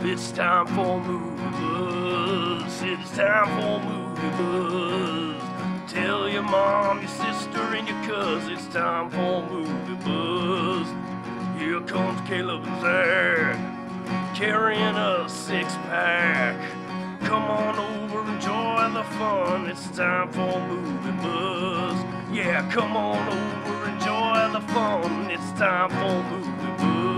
It's time for movie buzz. It's time for movie buzz. Tell your mom, your sister, and your cousin it's time for movie buzz. Here comes Caleb and Zach, carrying a 6-pack. Come on over, enjoy the fun. It's time for movie buzz. Yeah, come on over, enjoy the fun. It's time for movie buzz.